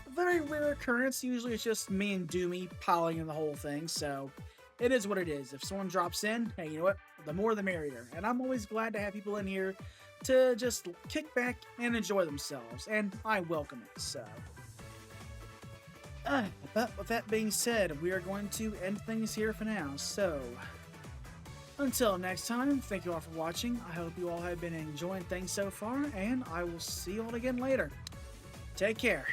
a very rare occurrence. Usually it's just me and Doomy piling in the whole thing. So, it is what it is. If someone drops in, hey, you know what? The more the merrier. And I'm always glad to have people in here to just kick back and enjoy themselves. And I welcome it, so. But with that being said, we are going to end things here for now. So, until next time, thank you all for watching. I hope you all have been enjoying things so far, and I will see you all again later. Take care.